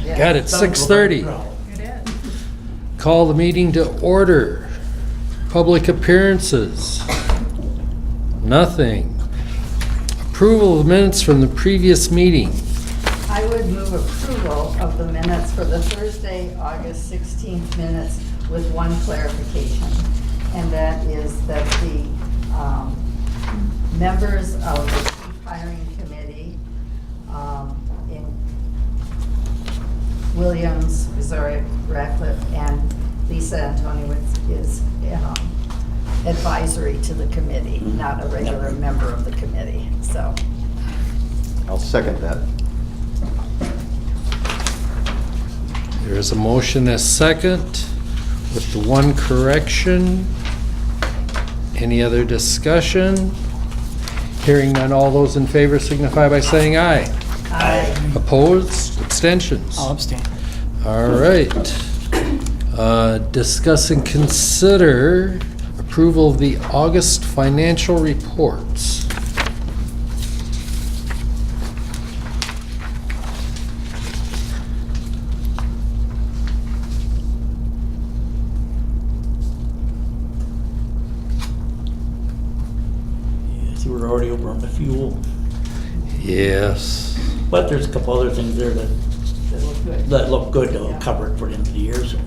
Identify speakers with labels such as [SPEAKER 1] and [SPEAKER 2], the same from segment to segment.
[SPEAKER 1] Yes.
[SPEAKER 2] Got it, 6:30.
[SPEAKER 3] It is.
[SPEAKER 2] Call the meeting to order. Public appearances. Nothing. Approval of minutes from the previous meeting.
[SPEAKER 1] I would move approval of the minutes for the Thursday, August 16th minutes with one clarification. And that is that the members of the chief hiring committee in Williams, Missouri, Ratcliffe, and Lisa Antoniewicz is advisory to the committee, not a regular member of the committee, so.
[SPEAKER 4] I'll second that.
[SPEAKER 2] There is a motion as second with the one correction. Any other discussion? Hearing none, all those in favor signify by saying aye.
[SPEAKER 1] Aye.
[SPEAKER 2] Opposed? Abstentions?
[SPEAKER 5] I'll abstain.
[SPEAKER 2] All right. Discuss and consider approval of the August financial reports.
[SPEAKER 3] Yes, you were already over on the fuel,
[SPEAKER 2] Yes.
[SPEAKER 3] but there's a couple other things there that,
[SPEAKER 1] That look good.
[SPEAKER 3] that look good to
[SPEAKER 1] Yeah.
[SPEAKER 3] cover it for the end of the year, so.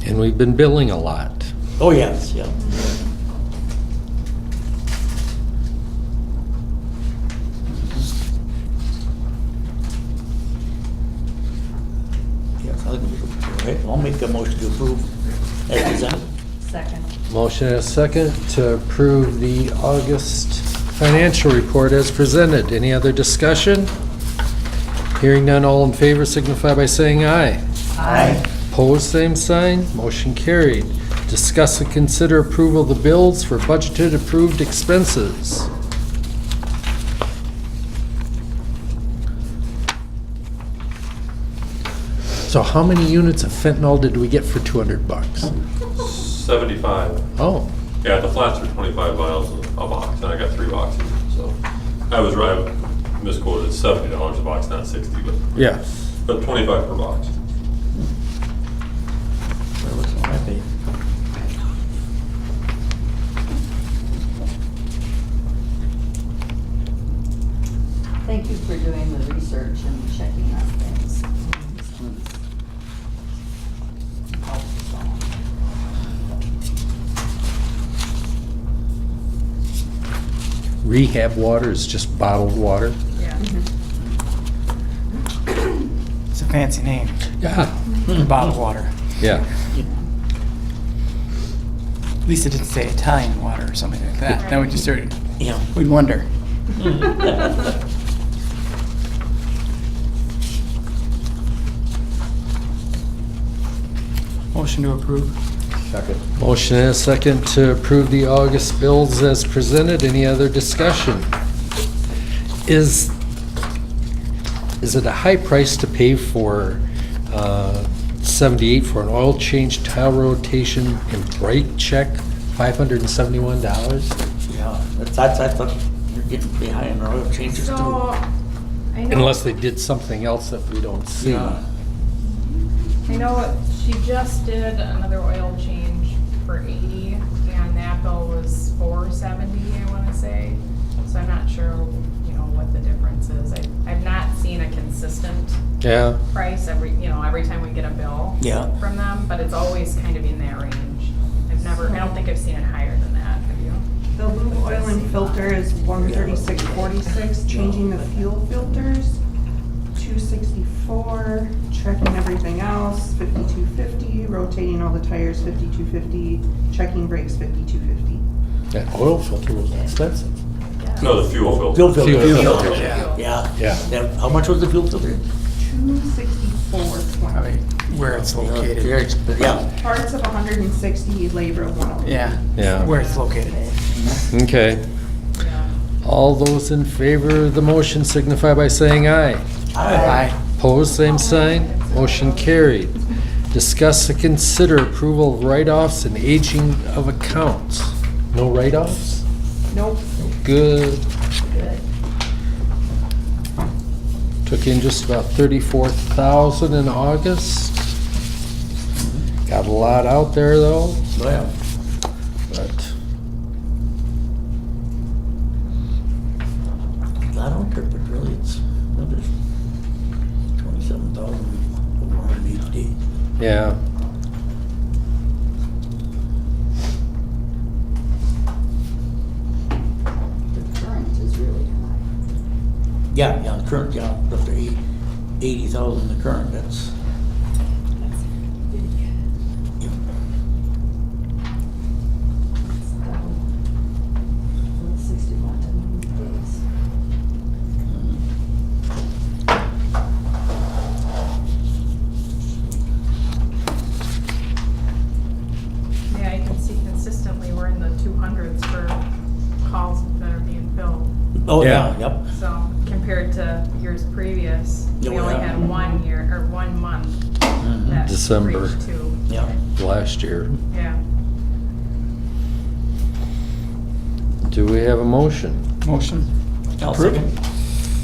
[SPEAKER 2] And we've been billing a lot.
[SPEAKER 3] Oh, yes, yeah. Yes, I think all right, I'll make a motion to approve as presented.
[SPEAKER 1] Second.
[SPEAKER 2] Motion and a second to approve the August financial report as presented. Any other discussion? Hearing none, all in favor signify by saying aye.
[SPEAKER 1] Aye.
[SPEAKER 2] Opposed, same sign. Motion carried. Discuss and consider approval of the bills for budgeted approved expenses. So how many units of fentanyl did we get for 200 bucks?
[SPEAKER 6] 75.
[SPEAKER 2] Oh,
[SPEAKER 6] Yeah, the flats are 25 vials a box, and I got 3 boxes. So I was right, misquoted, $70 a box, not 60,
[SPEAKER 2] yeah.
[SPEAKER 6] but 25 per box.
[SPEAKER 3] That looks all right, babe.
[SPEAKER 1] Thank you for doing the research and checking on things.
[SPEAKER 2] Rehab water is just bottled water.
[SPEAKER 3] Mm-hmm.
[SPEAKER 5] It's a fancy name.
[SPEAKER 2] Yeah.
[SPEAKER 5] Bottled water.
[SPEAKER 2] Yeah.
[SPEAKER 5] At least it didn't say Italian water or something like that. Then we just started,
[SPEAKER 3] Yeah.
[SPEAKER 5] we'd wonder. Motion to approve.
[SPEAKER 4] Second.
[SPEAKER 2] Motion and a second to approve the August bills as presented. Any other discussion? Is it a high price to pay for 78 for an oil change, tire rotation, and brake check? $571?
[SPEAKER 3] Yeah, I thought you're getting pretty high in the oil changes
[SPEAKER 7] So,
[SPEAKER 3] too.
[SPEAKER 7] I know.
[SPEAKER 2] Unless they did something else that we don't see.
[SPEAKER 3] Yeah.
[SPEAKER 7] I know she just did another oil change for 80, and that bill was 470, I wanna say. So I'm not sure, what the difference is. I've not seen a consistent
[SPEAKER 2] Yeah.
[SPEAKER 7] price every time we get a bill
[SPEAKER 3] Yeah.
[SPEAKER 7] from them, but it's always kind of in that range. I don't think I've seen it higher than that, have you?
[SPEAKER 8] The lube oil and filter is $136.46, changing the fuel filters, $264, checking everything else, $52.50, rotating all the tires, $52.50, checking brakes, $52.50.
[SPEAKER 2] That oil filter was expensive.
[SPEAKER 6] No, the fuel filter.
[SPEAKER 3] Fuel filter.
[SPEAKER 2] Fuel
[SPEAKER 3] Fuel
[SPEAKER 2] filter,
[SPEAKER 3] filter,
[SPEAKER 5] yeah.
[SPEAKER 3] yeah.
[SPEAKER 2] Yeah.
[SPEAKER 3] How much was the fuel filter?
[SPEAKER 8] $264.20.
[SPEAKER 5] Probably where it's
[SPEAKER 3] Very
[SPEAKER 5] located.
[SPEAKER 3] expensive, yeah.
[SPEAKER 8] Parts of $160, labor of $108.
[SPEAKER 5] Yeah.
[SPEAKER 2] Yeah.
[SPEAKER 5] Where it's located.
[SPEAKER 2] Okay.
[SPEAKER 7] Yeah.
[SPEAKER 2] All those in favor of the motion signify by saying aye.
[SPEAKER 5] Aye.
[SPEAKER 2] Opposed, same sign. Motion carried. Discuss and consider approval of write-offs and aging of accounts. No write-offs?
[SPEAKER 8] Nope.
[SPEAKER 2] Good.
[SPEAKER 1] Good.
[SPEAKER 2] Took in just about 34,000 in August. Got a lot out there though,
[SPEAKER 3] Well,
[SPEAKER 2] but
[SPEAKER 3] I don't care, but really it's, well, there's 27,480.
[SPEAKER 2] yeah.
[SPEAKER 1] The current is really high.
[SPEAKER 3] Yeah, the current, up to 80,000 the current, that's,
[SPEAKER 1] That's big.
[SPEAKER 3] yeah.
[SPEAKER 1] It's double. Well, 61 days.
[SPEAKER 7] Yeah, you can see consistently we're in the 200s for calls that are being filled.
[SPEAKER 3] Oh,
[SPEAKER 2] Yeah.
[SPEAKER 3] yeah, yep.
[SPEAKER 7] So compared to years previous, we
[SPEAKER 3] Oh,
[SPEAKER 7] only
[SPEAKER 3] yeah.
[SPEAKER 7] had 1 year, or 1 month
[SPEAKER 3] Mhm.
[SPEAKER 7] that
[SPEAKER 2] December.
[SPEAKER 7] reached 2.
[SPEAKER 3] Yeah.
[SPEAKER 2] Last year.
[SPEAKER 7] Yeah.
[SPEAKER 2] Do we have a motion?
[SPEAKER 5] Motion.
[SPEAKER 3] I'll
[SPEAKER 5] Approve.
[SPEAKER 3] second.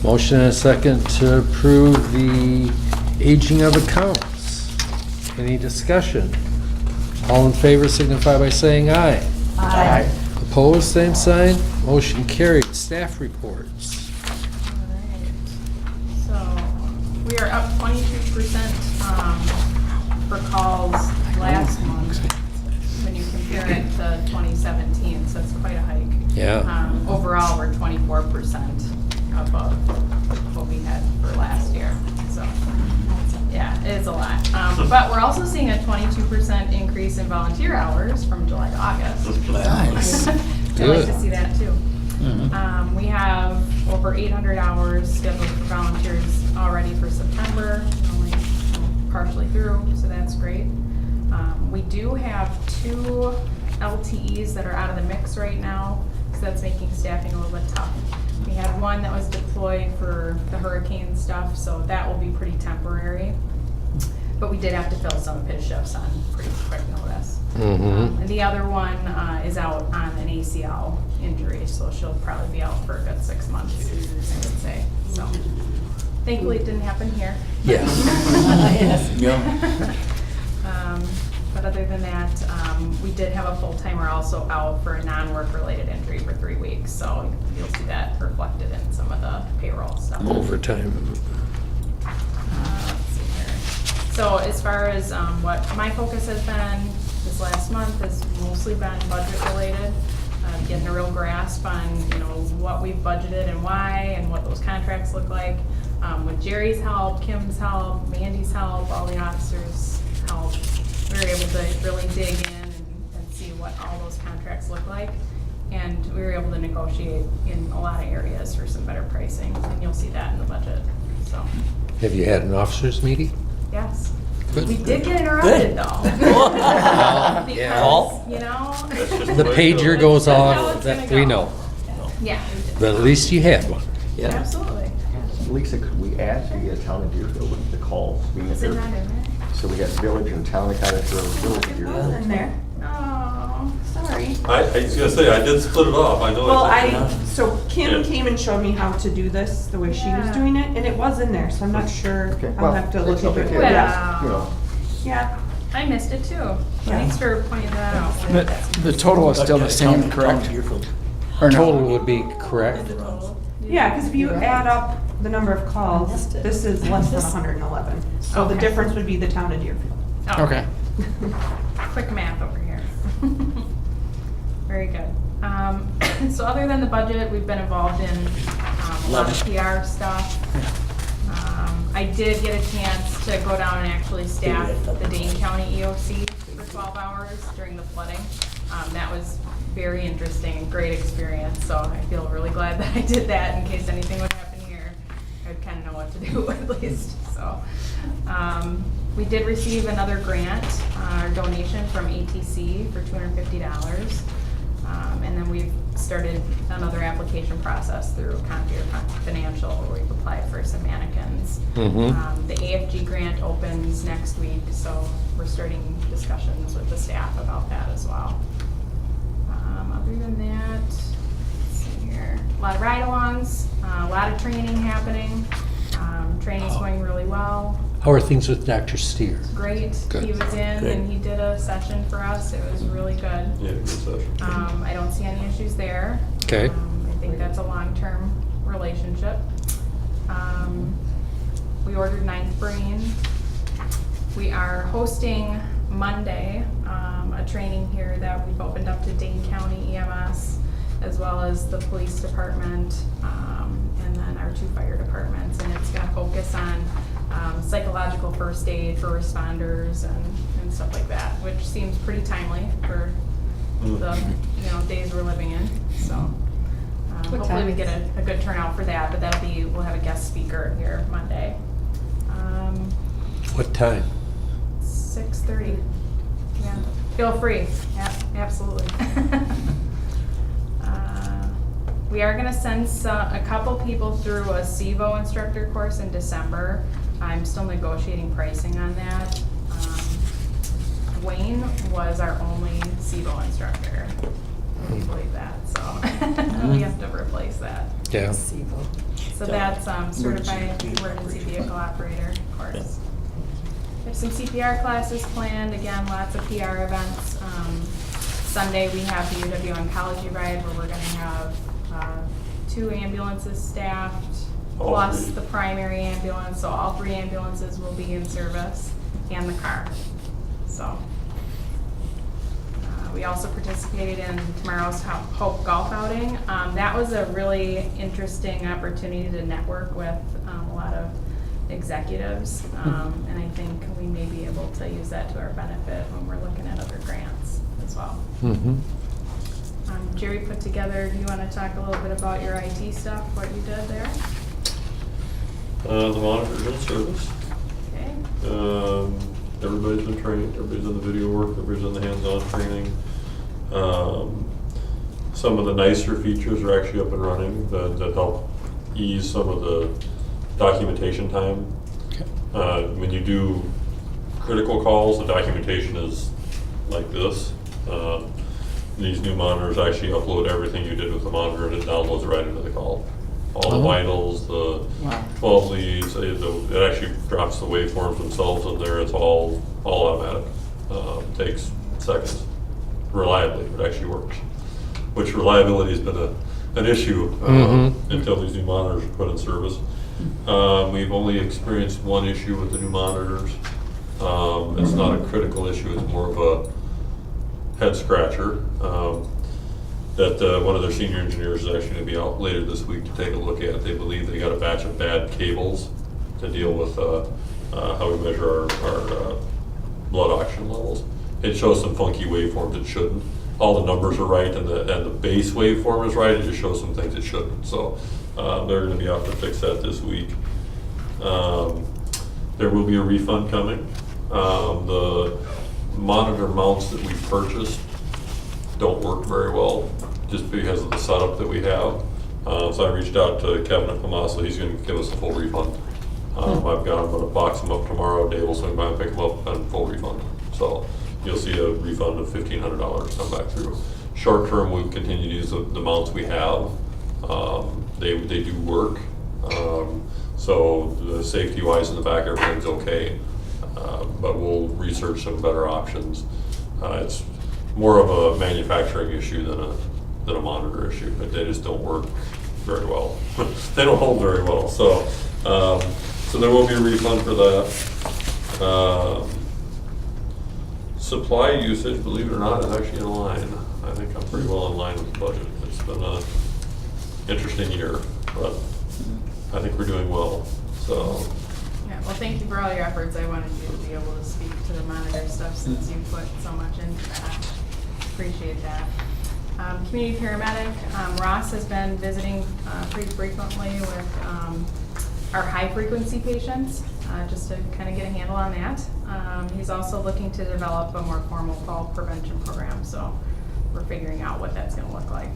[SPEAKER 2] Motion and a second to approve the aging of accounts. Any discussion? All in favor signify by saying aye.
[SPEAKER 1] Aye.
[SPEAKER 2] Opposed, same sign. Motion carried. Staff reports.
[SPEAKER 7] Alright, so we are up 22% for calls last month when you compare it to 2017, so it's quite a hike.
[SPEAKER 2] Yeah.
[SPEAKER 7] Overall, we're 24% above what we had for last year, so, yeah, it is a lot. But we're also seeing a 22% increase in volunteer hours from July to August.
[SPEAKER 5] Nice.
[SPEAKER 7] I like
[SPEAKER 2] Good.
[SPEAKER 7] to see that too.
[SPEAKER 3] Mhm.
[SPEAKER 7] We have over 800 hours scheduled for volunteers already for September, only partially through, so that's great. We do have 2 LTEs that are out of the mix right now, so that's making staffing a little bit tough. We had one that was deployed for the hurricane stuff, so that will be pretty temporary. But we did have to fill some of his shifts on pretty quick notice.
[SPEAKER 2] Mm-hmm.
[SPEAKER 7] And the other one is out on an ACL injury, so she'll probably be out for a good 6 months, I would say. So thankfully, it didn't happen here.
[SPEAKER 2] Yes.
[SPEAKER 1] Yes.
[SPEAKER 3] Yeah.
[SPEAKER 7] But other than that, we did have a full-timer also out for a non-work related injury for 3 weeks, so you'll see that reflected in some of the payroll stuff.
[SPEAKER 2] Overtime.
[SPEAKER 7] Let's see here. So as far as what my focus has been this last month has mostly been budget related, getting a real grasp on, what we've budgeted and why and what those contracts look like. With Jerry's help, Kim's help, Mandy's help, all the officers' help, we were able to really dig in and see what all those contracts look like. And we were able to negotiate in a lot of areas for some better pricing, and you'll see that in the budget, so,
[SPEAKER 2] Have you had an officers meeting?
[SPEAKER 7] yes.
[SPEAKER 2] Good.
[SPEAKER 7] We did get interrupted
[SPEAKER 3] Good.
[SPEAKER 7] though.
[SPEAKER 2] yeah.
[SPEAKER 7] Because,
[SPEAKER 6] That's just
[SPEAKER 2] The
[SPEAKER 6] way it
[SPEAKER 2] pager
[SPEAKER 6] goes.
[SPEAKER 2] goes
[SPEAKER 7] That's how
[SPEAKER 2] off,
[SPEAKER 7] it's
[SPEAKER 2] that
[SPEAKER 7] gonna
[SPEAKER 2] we
[SPEAKER 7] go.
[SPEAKER 2] know.
[SPEAKER 7] Yeah, we did.
[SPEAKER 2] But at least you had one.
[SPEAKER 3] Yeah.
[SPEAKER 7] Absolutely.
[SPEAKER 4] Lisa, could we add, so we get a town of Deerfield with the calls?
[SPEAKER 7] Is it not in there?
[SPEAKER 4] So we got village and town of Cottage Grove, village of
[SPEAKER 8] It was
[SPEAKER 4] Deerfield.
[SPEAKER 8] in there.
[SPEAKER 7] Oh,
[SPEAKER 8] Sorry.
[SPEAKER 6] I was gonna say, I did split it off, I know.
[SPEAKER 8] Well, so Kim
[SPEAKER 6] Yeah.
[SPEAKER 8] came and showed me how to do this, the way she was
[SPEAKER 7] Yeah.
[SPEAKER 8] doing it, and it was in there, so I'm not sure.
[SPEAKER 4] Okay,
[SPEAKER 8] I'll
[SPEAKER 4] well,
[SPEAKER 8] have to look
[SPEAKER 4] it's no
[SPEAKER 8] into it.
[SPEAKER 4] big deal.
[SPEAKER 8] Yeah.
[SPEAKER 4] You know,
[SPEAKER 8] Yeah.
[SPEAKER 7] I missed it too. Thanks for pointing that out.
[SPEAKER 5] The total is still the same, correct? Or no?
[SPEAKER 2] Total would be correct.
[SPEAKER 8] Yeah, because if you
[SPEAKER 1] You're right.
[SPEAKER 8] add up the number of calls,
[SPEAKER 1] missed it.
[SPEAKER 8] this is less than 111. So the
[SPEAKER 7] Okay.
[SPEAKER 8] difference would be the town of Deerfield.
[SPEAKER 7] Oh,
[SPEAKER 5] Okay.
[SPEAKER 7] Quick math over here. Very good. So other than the budget, we've been involved in a lot of PR stuff. I did get a chance to go down and actually staff the Dane County EOC for 12 hours during the flooding. That was very interesting and great experience, so I feel really glad that I did that in case anything would happen here. I would kind of know what to do at least, so. We did receive another grant, or donation from ATC for $250. And then we've started another application process through Contier Financial where we've applied for some mannequins.
[SPEAKER 2] Mhm.
[SPEAKER 7] The AFG grant opens next week, so we're starting discussions with the staff about that as well. Other than that, let's see here, a lot of ride-alongs, a lot of training happening. Training's going really well.
[SPEAKER 2] How are things with Dr. Steer?
[SPEAKER 7] Great.
[SPEAKER 2] Good.
[SPEAKER 7] He was in
[SPEAKER 3] Good.
[SPEAKER 7] and he did a session for us. It was really good.
[SPEAKER 6] Yeah, good session.
[SPEAKER 7] I don't see any issues there.
[SPEAKER 2] Okay.
[SPEAKER 7] I think that's a long-term relationship. We ordered 9th Brain. We are hosting Monday, a training here that we've opened up to Dane County EMS, as well as the police department, and then our 2 fire departments. And it's gonna focus on psychological first aid for responders and stuff like that, which seems pretty timely for the days we're living in. So
[SPEAKER 1] What
[SPEAKER 7] hopefully
[SPEAKER 1] time
[SPEAKER 7] we
[SPEAKER 1] is
[SPEAKER 7] get a good turnout for that. But we'll have a guest speaker here Monday.
[SPEAKER 2] What time?
[SPEAKER 7] 6:30. Yeah, feel free. Yeah, absolutely. We are gonna send a couple people through a SEVO instructor course in December. I'm still negotiating pricing on that. Wayne was our only SEVO instructor. Can you believe that? So we have to replace that.
[SPEAKER 2] Yeah.
[SPEAKER 1] SEVO.
[SPEAKER 7] So that's certified
[SPEAKER 3] Emergency
[SPEAKER 7] emergency
[SPEAKER 3] vehicle
[SPEAKER 7] vehicle operator course. We have some CPR classes planned, again, lots of PR events. Sunday, we have the UW Oncology Ride where we're gonna have 2 ambulances staffed,
[SPEAKER 6] All
[SPEAKER 7] plus
[SPEAKER 6] 3.
[SPEAKER 7] the primary ambulance, so all 3 ambulances will be in service, and the car, so. We also participated in tomorrow's Hope Golf outing. That was a really interesting opportunity to network with a lot of executives, and I think we may be able to use that to our benefit when we're looking at other grants as well.
[SPEAKER 2] Mm-hmm.
[SPEAKER 7] Jerry put together, do you want to talk a little bit about your IT stuff, what you did there?
[SPEAKER 6] The monitor's in service.
[SPEAKER 7] Okay.
[SPEAKER 6] Everybody's been trained, everybody's in the video work, everybody's in the hands-on training. Some of the nicer features are actually up and running that help ease some of the documentation time.
[SPEAKER 2] Okay.
[SPEAKER 6] When you do critical calls, the documentation is like this. These new monitors actually upload everything you did with the monitor and it downloads right into the call. All the
[SPEAKER 2] Oh.
[SPEAKER 6] vitals, the 12 leads, it actually drops the waveforms themselves in there. It's all automatic. Takes seconds. Reliably, it actually works. Which reliability has been an issue until these new monitors are put in service. We've only experienced one issue with the new monitors. It's not a critical issue, it's more of a head scratcher. That one of their senior engineers is actually going to be out later this week to take a look at. They believe they got a batch of bad cables to deal with how we measure our blood oxygen levels. It shows some funky waveforms it shouldn't. All the numbers are right and the base waveform is right. It just shows some things it shouldn't. So they're going to be out to fix that this week. There will be a refund coming. The monitor mounts that we purchased don't work very well just because of the setup that we have. So I reached out to Kevin at Pamaso. He's going to give us a full refund. I'm going to box them up tomorrow. Dave will swing by and pick them up and full refund. So you'll see a refund of $1,500 come back through. Short term, we've continued to use the mounts we have. They do work. So the safety wise in the back, everything's okay. But we'll research some better options. It's more of a manufacturing issue than a monitor issue, but they just don't work very well. They don't hold very well. So there will be a refund for that. Supply usage, believe it or not, is actually in line. I think I'm pretty well in line with the budget. It's been an interesting year, but I think we're doing well. So.
[SPEAKER 7] Yeah, well, thank you for all your efforts. I wanted you to be able to speak to the monitor stuff since you put so much into that. Appreciate that. Community paramedic, Ross has been visiting pretty frequently with our high frequency patients, just to kind of get a handle on that. He's also looking to develop a more formal fall prevention program. So we're figuring out what that's gonna look like.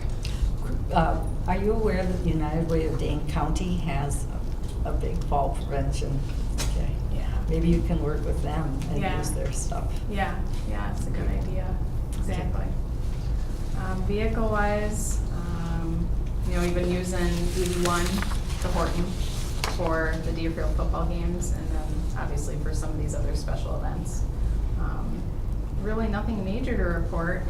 [SPEAKER 1] Are you aware that the United Way of Dane County has a big fall prevention? Okay.
[SPEAKER 7] Yeah.
[SPEAKER 1] Maybe you can work with them and
[SPEAKER 7] Yeah.
[SPEAKER 1] use their stuff.
[SPEAKER 7] Yeah, it's a good idea, exactly. Vehicle-wise, we've been using 81 to Horton for the Deerfield football games, and then obviously for some of these other special events. Really nothing major to report.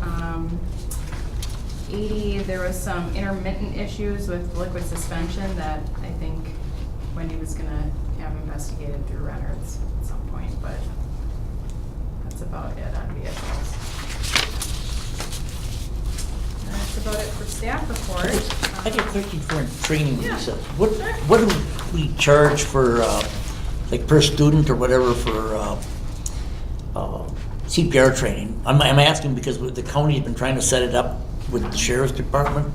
[SPEAKER 7] 80, there was some intermittent issues with liquid suspension that I think Wendy was gonna have investigated through Reynolds at some point, but that's about it on vehicles. And that's about it for staff report.
[SPEAKER 3] I get question for training,
[SPEAKER 7] Yeah.
[SPEAKER 3] Lisa. What do we charge for, like per student or whatever for CPR training? I'm asking because the county has been trying to set it up with the sheriff's department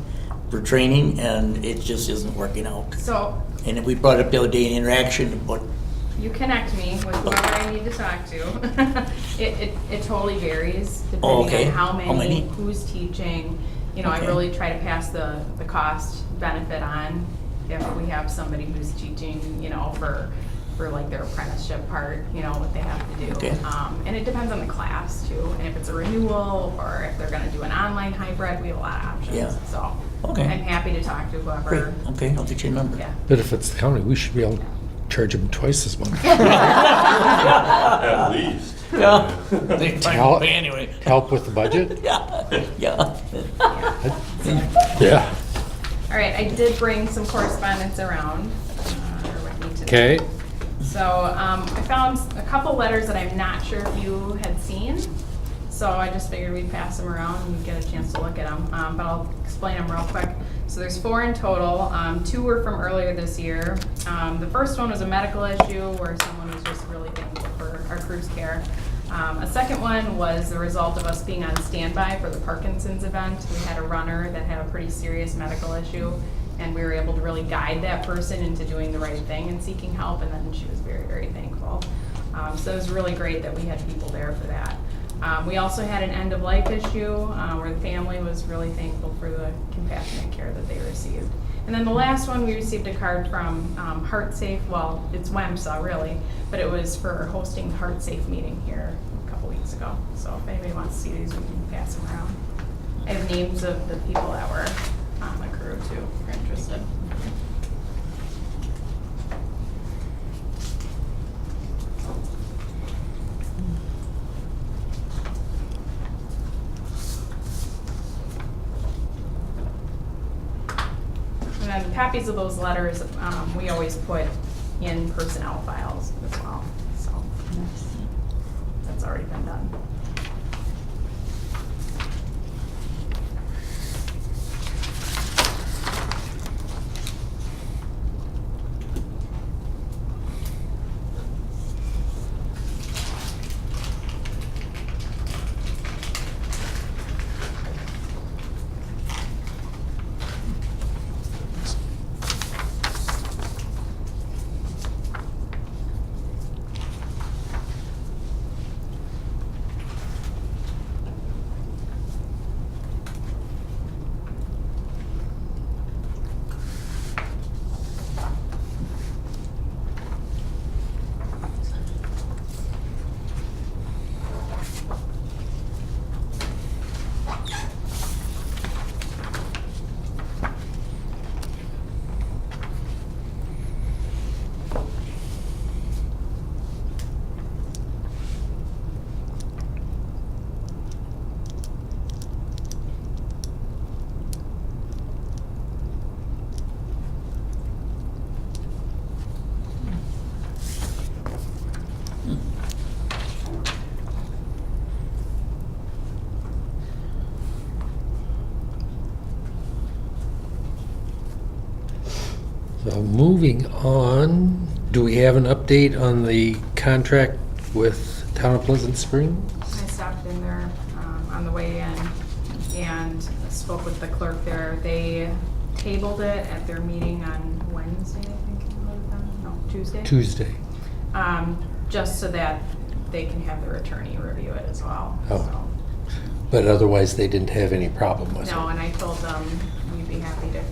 [SPEAKER 3] for training, and it just isn't working out.
[SPEAKER 7] So
[SPEAKER 3] And we brought up the other day in interaction, but
[SPEAKER 7] you connect me with whoever I need to talk to. It totally varies
[SPEAKER 3] Oh,
[SPEAKER 7] depending
[SPEAKER 3] okay.
[SPEAKER 7] on how
[SPEAKER 3] How many?
[SPEAKER 7] many, who's teaching. I
[SPEAKER 3] Okay.
[SPEAKER 7] really try to pass the cost benefit on if we have somebody who's teaching, for like their apprenticeship part, what they have to do.
[SPEAKER 3] Okay.
[SPEAKER 7] And it depends on the class too, and if it's a renewal or if they're gonna do an online hybrid, we have a lot of options.
[SPEAKER 3] Yeah.
[SPEAKER 7] So
[SPEAKER 3] Okay.
[SPEAKER 7] I'm happy to talk to
[SPEAKER 3] great,
[SPEAKER 7] whoever.
[SPEAKER 3] okay, I'll get you a number.
[SPEAKER 7] Yeah.
[SPEAKER 2] But if it's the county, we should be able to charge them twice as much.
[SPEAKER 6] At least.
[SPEAKER 3] Yeah. They try
[SPEAKER 2] Help-
[SPEAKER 3] to pay anyway.
[SPEAKER 2] Help with the budget?
[SPEAKER 3] Yeah, yeah.
[SPEAKER 2] Yeah.
[SPEAKER 7] All right, I did bring some correspondence around, or with me today.
[SPEAKER 2] Okay.
[SPEAKER 7] So I found a couple letters that I'm not sure if you had seen. So I just figured we'd pass them around and you'd get a chance to look at them. But I'll explain them real quick. So there's 4 in total. 2 were from earlier this year. The first one was a medical issue where someone was just really thankful for our crew's care. A second one was the result of us being on standby for the Parkinson's event. We had a runner that had a pretty serious medical issue, and we were able to really guide that person into doing the right thing and seeking help, and then she was very, very thankful. So it was really great that we had people there for that. We also had an end-of-life issue where the family was really thankful for the compassionate care that they received. And then the last one, we received a card from HeartSafe. Well, it's WEMSA really, but it was for hosting the HeartSafe meeting here a couple weeks ago. So if anybody wants to see these, we can pass them around. I have names of the people that were on the crew too, if you're interested. And then copies of those letters, we always put in personnel files as well, so that's already been done.
[SPEAKER 2] So moving on, do we have an update on the contract with Town of Pleasant Springs?
[SPEAKER 7] I stopped in there on the way in and spoke with the clerk there. They tabled it at their meeting on Wednesday, I think it was done. No, Tuesday.
[SPEAKER 2] Tuesday.
[SPEAKER 7] Just so that they can have their attorney review it as well.
[SPEAKER 2] Oh.
[SPEAKER 7] So,
[SPEAKER 2] But otherwise, they didn't have any problem with it?
[SPEAKER 7] No, and I told them we'd be happy to,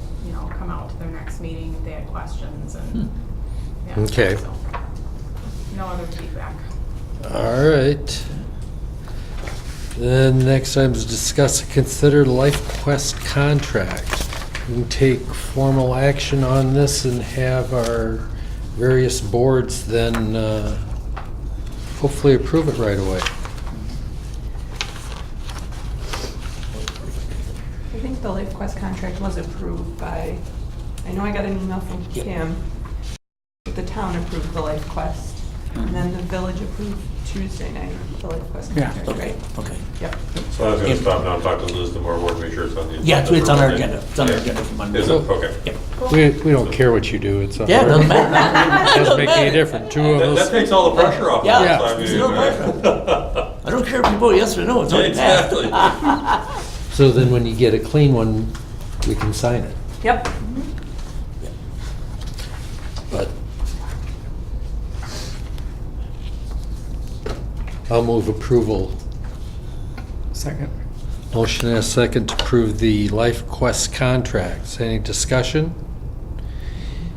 [SPEAKER 7] come out to their next meeting if they had questions and, yeah.
[SPEAKER 2] Okay.
[SPEAKER 7] so, No other feedback.
[SPEAKER 2] All right. Then next item is discuss and consider LifeQuest contract. We can take formal action on this and have our various boards then hopefully approve it right away.
[SPEAKER 8] I think the LifeQuest contract was approved by, I know I got an email from
[SPEAKER 3] Yep.
[SPEAKER 8] Kim. The town approved the LifeQuest, and then the village approved Tuesday night, the LifeQuest
[SPEAKER 5] Yeah.
[SPEAKER 8] contract,
[SPEAKER 3] Okay,
[SPEAKER 8] right?
[SPEAKER 3] okay.
[SPEAKER 8] Yep.
[SPEAKER 6] So I was gonna stop now and talk to Liz tomorrow morning, make sure it's on the agenda.
[SPEAKER 3] Yeah, it's on
[SPEAKER 6] for
[SPEAKER 3] our
[SPEAKER 6] Monday.
[SPEAKER 3] agenda. It's on our
[SPEAKER 6] Yeah.
[SPEAKER 3] agenda for Monday.
[SPEAKER 6] Is it? Okay.
[SPEAKER 3] Yep.
[SPEAKER 2] We don't care what you do, it's.
[SPEAKER 3] Yeah, it doesn't matter.
[SPEAKER 2] Doesn't make any difference, two of
[SPEAKER 6] That
[SPEAKER 2] us.
[SPEAKER 6] takes all the pressure off. of
[SPEAKER 3] Yeah,
[SPEAKER 6] us, I
[SPEAKER 3] it's
[SPEAKER 6] mean,
[SPEAKER 3] no pressure. I don't care if you vote yes or no, it's already passed.
[SPEAKER 6] Exactly.
[SPEAKER 2] So then when you get a clean one, we can sign it.
[SPEAKER 8] Yep.
[SPEAKER 2] But I'll move approval.
[SPEAKER 5] Second.
[SPEAKER 2] Motion and a second to approve the LifeQuest contracts. Any discussion?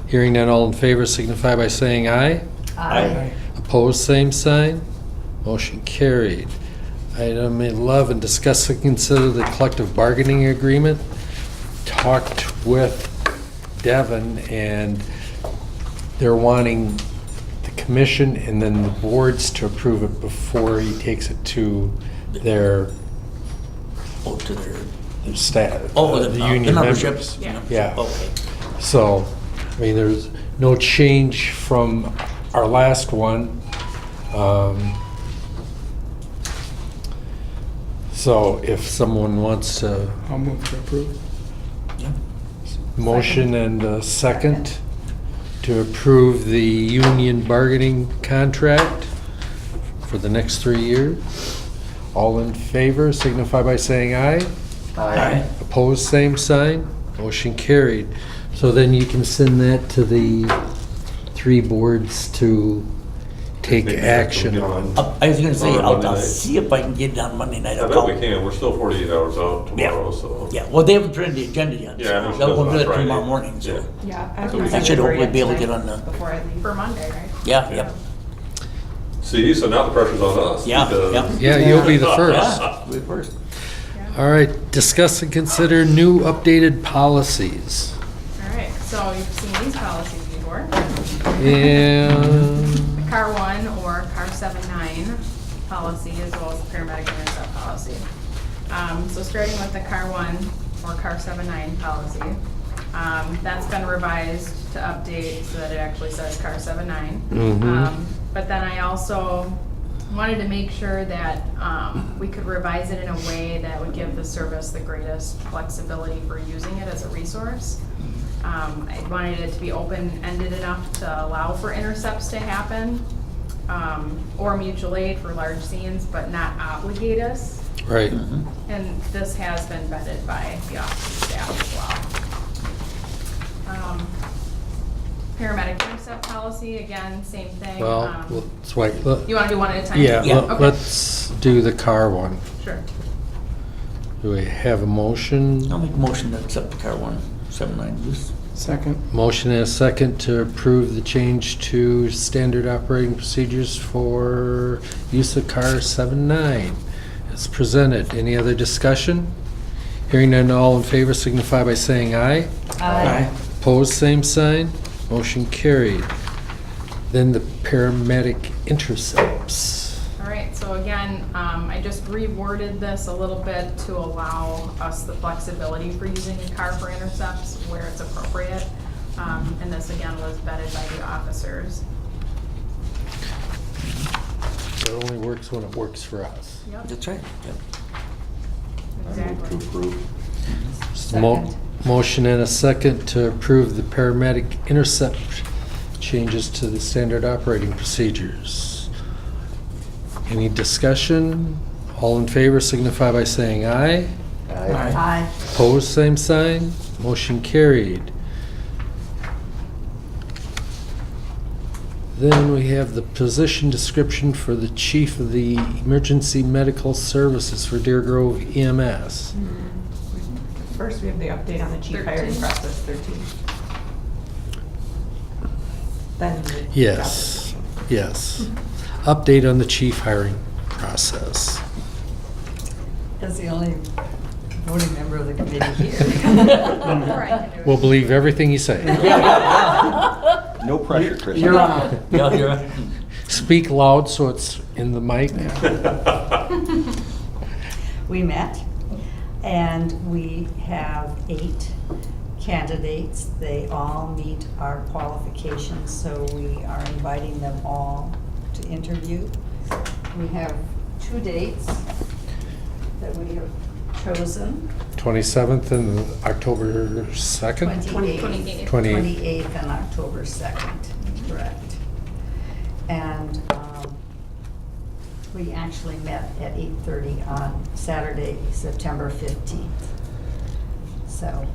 [SPEAKER 2] Hearing none, all in favor signify by saying aye.
[SPEAKER 1] Aye.
[SPEAKER 2] Opposed, same sign. Motion carried. Item 11, discuss and consider the collective bargaining agreement. Talked with Devin, and they're wanting the commission and then the boards to approve it before he takes it to their
[SPEAKER 3] Oh, to their,
[SPEAKER 2] staff,
[SPEAKER 3] oh,
[SPEAKER 2] the
[SPEAKER 3] the
[SPEAKER 2] union
[SPEAKER 3] memberships?
[SPEAKER 2] members.
[SPEAKER 7] Yeah.
[SPEAKER 2] Yeah.
[SPEAKER 3] Okay.
[SPEAKER 2] So, I mean, there's no change from our last one. So if someone wants to
[SPEAKER 5] I'll move to approve.
[SPEAKER 3] Yeah.
[SPEAKER 2] motion and a second to approve the union bargaining contract for the next 3 years. All in favor signify by saying aye.
[SPEAKER 3] Aye.
[SPEAKER 2] Opposed, same sign. Motion carried. So then you can send that to the 3 boards to take
[SPEAKER 6] Maybe
[SPEAKER 2] action
[SPEAKER 6] we'll get
[SPEAKER 2] on.
[SPEAKER 3] I was gonna say,
[SPEAKER 6] Or
[SPEAKER 3] I'll
[SPEAKER 6] Monday night.
[SPEAKER 3] see if I can get it on Monday night.
[SPEAKER 6] I
[SPEAKER 3] I'll
[SPEAKER 6] bet
[SPEAKER 3] call-
[SPEAKER 6] we can, we're still 48 hours out tomorrow, so.
[SPEAKER 3] Yeah, well, they haven't printed the agenda yet.
[SPEAKER 6] Yeah, I know
[SPEAKER 3] so
[SPEAKER 6] she
[SPEAKER 3] they'll
[SPEAKER 6] does
[SPEAKER 3] go
[SPEAKER 6] on
[SPEAKER 3] do it
[SPEAKER 6] Friday.
[SPEAKER 3] tomorrow morning, so.
[SPEAKER 6] Yeah.
[SPEAKER 8] Yeah.
[SPEAKER 6] I
[SPEAKER 8] have
[SPEAKER 6] should
[SPEAKER 8] my phone
[SPEAKER 3] hopefully
[SPEAKER 8] number
[SPEAKER 3] be able to
[SPEAKER 8] yet
[SPEAKER 3] get on the-
[SPEAKER 8] Before I leave.
[SPEAKER 7] For Monday, right?
[SPEAKER 3] Yeah,
[SPEAKER 6] Yeah.
[SPEAKER 3] yep.
[SPEAKER 6] See, so now the pressure's on us.
[SPEAKER 3] Yeah,
[SPEAKER 6] because-
[SPEAKER 3] yeah.
[SPEAKER 2] Yeah, you'll be the first.
[SPEAKER 3] Yeah, we first.
[SPEAKER 2] All right, discuss and consider new updated policies.
[SPEAKER 7] All right, so you've seen these policies before.
[SPEAKER 2] And,
[SPEAKER 7] CAR 1 or CAR 79 policy, as well as the paramedic intercept policy. So starting with the CAR 1 or CAR 79 policy, that's been revised to update so that it actually says CAR 79.
[SPEAKER 2] Mhm.
[SPEAKER 7] But then I also wanted to make sure that we could revise it in a way that would give the service the greatest flexibility for using it as a resource. I wanted it to be open-ended enough to allow for intercepts to happen, or mutual aid for large scenes, but not obligate us.
[SPEAKER 2] right,
[SPEAKER 7] And this has been vetted by the office staff as well. Paramedic intercept policy, again, same thing.
[SPEAKER 2] well, let's wait. Let-
[SPEAKER 7] You wanna do one at a time?
[SPEAKER 2] Yeah,
[SPEAKER 3] Yeah.
[SPEAKER 7] Okay.
[SPEAKER 2] let's do the car one.
[SPEAKER 7] Sure.
[SPEAKER 2] Do we have a motion?
[SPEAKER 3] I'll make a motion to accept the CAR 179 use.
[SPEAKER 5] Second.
[SPEAKER 2] Motion and a second to approve the change to standard operating procedures for use of car 79 as presented. Any other discussion? Hearing none, all in favor signify by saying aye.
[SPEAKER 1] Aye.
[SPEAKER 2] Opposed, same sign. Motion carried. Then the paramedic intercepts.
[SPEAKER 7] All right, so again, I just reworded this a little bit to allow us the flexibility for using a car for intercepts where it's appropriate. And this again was vetted by the officers.
[SPEAKER 2] So it only works when it works for us.
[SPEAKER 7] Yep,
[SPEAKER 3] That's right, yep.
[SPEAKER 4] I move to
[SPEAKER 7] exactly.
[SPEAKER 4] approve.
[SPEAKER 1] Second.
[SPEAKER 2] Motion and a second to approve the paramedic intercept changes to the standard operating procedures. Any discussion? All in favor signify by saying aye.
[SPEAKER 3] Aye.
[SPEAKER 1] Aye.
[SPEAKER 2] Opposed, same sign. Motion carried. Then we have the position description for the chief of the emergency medical services for Deer Grove E EMS.
[SPEAKER 8] First, we have the update on the chief hiring
[SPEAKER 7] 13.
[SPEAKER 8] process, 13. Then. the job
[SPEAKER 2] Yes,
[SPEAKER 8] description.
[SPEAKER 2] yes. Update on the chief hiring process.
[SPEAKER 1] As the only voting member of the committee here.
[SPEAKER 7] Or I can do it.
[SPEAKER 2] We'll believe everything you say.
[SPEAKER 4] No pressure, Chris.
[SPEAKER 5] You're on.
[SPEAKER 3] Yeah, you're right.
[SPEAKER 2] Speak loud so it's in the mic.
[SPEAKER 1] We met, and we have 8 candidates. They all meet our qualifications, so we are inviting them all to interview. We have 2 dates that we have chosen.
[SPEAKER 2] 27th and October 2nd?
[SPEAKER 1] 28th. 28th and October 2nd, correct. And we actually met at 8:30 on Saturday, September 15th. So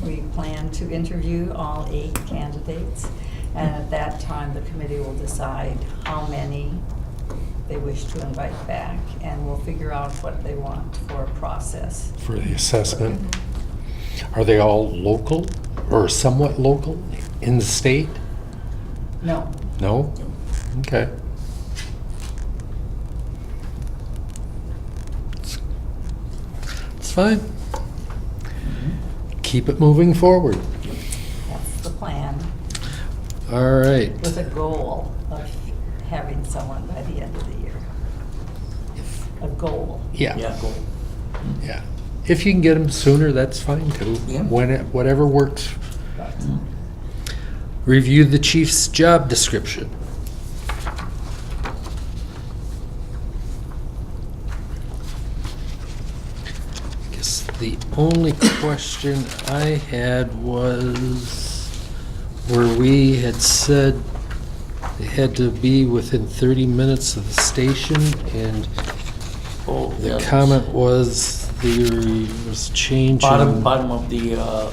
[SPEAKER 1] we plan to interview all 8 candidates, and at that time, the committee will decide how many they wish to invite back, and we'll figure out what they want for a process.
[SPEAKER 2] For the assessment. Are they all local or somewhat local in the state?
[SPEAKER 1] No,
[SPEAKER 2] No? Okay. It's fine. Keep it moving forward.
[SPEAKER 1] that's the plan,
[SPEAKER 2] All right.
[SPEAKER 1] with a goal of having someone by the end of the year. A goal.
[SPEAKER 2] Yeah,
[SPEAKER 3] Yeah, cool.
[SPEAKER 2] yeah. If you can get them sooner, that's fine too.
[SPEAKER 3] Yeah.
[SPEAKER 2] Whatever works.
[SPEAKER 1] But
[SPEAKER 2] Review the chief's job description. Guess the only question I had was where we had said they had to be within 30 minutes of the station, and
[SPEAKER 3] Oh,
[SPEAKER 2] the
[SPEAKER 3] yeah.
[SPEAKER 2] comment was there was change in...
[SPEAKER 3] Bottom of the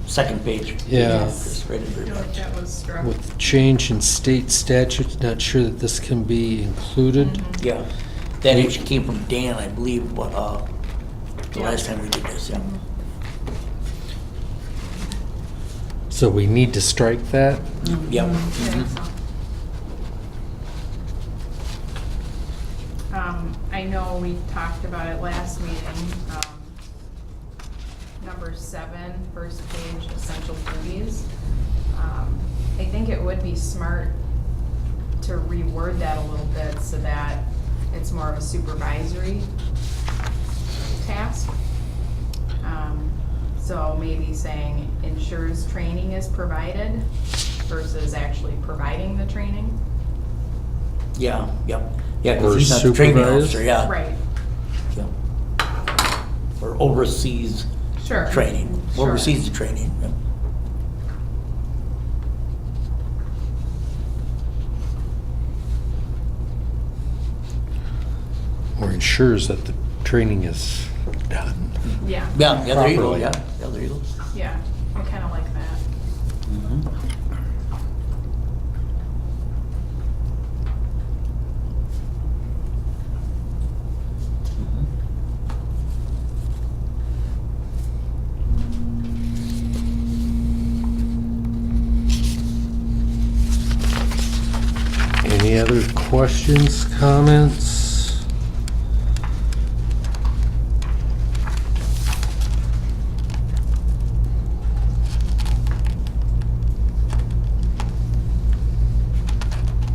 [SPEAKER 3] second page.
[SPEAKER 2] Yeah.
[SPEAKER 3] Just right
[SPEAKER 7] I feel
[SPEAKER 3] under
[SPEAKER 7] like that was struck.
[SPEAKER 2] With change in state statutes, not sure that this can be included.
[SPEAKER 7] Mhm.
[SPEAKER 3] Yeah, that actually came from Dan, I believe, the
[SPEAKER 7] Yeah.
[SPEAKER 3] last time we did this, yeah.
[SPEAKER 2] So we need to strike that?
[SPEAKER 3] Yep.
[SPEAKER 7] I think so. I know we talked about it last meeting, number 7, first page, essential duties. I think it would be smart to reword that a little bit so that it's more of a supervisory task. So maybe saying ensures training is provided versus actually providing the training.
[SPEAKER 3] Yeah, yep. Yeah,
[SPEAKER 2] Or
[SPEAKER 3] because he's not the training
[SPEAKER 2] supervise.
[SPEAKER 3] officer, yeah.
[SPEAKER 7] Right,
[SPEAKER 3] Yeah. Or oversees
[SPEAKER 7] sure.
[SPEAKER 3] training,
[SPEAKER 7] Sure.
[SPEAKER 3] oversees the training, yeah.
[SPEAKER 2] Or ensures that the training is done?
[SPEAKER 7] Yeah,
[SPEAKER 3] Yeah, yeah, there you go,
[SPEAKER 2] Properly.
[SPEAKER 3] yeah, yeah, there you go.
[SPEAKER 7] yeah, I kinda like that.
[SPEAKER 3] Mhm.
[SPEAKER 2] Any other questions, comments?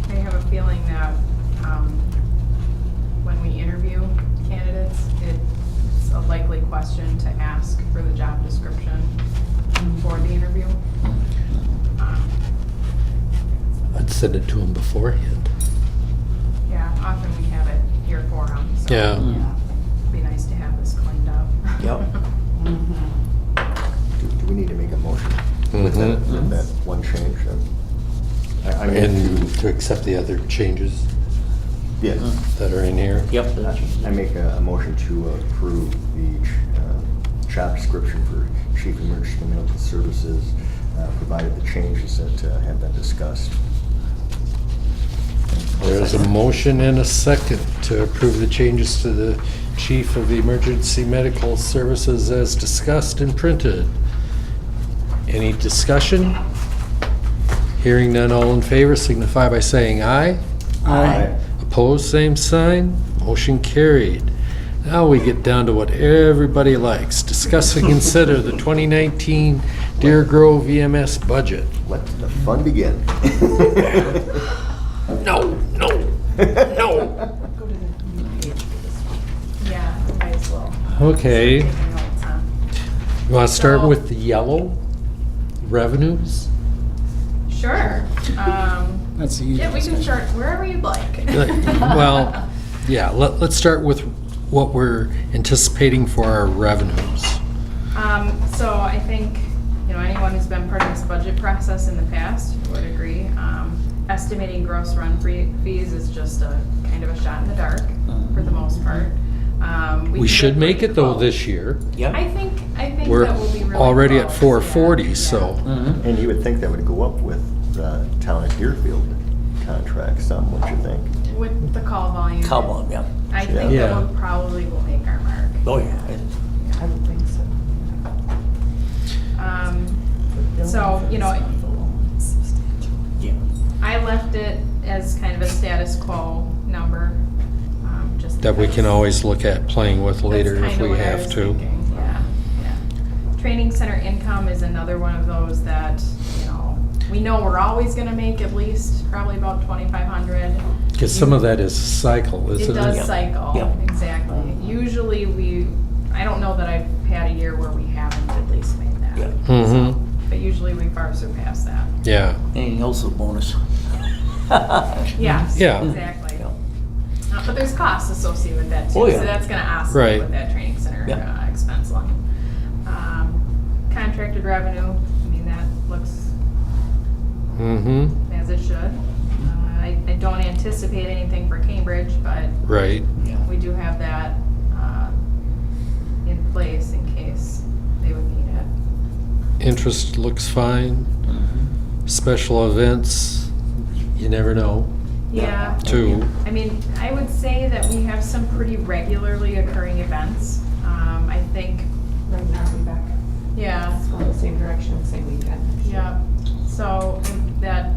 [SPEAKER 7] I have a feeling that, when we interview candidates, it's a likely question to ask for the job description for the interview.
[SPEAKER 2] I'd send it to them beforehand.
[SPEAKER 7] Yeah, often we have it here for them, so.
[SPEAKER 2] Yeah.
[SPEAKER 1] yeah.
[SPEAKER 7] It'd be nice to have this cleaned up.
[SPEAKER 3] Yep.
[SPEAKER 1] Mhm.
[SPEAKER 4] Do we need to make a motion with that,
[SPEAKER 2] Mhm.
[SPEAKER 4] with that one change? I mean,
[SPEAKER 2] And to accept the other changes
[SPEAKER 4] yes.
[SPEAKER 2] that are in here.
[SPEAKER 3] Yep.
[SPEAKER 4] I make a motion to approve the job description for Chief Emergency Medical Services provided the changes that have been discussed.
[SPEAKER 2] There's a motion and a second to approve the changes to the Chief of Emergency Medical Services as discussed and printed. Any discussion? Hearing none, all in favor signify by saying aye.
[SPEAKER 4] Aye.
[SPEAKER 2] Opposed, same sign. Motion carried. Now we get down to what everybody likes. Discuss and consider the 2019 Deer Grove EMS budget.
[SPEAKER 4] Let the fun begin.
[SPEAKER 2] No, no, no.
[SPEAKER 8] Go to the new page for this one.
[SPEAKER 7] Yeah, you might as well.
[SPEAKER 2] Okay,
[SPEAKER 7] Start taking notes, huh?
[SPEAKER 2] you want to start
[SPEAKER 7] So-
[SPEAKER 2] with the yellow revenues?
[SPEAKER 7] Sure.
[SPEAKER 5] That's the
[SPEAKER 7] Yeah, we
[SPEAKER 5] easiest.
[SPEAKER 7] can start wherever you'd like.
[SPEAKER 2] Well, yeah, let's start with what we're anticipating for our revenues.
[SPEAKER 7] So I think, anyone who's been part of this budget process in the past would agree. Estimating gross run fees is just a kind of a shot in the dark for the most part.
[SPEAKER 2] We
[SPEAKER 7] do
[SPEAKER 2] should
[SPEAKER 7] get
[SPEAKER 2] make
[SPEAKER 7] pretty
[SPEAKER 2] it though
[SPEAKER 7] close.
[SPEAKER 2] this year.
[SPEAKER 3] Yeah.
[SPEAKER 7] I think
[SPEAKER 2] We're
[SPEAKER 7] that we'll be really
[SPEAKER 2] already at
[SPEAKER 7] close,
[SPEAKER 2] 440,
[SPEAKER 7] yeah.
[SPEAKER 2] so.
[SPEAKER 3] Mhm.
[SPEAKER 4] And you would think that would go up with the town of Deerfield contract some, wouldn't you think?
[SPEAKER 7] With the call volume.
[SPEAKER 3] Call volume, yeah.
[SPEAKER 7] I think
[SPEAKER 2] Yeah.
[SPEAKER 7] that we probably will make our mark.
[SPEAKER 3] Oh, yeah.
[SPEAKER 8] I would think so.
[SPEAKER 7] So,
[SPEAKER 3] Yeah.
[SPEAKER 7] I left it as kind of a status quo number, just.
[SPEAKER 2] That we can
[SPEAKER 7] because
[SPEAKER 2] always look at playing with later
[SPEAKER 7] that's
[SPEAKER 2] if
[SPEAKER 7] kinda
[SPEAKER 2] we
[SPEAKER 7] what I
[SPEAKER 2] have
[SPEAKER 7] was
[SPEAKER 2] to.
[SPEAKER 7] thinking, yeah. Training center income is another one of those that, we know we're always gonna make at least probably about 2,500.
[SPEAKER 2] Because some of that is cycle,
[SPEAKER 7] It
[SPEAKER 2] isn't it?
[SPEAKER 7] does
[SPEAKER 3] Yeah.
[SPEAKER 7] cycle,
[SPEAKER 3] Yeah.
[SPEAKER 7] exactly. Usually I don't know that I've had a year where we haven't at least made that.
[SPEAKER 3] Yeah.
[SPEAKER 2] Mm-hmm,
[SPEAKER 7] But usually we far surpass that.
[SPEAKER 2] yeah.
[SPEAKER 3] Anything else is a bonus.
[SPEAKER 7] Yes,
[SPEAKER 2] Yeah.
[SPEAKER 7] exactly.
[SPEAKER 3] Yeah.
[SPEAKER 7] But there's costs associated with that too.
[SPEAKER 3] Oh, yeah.
[SPEAKER 7] So that's gonna
[SPEAKER 2] Right.
[SPEAKER 7] oscillate with that training center
[SPEAKER 3] Yeah.
[SPEAKER 7] expense line. Contracted revenue, that looks
[SPEAKER 2] Mm-hmm,
[SPEAKER 7] as it should. I don't anticipate anything for Cambridge, but
[SPEAKER 2] right.
[SPEAKER 3] Yeah.
[SPEAKER 7] we do have that in place in case they would need it.
[SPEAKER 2] Interest looks fine.
[SPEAKER 3] Mhm.
[SPEAKER 2] Special events, you never know,
[SPEAKER 7] Yeah.
[SPEAKER 2] too.
[SPEAKER 7] I would say that we have some pretty regularly occurring events. I think,
[SPEAKER 8] Right now, we back.
[SPEAKER 7] yeah,
[SPEAKER 8] It's going the same direction, same weekend.
[SPEAKER 7] yeah. So that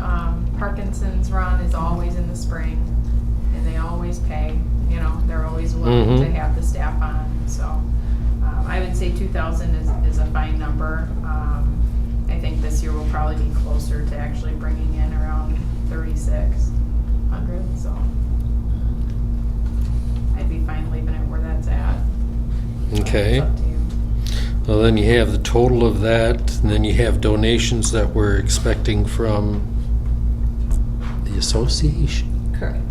[SPEAKER 7] Parkinson's run is always in the spring, and they always pay. They're always willing to
[SPEAKER 2] Mhm.
[SPEAKER 7] have the staff on. So I would say 2,000 is a fine number. I think this year we'll probably be closer to actually bringing in around 3,600. So I'd be fine leaving it where that's at.
[SPEAKER 2] Okay.
[SPEAKER 7] It's up to you.
[SPEAKER 2] Well, then you have the total of that, and then you have donations that we're expecting from the association.
[SPEAKER 8] Correct.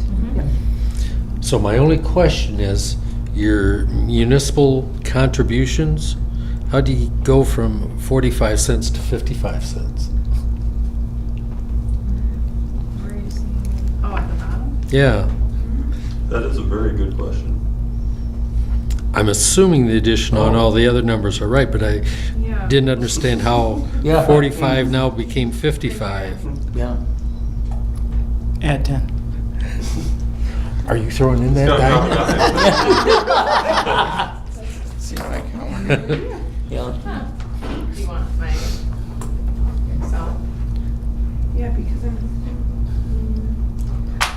[SPEAKER 2] So my only question is, your municipal contributions, how do you go from 45 cents to 55 cents?
[SPEAKER 7] Where are you seeing? Oh, at the bottom?
[SPEAKER 2] Yeah,
[SPEAKER 6] That is a very good question.
[SPEAKER 2] I'm assuming the addition on all the other numbers are right, but I
[SPEAKER 7] Yeah.
[SPEAKER 2] didn't understand how
[SPEAKER 3] Yeah.
[SPEAKER 2] 45 now became 55.
[SPEAKER 3] Yeah.
[SPEAKER 5] Add 10.
[SPEAKER 2] Are you throwing in that
[SPEAKER 6] It's
[SPEAKER 2] die?
[SPEAKER 6] gotta
[SPEAKER 5] See what I can.
[SPEAKER 3] Yeah.
[SPEAKER 7] Huh. Do you want my Excel?
[SPEAKER 8] Yeah, because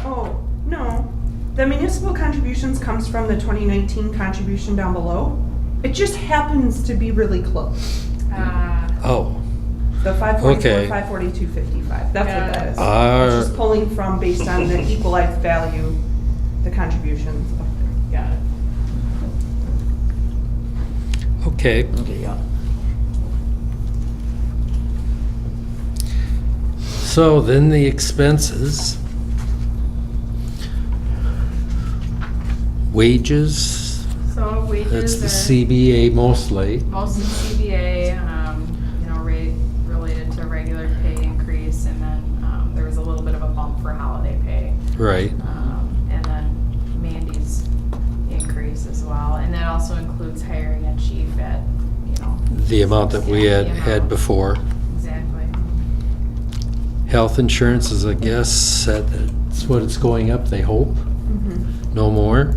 [SPEAKER 8] oh, no. The municipal contributions comes from the 2019 contribution down below. It just happens to be really close.
[SPEAKER 2] Oh,
[SPEAKER 8] The 544,
[SPEAKER 2] Okay.
[SPEAKER 8] 542, 55. That's what that is.
[SPEAKER 2] Ah.
[SPEAKER 8] It's just pulling from based on the equalized value, the contributions up there.
[SPEAKER 7] Got it.
[SPEAKER 2] okay.
[SPEAKER 3] Okay, yeah.
[SPEAKER 2] So then the expenses. Wages,
[SPEAKER 7] So wages
[SPEAKER 2] that's the
[SPEAKER 7] are
[SPEAKER 2] CBA mostly.
[SPEAKER 7] mostly CBA, rate related to regular pay increase, and then there was a little bit of a bump for holiday pay.
[SPEAKER 2] Right,
[SPEAKER 7] And then Mandy's increase as well, and that also includes hiring a chief at,
[SPEAKER 2] the amount that we
[SPEAKER 7] Yeah,
[SPEAKER 2] had
[SPEAKER 7] the
[SPEAKER 2] had
[SPEAKER 7] amount.
[SPEAKER 2] before.
[SPEAKER 7] Exactly.
[SPEAKER 2] Health insurance is, I guess, that's what it's going up, they hope.
[SPEAKER 8] Mhm.
[SPEAKER 2] No more?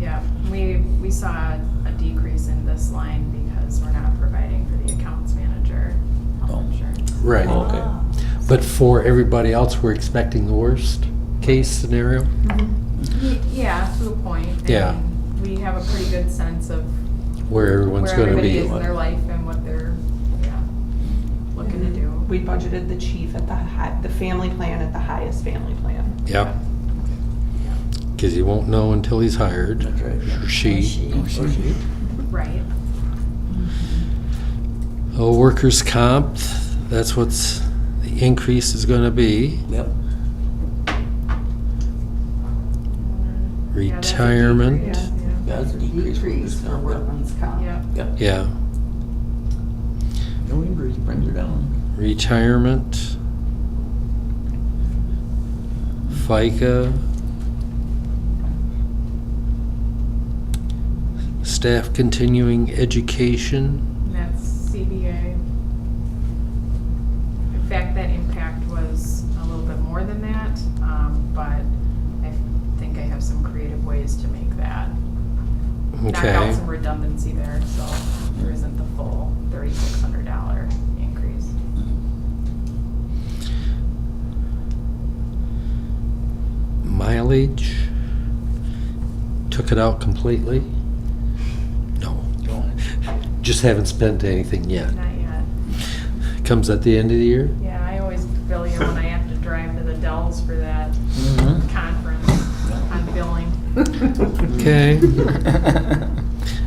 [SPEAKER 7] Yeah, we saw a decrease in this line because we're not providing for the accounts manager health
[SPEAKER 3] Oh.
[SPEAKER 7] insurance.
[SPEAKER 2] Right.
[SPEAKER 3] Oh, okay.
[SPEAKER 2] But for everybody else, we're expecting the worst case scenario?
[SPEAKER 7] Yeah, to a point. I
[SPEAKER 2] Yeah.
[SPEAKER 7] mean, we have a pretty good sense of
[SPEAKER 2] Where everyone's
[SPEAKER 7] where
[SPEAKER 2] gonna
[SPEAKER 7] everybody
[SPEAKER 2] be.
[SPEAKER 7] is in their life and what they're, looking to do.
[SPEAKER 8] We budgeted the chief at the family plan at the highest family plan.
[SPEAKER 2] Yep. Because you won't know until he's hired.
[SPEAKER 3] That's right, yeah.
[SPEAKER 2] Or she.
[SPEAKER 7] Right.
[SPEAKER 2] Oh, workers' comp, that's what's, the increase is gonna be.
[SPEAKER 3] Yep.
[SPEAKER 7] Yeah, that's a
[SPEAKER 2] Retirement.
[SPEAKER 7] decrease,
[SPEAKER 3] Yeah, that's a decrease.
[SPEAKER 1] Decrease for workman's comp.
[SPEAKER 7] Yeah.
[SPEAKER 3] Yep.
[SPEAKER 2] Yeah.
[SPEAKER 3] No increase brings her down.
[SPEAKER 2] Retirement. FICA. Staff continuing education.
[SPEAKER 7] And that's CBA. In fact, that impact was a little bit more than that, but I think I have some creative ways to make that. Knock out
[SPEAKER 2] Okay.
[SPEAKER 7] some redundancy there, so there isn't the full $3,600 increase.
[SPEAKER 2] Mileage. Took it out completely? No. Just haven't spent anything yet.
[SPEAKER 7] Not yet.
[SPEAKER 2] Comes at the end of the year?
[SPEAKER 7] Yeah, I always bill you when I have to drive to the Dells for that
[SPEAKER 3] Mhm.
[SPEAKER 7] conference on billing.
[SPEAKER 2] Okay.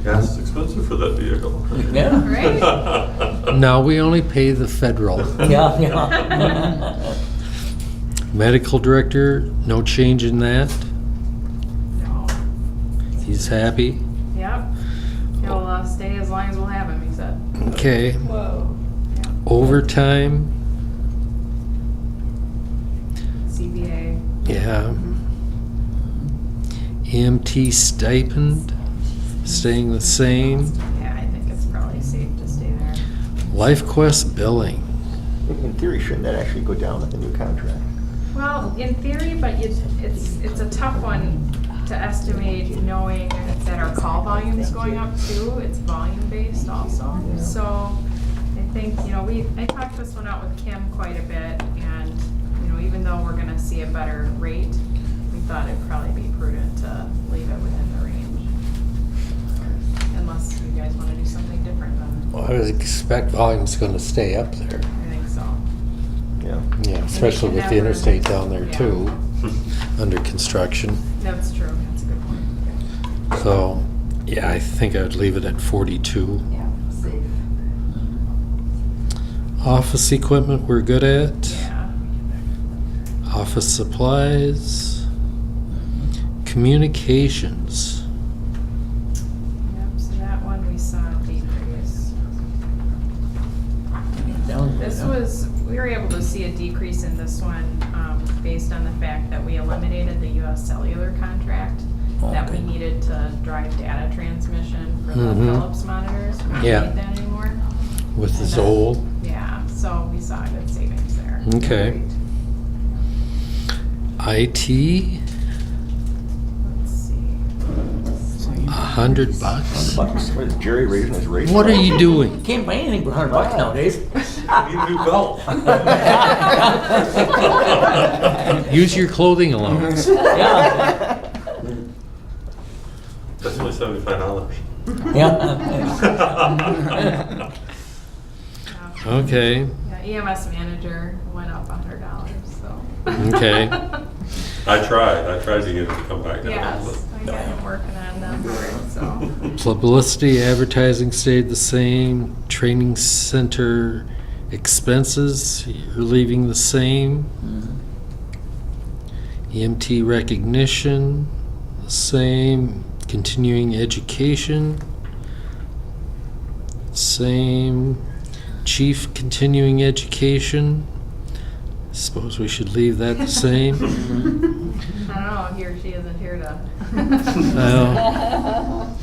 [SPEAKER 6] Gas is expensive for that vehicle.
[SPEAKER 3] Yeah.
[SPEAKER 7] Right?
[SPEAKER 2] Now we only pay the federal.
[SPEAKER 3] Yeah, yeah.
[SPEAKER 2] Medical director, no change in that.
[SPEAKER 7] No.
[SPEAKER 2] He's happy.
[SPEAKER 7] Yep. He'll stay as long as we'll have him, he said.
[SPEAKER 2] Okay.
[SPEAKER 1] Whoa.
[SPEAKER 7] Yeah.
[SPEAKER 2] Overtime,
[SPEAKER 7] CBA.
[SPEAKER 2] yeah. EMT stipend, staying the same.
[SPEAKER 7] Yeah, I think it's probably safe to stay there.
[SPEAKER 2] LifeQuest billing,
[SPEAKER 4] In theory, shouldn't that actually go down with the new contract?
[SPEAKER 7] Well, in theory, but it's a tough one to estimate knowing that our call volume is going up too. It's volume based also. So I think, I talked this one out with Kim quite a bit, and, even though we're gonna see a better rate, we thought it'd probably be prudent to leave it within the range. Unless you guys wanna do something different, then
[SPEAKER 2] well, I would expect volume's gonna stay up there.
[SPEAKER 7] I think so.
[SPEAKER 4] Yeah.
[SPEAKER 2] Yeah, especially with the interstate down there
[SPEAKER 7] Yeah.
[SPEAKER 2] too, under construction.
[SPEAKER 7] That's true, that's a good point.
[SPEAKER 2] So, yeah, I think I'd leave it at 42.
[SPEAKER 1] Yeah, safe.
[SPEAKER 2] Office equipment, we're good at.
[SPEAKER 7] Yeah.
[SPEAKER 2] Office supplies. Communications.
[SPEAKER 7] Yep, so that one we saw a decrease. This was, we were able to see a decrease in this one, based on the fact that we eliminated the US Cellular contract that we
[SPEAKER 3] Okay.
[SPEAKER 7] needed to drive data transmission for the
[SPEAKER 2] Mhm.
[SPEAKER 7] Philips monitors. We don't
[SPEAKER 2] Yeah.
[SPEAKER 7] need that anymore.
[SPEAKER 2] With the
[SPEAKER 7] And
[SPEAKER 2] Zoll.
[SPEAKER 7] Yeah, so we saw good savings there.
[SPEAKER 2] Okay. IT,
[SPEAKER 7] Let's see.
[SPEAKER 2] $100.
[SPEAKER 4] What is Jerry raising his rate?
[SPEAKER 2] What are you doing?
[SPEAKER 3] Can't buy anything for $100 nowadays.
[SPEAKER 6] Need a new belt.
[SPEAKER 2] Use your clothing allowance.
[SPEAKER 3] Yeah.
[SPEAKER 6] That's only $75.
[SPEAKER 3] Yeah.
[SPEAKER 2] Okay,
[SPEAKER 7] Yeah, EMS manager went up $100, so.
[SPEAKER 2] Okay.
[SPEAKER 6] I tried to get it to come back down.
[SPEAKER 7] Yes, I got him working on them for it, so.
[SPEAKER 2] publicity, advertising stayed the same. Training center expenses, you're leaving the same. EMT recognition, the same. Continuing education, same. Chief continuing education, suppose we should leave that the same.
[SPEAKER 7] I don't know, he or she isn't here to.
[SPEAKER 2] Well,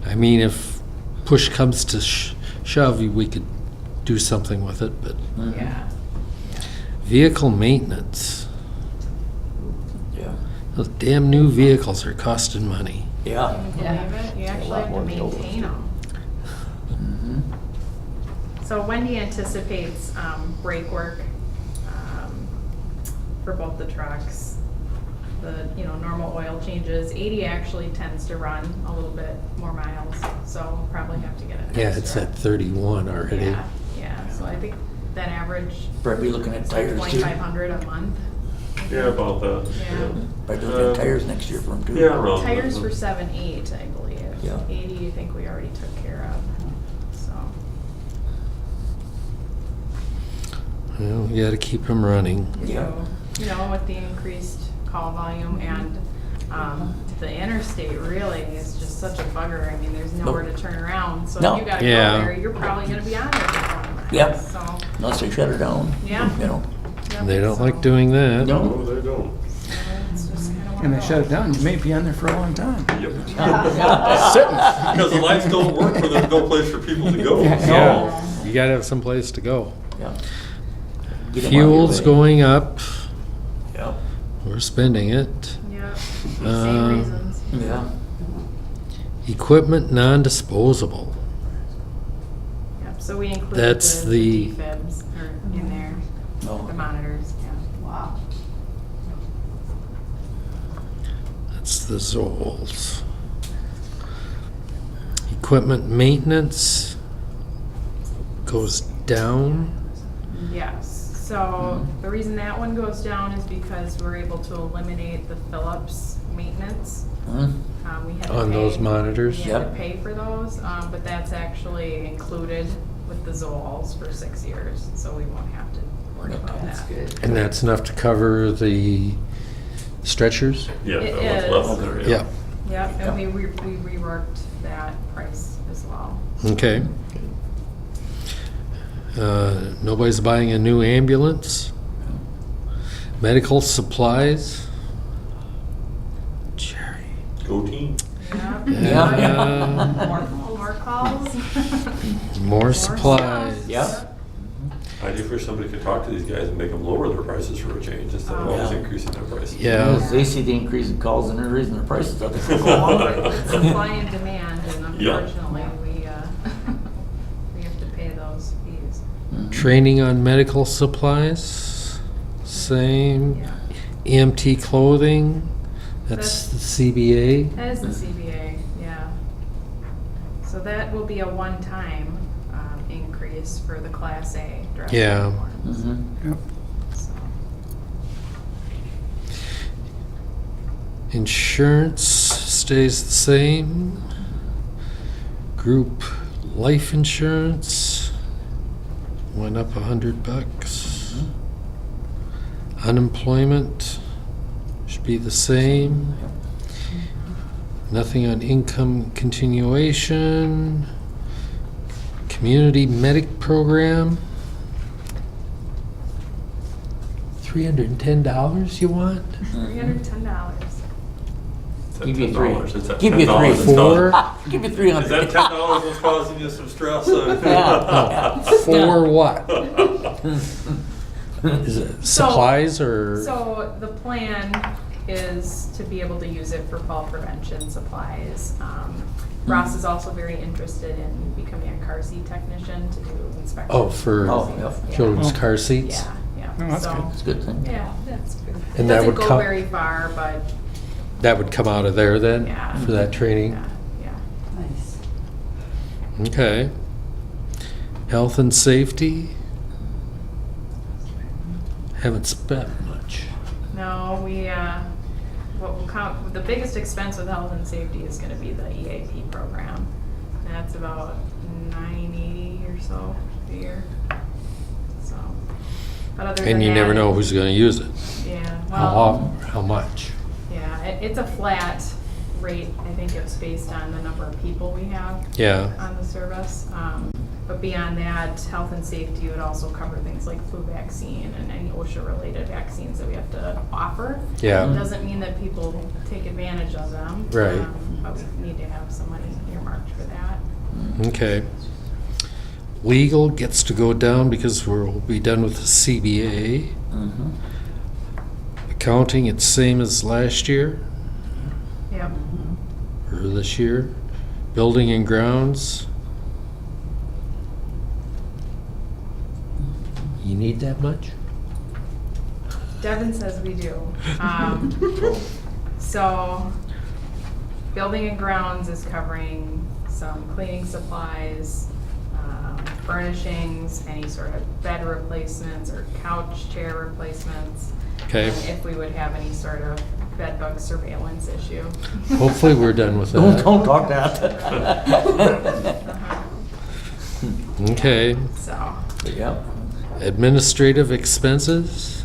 [SPEAKER 2] I mean, if push comes to shove, we could do something with it, but
[SPEAKER 7] Yeah.
[SPEAKER 2] Vehicle maintenance.
[SPEAKER 3] Yeah.
[SPEAKER 2] Those damn new vehicles are costing money.
[SPEAKER 3] Yeah.
[SPEAKER 7] Can you
[SPEAKER 1] Yeah.
[SPEAKER 7] believe it? You actually
[SPEAKER 4] lot
[SPEAKER 7] have to
[SPEAKER 4] more than the old ones
[SPEAKER 7] maintain
[SPEAKER 4] do.
[SPEAKER 7] them. So Wendy anticipates brake work for both the trucks. The, normal oil changes. 80 actually tends to run a little bit more miles, so we'll probably have to get it.
[SPEAKER 2] Yeah, it's at 31 already.
[SPEAKER 7] Yeah, so I think that average,
[SPEAKER 3] Probably looking at
[SPEAKER 7] it's like
[SPEAKER 3] tires too.
[SPEAKER 7] 2,500 a month.
[SPEAKER 6] Yeah, about that.
[SPEAKER 7] Yeah.
[SPEAKER 3] Probably looking at tires next year for them too.
[SPEAKER 6] Yeah, around.
[SPEAKER 7] Tires for
[SPEAKER 6] that.
[SPEAKER 7] 7.8, I believe.
[SPEAKER 3] Yeah.
[SPEAKER 7] 80, I think we already took care of, so.
[SPEAKER 2] Well, you gotta keep them running.
[SPEAKER 3] Yeah.
[SPEAKER 7] With the increased call volume and the interstate really is just such a bugger. I mean, there's nowhere to turn around, so
[SPEAKER 3] No.
[SPEAKER 7] if you gotta
[SPEAKER 2] Yeah.
[SPEAKER 7] go there, you're probably gonna be on there for 20 miles.
[SPEAKER 3] Yep.
[SPEAKER 7] So,
[SPEAKER 3] Unless they shut her down.
[SPEAKER 7] Yeah.
[SPEAKER 3] Yep,
[SPEAKER 2] They don't
[SPEAKER 7] so,
[SPEAKER 2] like doing that.
[SPEAKER 3] No.
[SPEAKER 6] No, they don't.
[SPEAKER 7] it's just kinda one
[SPEAKER 5] And
[SPEAKER 7] of
[SPEAKER 5] they shut it
[SPEAKER 7] those.
[SPEAKER 5] down, you may be on there for a long time.
[SPEAKER 6] Yep.
[SPEAKER 5] Sitting.
[SPEAKER 6] Because the lights don't work, or there's no place for people to go.
[SPEAKER 5] Yeah.
[SPEAKER 6] So,
[SPEAKER 2] Yeah, you gotta have some place to go.
[SPEAKER 3] Yeah. Get 'em out of your
[SPEAKER 2] Fuel's
[SPEAKER 3] way.
[SPEAKER 2] going up.
[SPEAKER 3] Yeah.
[SPEAKER 2] We're spending it.
[SPEAKER 7] Yeah,
[SPEAKER 2] Uh,
[SPEAKER 7] same reasons.
[SPEAKER 3] Yeah.
[SPEAKER 2] Equipment non-disposable.
[SPEAKER 7] Yep, so we included
[SPEAKER 2] That's the-
[SPEAKER 7] defibs are in there,
[SPEAKER 3] No.
[SPEAKER 7] the monitors, yeah.
[SPEAKER 1] Wow.
[SPEAKER 2] That's the Zolls. Equipment maintenance goes down.
[SPEAKER 7] Yes, so the reason that one goes down is because we're able to eliminate the Phillips maintenance.
[SPEAKER 3] Hmm?
[SPEAKER 7] We had to
[SPEAKER 2] On those
[SPEAKER 7] pay-
[SPEAKER 2] monitors?
[SPEAKER 7] We had to
[SPEAKER 3] Yep.
[SPEAKER 7] pay for those, but that's actually included with the Zolls for 6 years, so we won't have to worry about
[SPEAKER 3] That's
[SPEAKER 7] that.
[SPEAKER 3] good.
[SPEAKER 2] And that's enough to cover the stretchers?
[SPEAKER 6] yeah,
[SPEAKER 7] It
[SPEAKER 6] that was left
[SPEAKER 7] is.
[SPEAKER 6] there,
[SPEAKER 2] Yeah.
[SPEAKER 7] Yep, and we reworked that price as well.
[SPEAKER 2] Okay. Nobody's buying a new ambulance? Medical supplies? Jerry.
[SPEAKER 6] Go team.
[SPEAKER 7] Yep.
[SPEAKER 3] Yeah.
[SPEAKER 7] More calls.
[SPEAKER 2] More
[SPEAKER 7] stuff.
[SPEAKER 2] supplies.
[SPEAKER 3] Yep.
[SPEAKER 6] I do wish somebody could talk to these guys and make them lower their prices for a change instead of always
[SPEAKER 3] Yeah.
[SPEAKER 6] increasing their prices.
[SPEAKER 2] Yeah.
[SPEAKER 3] Because they see the increase in calls and they're raising their prices up. They go hungry.
[SPEAKER 7] Supply and demand, and
[SPEAKER 6] Yeah.
[SPEAKER 7] unfortunately, we have to pay those fees.
[SPEAKER 2] Training on medical supplies? Same.
[SPEAKER 7] Yeah.
[SPEAKER 2] EMT clothing? That's the CBA?
[SPEAKER 7] That is the CBA, yeah. So that will be a one-time increase for the Class A dress
[SPEAKER 2] Yeah.
[SPEAKER 7] uniforms.
[SPEAKER 3] Mhm.
[SPEAKER 5] Yep.
[SPEAKER 7] So,
[SPEAKER 2] Insurance stays the same. Group life insurance went up $100. Unemployment should be the same. Nothing on income continuation. Community medic program. $310 you want?
[SPEAKER 7] $310.
[SPEAKER 6] It's at
[SPEAKER 3] Give you
[SPEAKER 6] $10.
[SPEAKER 3] three.
[SPEAKER 6] It's at
[SPEAKER 3] Give you
[SPEAKER 6] $10
[SPEAKER 3] three.
[SPEAKER 6] it's causing-
[SPEAKER 2] Four?
[SPEAKER 3] Give you 300.
[SPEAKER 6] Is that $10 that's causing you some stress?
[SPEAKER 3] Yeah.
[SPEAKER 2] For what? Is it supplies or?
[SPEAKER 7] So the plan is to be able to use it for fall prevention supplies. Ross is also very interested in becoming a car seat technician to do inspections.
[SPEAKER 2] Oh, for
[SPEAKER 3] Oh, yeah.
[SPEAKER 2] children's car seats?
[SPEAKER 7] Yeah,
[SPEAKER 5] Oh,
[SPEAKER 7] yeah.
[SPEAKER 5] that's
[SPEAKER 7] So,
[SPEAKER 5] good.
[SPEAKER 3] It's a good thing.
[SPEAKER 7] yeah, that's good. It
[SPEAKER 2] And that
[SPEAKER 7] doesn't
[SPEAKER 2] would
[SPEAKER 7] go
[SPEAKER 2] come-
[SPEAKER 7] very far, but
[SPEAKER 2] That would come out of there then?
[SPEAKER 7] Yeah.
[SPEAKER 2] For that training?
[SPEAKER 7] yeah, yeah.
[SPEAKER 1] Nice.
[SPEAKER 2] Okay. Health and safety? Haven't spent much.
[SPEAKER 7] No, what will come, the biggest expense with health and safety is gonna be the EAP program. That's about $980 or so a year. So, but other than
[SPEAKER 2] And you never
[SPEAKER 7] that,
[SPEAKER 2] know who's gonna use it.
[SPEAKER 7] Yeah,
[SPEAKER 2] How much?
[SPEAKER 7] yeah, it's a flat rate. I think it's based on the number of people we have
[SPEAKER 2] Yeah.
[SPEAKER 7] on the service. But beyond that, health and safety would also cover things like flu vaccine and any OSHA-related vaccines that we have to offer.
[SPEAKER 2] Yeah.
[SPEAKER 7] It doesn't mean that people take advantage of them.
[SPEAKER 2] Right.
[SPEAKER 7] But we need to have some money earmarked for that.
[SPEAKER 2] Okay. Legal gets to go down because we'll be done with the CBA.
[SPEAKER 3] Mhm.
[SPEAKER 2] Accounting, it's same as last year
[SPEAKER 7] Yep.
[SPEAKER 2] or this year. Building and grounds. You need that much?
[SPEAKER 7] Devin says we do. So, building and grounds is covering some cleaning supplies, furnishings, any sort of bed replacements or couch chair replacements.
[SPEAKER 2] Okay.
[SPEAKER 7] And if we would have any sort of bed bug surveillance issue.
[SPEAKER 2] Hopefully we're done with
[SPEAKER 3] Don't
[SPEAKER 2] that.
[SPEAKER 3] talk that.
[SPEAKER 7] Uh-huh.
[SPEAKER 2] Okay.
[SPEAKER 7] So,
[SPEAKER 3] Yep.
[SPEAKER 2] Administrative expenses?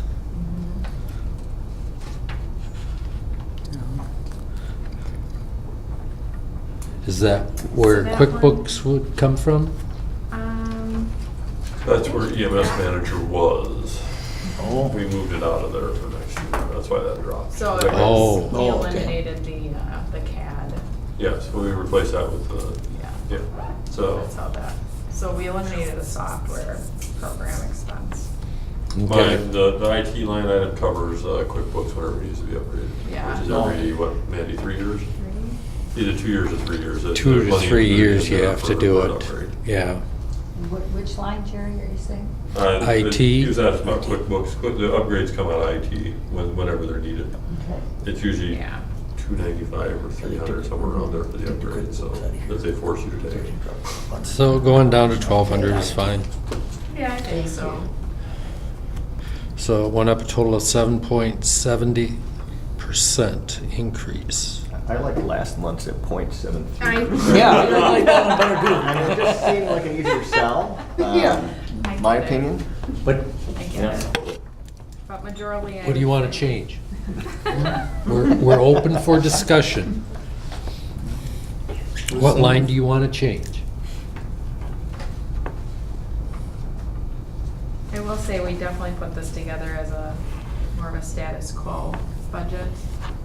[SPEAKER 2] Is that where
[SPEAKER 7] So that
[SPEAKER 2] QuickBooks would come from?
[SPEAKER 6] That's where EMS manager was.
[SPEAKER 3] Oh.
[SPEAKER 6] We moved it out of there for next year. That's why that dropped.
[SPEAKER 7] so
[SPEAKER 6] Is
[SPEAKER 7] it
[SPEAKER 6] that
[SPEAKER 2] Oh.
[SPEAKER 7] was, we
[SPEAKER 3] Oh, okay.
[SPEAKER 7] eliminated the CAD,
[SPEAKER 6] correct? Yes, we replaced that with the,
[SPEAKER 7] yeah.
[SPEAKER 6] yeah, so.
[SPEAKER 7] That's how that, so we eliminated the software program expense.
[SPEAKER 2] Okay.
[SPEAKER 6] The IT line item covers QuickBooks whenever it needs to be upgraded.
[SPEAKER 7] Yeah.
[SPEAKER 6] Which is every, what, Mandy, 3 years? Either 2 years or 3 years. There's
[SPEAKER 2] 2
[SPEAKER 6] plenty
[SPEAKER 2] to
[SPEAKER 6] of
[SPEAKER 2] 3
[SPEAKER 6] money
[SPEAKER 2] years
[SPEAKER 6] in
[SPEAKER 2] you
[SPEAKER 6] there
[SPEAKER 2] have to
[SPEAKER 6] for
[SPEAKER 2] do
[SPEAKER 6] an
[SPEAKER 2] it.
[SPEAKER 6] upgrade.
[SPEAKER 2] Yeah.
[SPEAKER 1] Which line, Jerry, are you saying?
[SPEAKER 2] IT?
[SPEAKER 6] He was asking about QuickBooks. The upgrades come out of IT whenever they're needed.
[SPEAKER 1] Okay.
[SPEAKER 6] It's usually
[SPEAKER 7] Yeah.
[SPEAKER 6] $295 or $300, somewhere around there for the upgrade, so that they force you to take.
[SPEAKER 2] So going down to 1,200 is fine.
[SPEAKER 7] Yeah, I think so.
[SPEAKER 2] So it went up a total of 7.70% increase.
[SPEAKER 4] I like last month's at .73.
[SPEAKER 3] Yeah, I like that one better
[SPEAKER 4] I mean, it just seemed like an easier sell.
[SPEAKER 3] Yeah.
[SPEAKER 7] I
[SPEAKER 4] My
[SPEAKER 7] get it.
[SPEAKER 4] opinion.
[SPEAKER 3] But,
[SPEAKER 7] I get
[SPEAKER 3] yeah.
[SPEAKER 7] it. But majorly. I
[SPEAKER 2] What do you
[SPEAKER 7] would
[SPEAKER 2] want to
[SPEAKER 7] say-
[SPEAKER 2] change? We're open for discussion. What line do you want to change?
[SPEAKER 7] I will say we definitely put this together as a more of a status quo budget,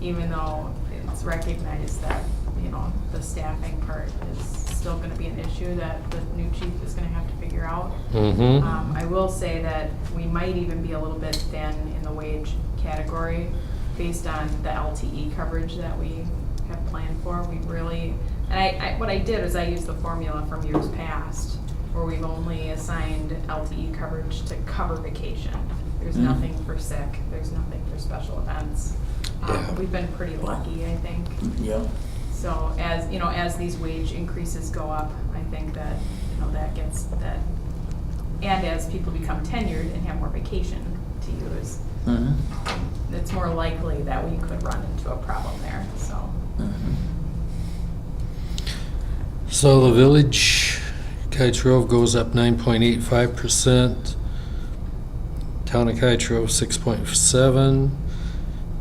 [SPEAKER 7] even though it's recognized that, you know, the staffing part is still gonna be an issue that the new chief is gonna have to figure out.
[SPEAKER 2] Mm-hmm.
[SPEAKER 7] I will say that we might even be a little bit thin in the wage category based on the LTE coverage that we have planned for. We really, and what I did is I used the formula from years past where we've only assigned LTE coverage to cover vacation. There's nothing for sick, there's nothing for special events.
[SPEAKER 2] Yeah.
[SPEAKER 7] We've been pretty lucky, I think.
[SPEAKER 3] yeah.
[SPEAKER 7] So as, you know, as these wage increases go up, I think that, you know, that gets, that, and as people become tenured and have more vacation to use,
[SPEAKER 3] Mhm.
[SPEAKER 7] it's more likely that we could run into a problem there, so.
[SPEAKER 3] Mhm.
[SPEAKER 2] So the village, Kites Grove goes up 9.85%. Town of Kites Grove 6.7.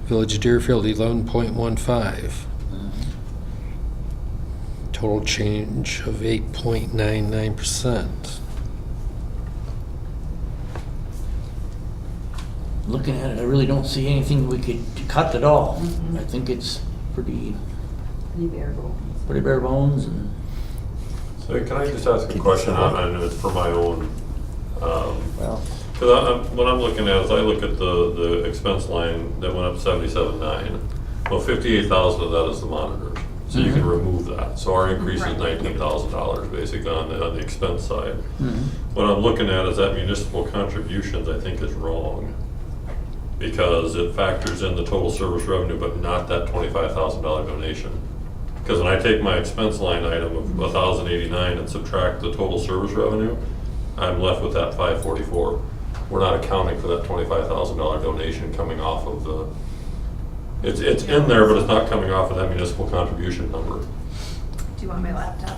[SPEAKER 2] Village of Deerfield 11.15. Total change of 8.99%.
[SPEAKER 3] Looking at it, I really don't see anything we could cut at all. I think it's pretty bare bones and.
[SPEAKER 6] So can I just ask a question, and it's for my own,
[SPEAKER 4] Well,
[SPEAKER 6] because what I'm looking at is I look at the expense line that went up 77.9. Well, 58,000 of that is the monitors, so you can remove that. So our increase is
[SPEAKER 7] Right.
[SPEAKER 6] $19,000 basically on the expense side.
[SPEAKER 3] Mhm.
[SPEAKER 6] What I'm looking at is that municipal contributions, I think is wrong. Because it factors in the total service revenue, but not that $25,000 donation. Because when I take my expense line item of 1,089 and subtract the total service revenue, I'm left with that 544. We're not accounting for that $25,000 donation coming off of the, it's in there, but it's not coming off of that municipal contribution number.
[SPEAKER 7] Do you want my laptop?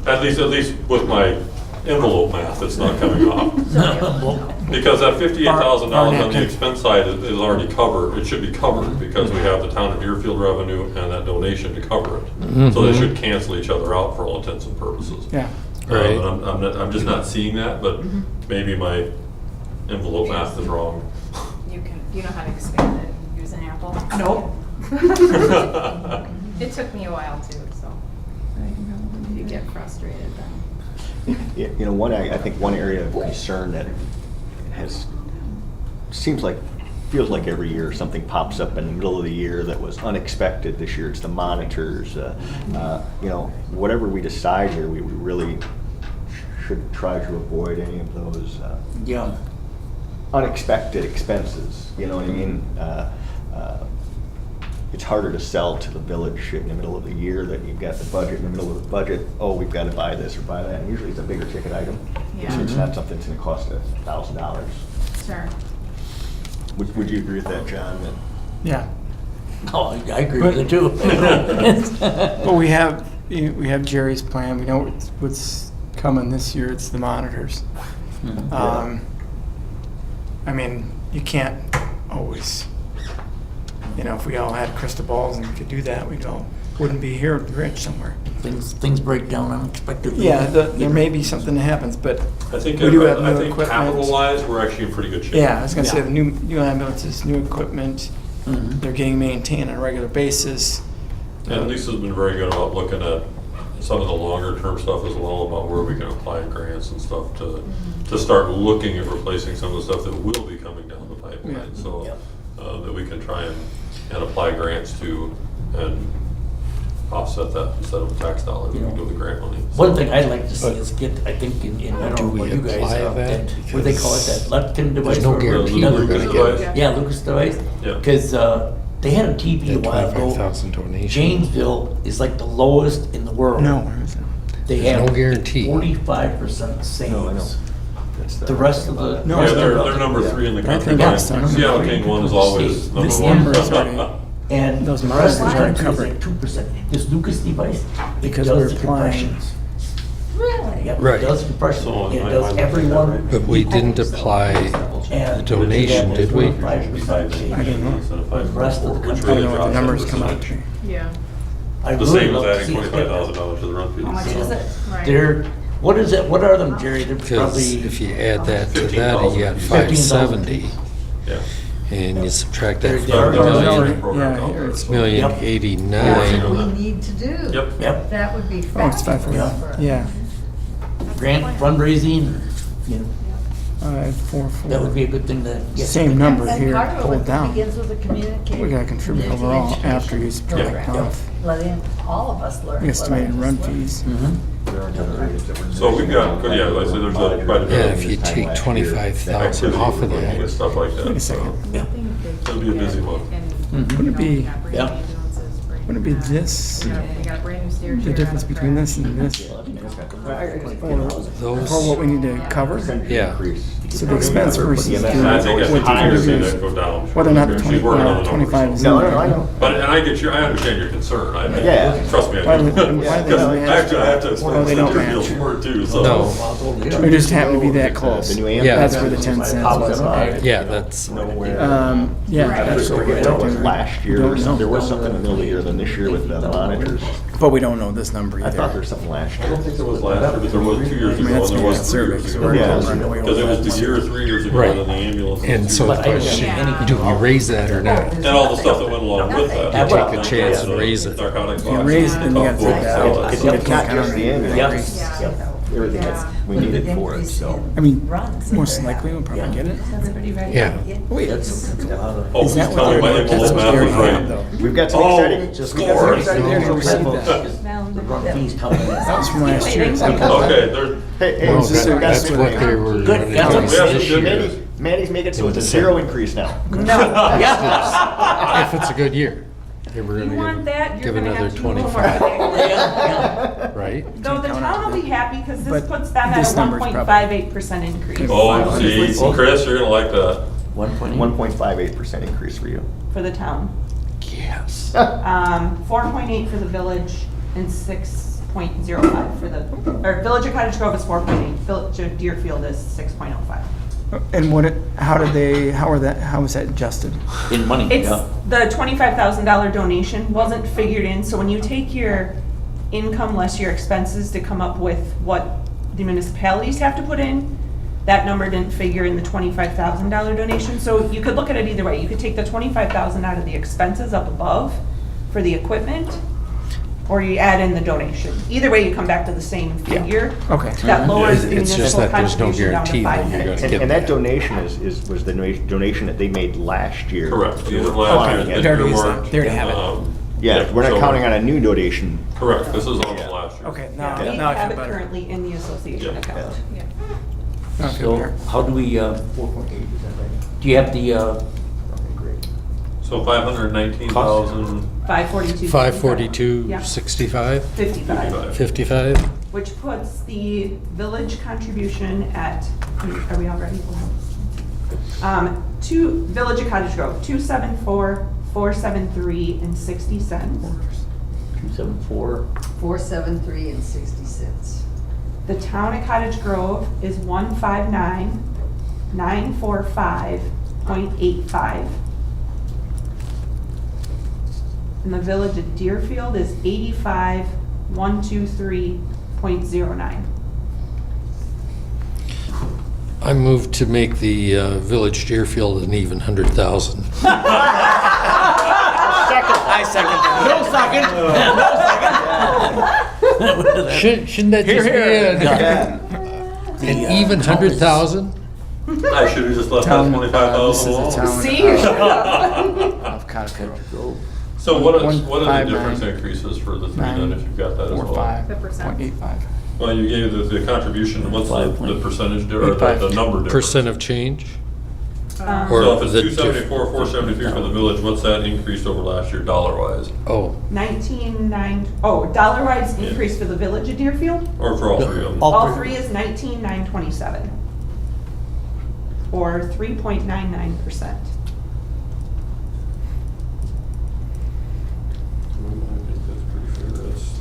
[SPEAKER 6] At least with my envelope math, it's not coming off. Because that $58,000 on the expense side is already covered, it should be covered, because we have the town of Deerfield revenue and that donation to cover it. So they should cancel each other out for all intents and purposes.
[SPEAKER 5] Yeah.
[SPEAKER 2] Right.
[SPEAKER 6] And I'm just not seeing that, but maybe my envelope math is wrong.
[SPEAKER 7] You know how to expand it and use an apple?
[SPEAKER 8] Nope.
[SPEAKER 7] It took me a while too, so. You get frustrated then.
[SPEAKER 4] you know, I think one area of concern that has feels like every year something pops up in the middle of the year that was unexpected. This year it's the monitors. You know, whatever we decide here, we really should try to avoid any of those
[SPEAKER 3] Yeah.
[SPEAKER 4] unexpected expenses. You know what I mean? It's harder to sell to the village in the middle of the year that you've got the budget in the middle of the budget. Oh, we've got to buy this or buy that. And usually it's a bigger ticket item.
[SPEAKER 7] Yeah.
[SPEAKER 4] It's not something that's going to cost $1,000.
[SPEAKER 7] Sure.
[SPEAKER 4] Would you agree with that, John? That
[SPEAKER 5] Yeah.
[SPEAKER 3] Oh, I agree with it too.
[SPEAKER 5] But we have Jerry's plan. We know what's coming this year. It's the monitors. I mean, you can't always, you know, if we all had crystal balls and could do that, wouldn't be here, we'd be rich somewhere.
[SPEAKER 3] Things break down unexpectedly.
[SPEAKER 5] Yeah, there may be something that happens, but
[SPEAKER 6] I think,
[SPEAKER 5] we do have
[SPEAKER 6] I
[SPEAKER 5] new
[SPEAKER 6] think
[SPEAKER 5] equipment.
[SPEAKER 6] capital-wise, we're actually in pretty good shape.
[SPEAKER 5] Yeah, I was gonna say
[SPEAKER 3] Yeah.
[SPEAKER 5] the new ambulances, new equipment,
[SPEAKER 3] Mhm.
[SPEAKER 5] they're getting maintained on a regular basis.
[SPEAKER 6] And Lisa's been very good about looking at some of the longer term stuff as well, about where we can apply grants and stuff to start looking at replacing some of the stuff that will be coming down the pipeline.
[SPEAKER 5] Yeah.
[SPEAKER 6] So,
[SPEAKER 3] Yep.
[SPEAKER 6] that we can try and apply grants to and offset that instead of a tax dollar, we can do the grant money.
[SPEAKER 3] One thing I'd like to see is get, I think, in I
[SPEAKER 2] Do
[SPEAKER 3] don't know
[SPEAKER 2] we
[SPEAKER 3] what you guys,
[SPEAKER 2] apply that?
[SPEAKER 3] what do they call it, that Leptin device?
[SPEAKER 2] There's no
[SPEAKER 3] or-
[SPEAKER 2] guarantee
[SPEAKER 3] Yeah,
[SPEAKER 2] we're
[SPEAKER 3] Lucas
[SPEAKER 2] gonna get
[SPEAKER 3] device. Yeah, Lucas device.
[SPEAKER 6] Yeah.
[SPEAKER 3] Because they had a TV a
[SPEAKER 2] That
[SPEAKER 3] while ago.
[SPEAKER 2] 25,000 donation.
[SPEAKER 3] Janesville is like the lowest in the world.
[SPEAKER 5] No, where is it?
[SPEAKER 3] They
[SPEAKER 2] There's
[SPEAKER 3] have
[SPEAKER 2] no guarantee.
[SPEAKER 3] 45% saves.
[SPEAKER 4] No, I know. That's
[SPEAKER 3] The rest of the.
[SPEAKER 5] No,
[SPEAKER 6] Yeah,
[SPEAKER 5] it's
[SPEAKER 6] they're number 3 in the
[SPEAKER 5] But I
[SPEAKER 6] country.
[SPEAKER 5] think last time-
[SPEAKER 6] Seattle King one is always number
[SPEAKER 5] This
[SPEAKER 6] 1.
[SPEAKER 5] number is already,
[SPEAKER 3] And
[SPEAKER 5] Those
[SPEAKER 3] the
[SPEAKER 5] margins
[SPEAKER 3] rest of the
[SPEAKER 5] aren't
[SPEAKER 3] country is
[SPEAKER 5] covered.
[SPEAKER 3] like 2%. This Lucas device, it
[SPEAKER 5] Because
[SPEAKER 3] does
[SPEAKER 5] we're
[SPEAKER 3] the
[SPEAKER 5] applying-
[SPEAKER 3] compressions.
[SPEAKER 1] Really?
[SPEAKER 3] Yep,
[SPEAKER 2] Right.
[SPEAKER 3] it does compressions,
[SPEAKER 6] So,
[SPEAKER 3] it
[SPEAKER 6] I-
[SPEAKER 3] does
[SPEAKER 6] I'm-
[SPEAKER 3] everyone.
[SPEAKER 2] But we didn't apply
[SPEAKER 3] And
[SPEAKER 2] the donation, did we?
[SPEAKER 3] 45% change.
[SPEAKER 5] I don't know.
[SPEAKER 3] The rest of the
[SPEAKER 6] Which
[SPEAKER 3] country.
[SPEAKER 5] I
[SPEAKER 6] really
[SPEAKER 5] don't know what
[SPEAKER 6] drops
[SPEAKER 5] the numbers
[SPEAKER 6] that
[SPEAKER 5] come out to.
[SPEAKER 6] percentage.
[SPEAKER 7] Yeah.
[SPEAKER 3] I
[SPEAKER 6] The
[SPEAKER 3] really
[SPEAKER 6] same as
[SPEAKER 3] love to
[SPEAKER 6] adding
[SPEAKER 3] see it.
[SPEAKER 6] $25,000 to the run fees.
[SPEAKER 1] How much is it?
[SPEAKER 7] Right.
[SPEAKER 3] They're, what is it, what are them, Jerry? They're
[SPEAKER 2] Because
[SPEAKER 3] probably.
[SPEAKER 2] if you add that to that, you got
[SPEAKER 6] 15,000.
[SPEAKER 2] 570,
[SPEAKER 6] Yeah.
[SPEAKER 2] and you subtract that
[SPEAKER 3] They're-
[SPEAKER 2] from
[SPEAKER 3] they're-
[SPEAKER 6] There's
[SPEAKER 3] they're-
[SPEAKER 6] already
[SPEAKER 2] million,
[SPEAKER 6] programs
[SPEAKER 5] yeah,
[SPEAKER 6] out there,
[SPEAKER 5] it's
[SPEAKER 6] so-
[SPEAKER 2] million
[SPEAKER 3] Yep.
[SPEAKER 1] That's
[SPEAKER 2] 89.
[SPEAKER 1] what we need to do.
[SPEAKER 6] Yep.
[SPEAKER 3] Yep,
[SPEAKER 1] That would be
[SPEAKER 5] oh, it's
[SPEAKER 1] fabulous.
[SPEAKER 5] 540, yeah.
[SPEAKER 3] grant fundraising, you know,
[SPEAKER 5] 544.
[SPEAKER 3] that would be a good thing to get.
[SPEAKER 5] Same number
[SPEAKER 1] And
[SPEAKER 5] here,
[SPEAKER 1] part of
[SPEAKER 5] pulled
[SPEAKER 1] it
[SPEAKER 5] down.
[SPEAKER 1] begins with the communication.
[SPEAKER 5] We gotta contribute overall after you subtract off
[SPEAKER 1] Letting all of us learn. what I
[SPEAKER 5] estimated
[SPEAKER 1] just
[SPEAKER 5] run
[SPEAKER 1] learned.
[SPEAKER 5] fees.
[SPEAKER 3] Mhm.
[SPEAKER 6] So we've got, yeah, like I said, there's quite a bit.
[SPEAKER 2] Yeah, if you take 25,000 off of
[SPEAKER 6] activity
[SPEAKER 2] that.
[SPEAKER 6] and stuff like
[SPEAKER 5] Wait a
[SPEAKER 6] that, so
[SPEAKER 5] second.
[SPEAKER 3] Yeah.
[SPEAKER 6] it'll be a busy month.
[SPEAKER 5] Wouldn't it be,
[SPEAKER 3] Yeah.
[SPEAKER 5] wouldn't it be this, the difference between this and this?
[SPEAKER 2] Those,
[SPEAKER 5] For what we need to cover?
[SPEAKER 2] yeah.
[SPEAKER 5] So the expense versus the,
[SPEAKER 6] I think I
[SPEAKER 5] what
[SPEAKER 6] think
[SPEAKER 5] the
[SPEAKER 6] I can see
[SPEAKER 5] contributors,
[SPEAKER 6] that go down.
[SPEAKER 5] whether or not the
[SPEAKER 6] She's
[SPEAKER 5] 20,
[SPEAKER 6] working on the
[SPEAKER 5] 25 is
[SPEAKER 6] numbers.
[SPEAKER 5] in
[SPEAKER 4] No, I
[SPEAKER 5] there.
[SPEAKER 4] know.
[SPEAKER 6] But, and I understand your concern,
[SPEAKER 4] Yeah.
[SPEAKER 6] trust me,
[SPEAKER 5] Why
[SPEAKER 6] I do.
[SPEAKER 5] do- and why do they
[SPEAKER 6] Because
[SPEAKER 5] match?
[SPEAKER 6] actually, I have to
[SPEAKER 5] Well,
[SPEAKER 6] explain
[SPEAKER 5] they
[SPEAKER 6] to
[SPEAKER 5] don't
[SPEAKER 6] Deerfield
[SPEAKER 5] match.
[SPEAKER 6] more too, so.
[SPEAKER 2] No.
[SPEAKER 5] We just happen to be that close.
[SPEAKER 4] The new
[SPEAKER 2] Yeah.
[SPEAKER 5] That's where the 10 cents was.
[SPEAKER 2] Yeah, that's,
[SPEAKER 5] Yeah,
[SPEAKER 7] Right.
[SPEAKER 5] that's what we're
[SPEAKER 4] It was
[SPEAKER 5] talking
[SPEAKER 4] last year, or
[SPEAKER 5] Don't
[SPEAKER 4] something. There
[SPEAKER 5] know.
[SPEAKER 4] was something in the middle of the year than this year with the monitors.
[SPEAKER 5] But we don't know this number either.
[SPEAKER 4] I thought there was something last
[SPEAKER 6] I
[SPEAKER 4] year.
[SPEAKER 6] don't think there was last year, but there was 2 years
[SPEAKER 5] I mean,
[SPEAKER 6] ago,
[SPEAKER 5] that's
[SPEAKER 6] and there
[SPEAKER 5] me
[SPEAKER 6] was
[SPEAKER 5] at
[SPEAKER 6] 3
[SPEAKER 5] survey,
[SPEAKER 6] years
[SPEAKER 5] so
[SPEAKER 6] ago.
[SPEAKER 5] we're
[SPEAKER 4] Yeah.
[SPEAKER 5] gonna run way
[SPEAKER 6] Because it
[SPEAKER 5] over
[SPEAKER 6] was the year 3 years ago,
[SPEAKER 2] Right.
[SPEAKER 6] and then the ambulance.
[SPEAKER 2] and so the
[SPEAKER 3] But I don't
[SPEAKER 2] question,
[SPEAKER 3] see any-
[SPEAKER 2] do we raise that or not?
[SPEAKER 6] And all the stuff that went along with that.
[SPEAKER 3] You take
[SPEAKER 2] a chance and raise it.
[SPEAKER 6] Narcotics
[SPEAKER 5] You
[SPEAKER 6] boxes,
[SPEAKER 5] raise it, then you gotta take that out.
[SPEAKER 6] tough
[SPEAKER 4] It's
[SPEAKER 6] books,
[SPEAKER 4] not just the ambulance.
[SPEAKER 3] Yes, yep.
[SPEAKER 4] Everything that we needed for it, so.
[SPEAKER 5] I mean,
[SPEAKER 1] Runs.
[SPEAKER 5] most likely we'll probably get it.
[SPEAKER 2] Yeah.
[SPEAKER 5] Wait,
[SPEAKER 3] That's a lot of.
[SPEAKER 6] Oh,
[SPEAKER 5] is that
[SPEAKER 6] tell
[SPEAKER 5] what
[SPEAKER 6] me
[SPEAKER 5] they're,
[SPEAKER 6] my
[SPEAKER 5] that's
[SPEAKER 6] envelope
[SPEAKER 5] what
[SPEAKER 6] math
[SPEAKER 5] they
[SPEAKER 6] was
[SPEAKER 5] already have
[SPEAKER 6] right.
[SPEAKER 5] though?
[SPEAKER 4] We've got some
[SPEAKER 6] Oh,
[SPEAKER 4] exciting, just we got some
[SPEAKER 6] scores.
[SPEAKER 4] exciting
[SPEAKER 5] They already
[SPEAKER 4] news.
[SPEAKER 5] received that.
[SPEAKER 3] The run fees coming in.
[SPEAKER 5] That was from last year. Is that
[SPEAKER 6] Okay,
[SPEAKER 5] what-
[SPEAKER 6] they're,
[SPEAKER 4] Hey,
[SPEAKER 2] No,
[SPEAKER 4] we've got
[SPEAKER 2] Oh, that's
[SPEAKER 4] some-
[SPEAKER 2] what they were
[SPEAKER 3] Good,
[SPEAKER 2] running
[SPEAKER 3] yeah.
[SPEAKER 2] against
[SPEAKER 6] Yeah,
[SPEAKER 2] this
[SPEAKER 6] good.
[SPEAKER 2] year.
[SPEAKER 4] Manny's making it so it's a
[SPEAKER 2] December.
[SPEAKER 4] 0 increase now.
[SPEAKER 1] No.
[SPEAKER 3] Yeah.
[SPEAKER 2] If it's a good year, they were
[SPEAKER 8] You want
[SPEAKER 2] gonna
[SPEAKER 8] that,
[SPEAKER 2] give
[SPEAKER 8] you're gonna
[SPEAKER 2] another
[SPEAKER 8] have to do a little more.
[SPEAKER 2] 25,
[SPEAKER 3] Yeah,
[SPEAKER 2] right?
[SPEAKER 8] Though the town will be happy because this
[SPEAKER 5] But
[SPEAKER 8] puts them at a
[SPEAKER 5] this number's probably-
[SPEAKER 8] 1.58% increase
[SPEAKER 6] oh, see, Chris, you're gonna like that.
[SPEAKER 3] 1.8.
[SPEAKER 4] 1.58% increase for you.
[SPEAKER 8] for the town.
[SPEAKER 2] Yes.
[SPEAKER 8] 4.8 for the village and 6.05 for the, or Village of Cottage Grove is 4.8, Village of Deerfield is 6.05.
[SPEAKER 5] And how was that adjusted?
[SPEAKER 3] In money,
[SPEAKER 8] It's,
[SPEAKER 3] yeah.
[SPEAKER 8] the $25,000 donation wasn't figured in, so when you take your income less your expenses to come up with what the municipalities have to put in, that number didn't figure in the $25,000 donation. So you could look at it either way. You could take the $25,000 out of the expenses up above for the equipment, or you add in the donation. Either way, you come back to the same figure.
[SPEAKER 5] Okay.
[SPEAKER 8] That lowers the
[SPEAKER 2] It's just
[SPEAKER 8] municipal
[SPEAKER 2] that there's no
[SPEAKER 8] contribution down to
[SPEAKER 2] guarantee that you're gonna
[SPEAKER 8] 550.
[SPEAKER 2] get
[SPEAKER 4] And that
[SPEAKER 2] that.
[SPEAKER 4] donation was the donation that they made last year.
[SPEAKER 6] Correct.
[SPEAKER 4] They
[SPEAKER 6] These
[SPEAKER 4] were
[SPEAKER 6] are last
[SPEAKER 4] counting
[SPEAKER 6] year's
[SPEAKER 4] it.
[SPEAKER 5] They already used
[SPEAKER 6] earmarked,
[SPEAKER 5] that. They already have it.
[SPEAKER 4] Yeah, we're
[SPEAKER 6] so
[SPEAKER 4] not counting on a new donation.
[SPEAKER 6] Correct, this is all
[SPEAKER 4] Yeah.
[SPEAKER 6] from last year.
[SPEAKER 5] Okay, now,
[SPEAKER 8] We
[SPEAKER 5] now I
[SPEAKER 8] have
[SPEAKER 5] feel
[SPEAKER 8] it
[SPEAKER 5] better.
[SPEAKER 8] currently in the association
[SPEAKER 6] Yeah.
[SPEAKER 8] account.
[SPEAKER 7] Yeah.
[SPEAKER 5] Now I feel
[SPEAKER 3] So
[SPEAKER 5] better.
[SPEAKER 3] how do we,
[SPEAKER 4] 4.8, is that right?
[SPEAKER 3] do you have the,
[SPEAKER 4] Okay, great.
[SPEAKER 6] So 519,000,
[SPEAKER 8] 542.
[SPEAKER 2] 542,
[SPEAKER 8] Yeah.
[SPEAKER 2] 65,
[SPEAKER 8] 55,
[SPEAKER 2] 55?
[SPEAKER 8] which puts the village contribution at, are we all ready? To Village of Cottage Grove, 274, 473 and 60 cents.
[SPEAKER 3] 274?
[SPEAKER 1] 473 and 60 cents.
[SPEAKER 8] The town of Cottage Grove is 159, 945.85. And the village of Deerfield is 85, 123.09.
[SPEAKER 2] I move to make the Village Deerfield an even 100,000.
[SPEAKER 5] I second that.
[SPEAKER 2] Shouldn't that just be an even 100,000?
[SPEAKER 6] I should have just left that
[SPEAKER 5] Town,
[SPEAKER 6] 25,000
[SPEAKER 5] this is a
[SPEAKER 6] alone.
[SPEAKER 5] town.
[SPEAKER 8] See, you should
[SPEAKER 5] Of Cottage Grove.
[SPEAKER 6] So what are the
[SPEAKER 5] 159,
[SPEAKER 6] difference increases for the three then, if you've got that as well?
[SPEAKER 5] 45.85.
[SPEAKER 6] Well, you gave the contribution, what's the percentage, or the
[SPEAKER 5] 85.
[SPEAKER 6] number difference?
[SPEAKER 2] Percent of change?
[SPEAKER 8] Um,
[SPEAKER 2] Or
[SPEAKER 6] So if it's
[SPEAKER 2] the
[SPEAKER 6] 274, 473 for the village, what's that increase over last year, dollar-wise?
[SPEAKER 2] Oh,
[SPEAKER 8] 19.9, oh, dollar-wise
[SPEAKER 6] Yeah.
[SPEAKER 8] increase for the village of Deerfield?
[SPEAKER 6] Or for all three of them?
[SPEAKER 3] All
[SPEAKER 8] All
[SPEAKER 3] three.
[SPEAKER 8] three is 19,927. Or 3.99%.
[SPEAKER 6] I think that's pretty fair.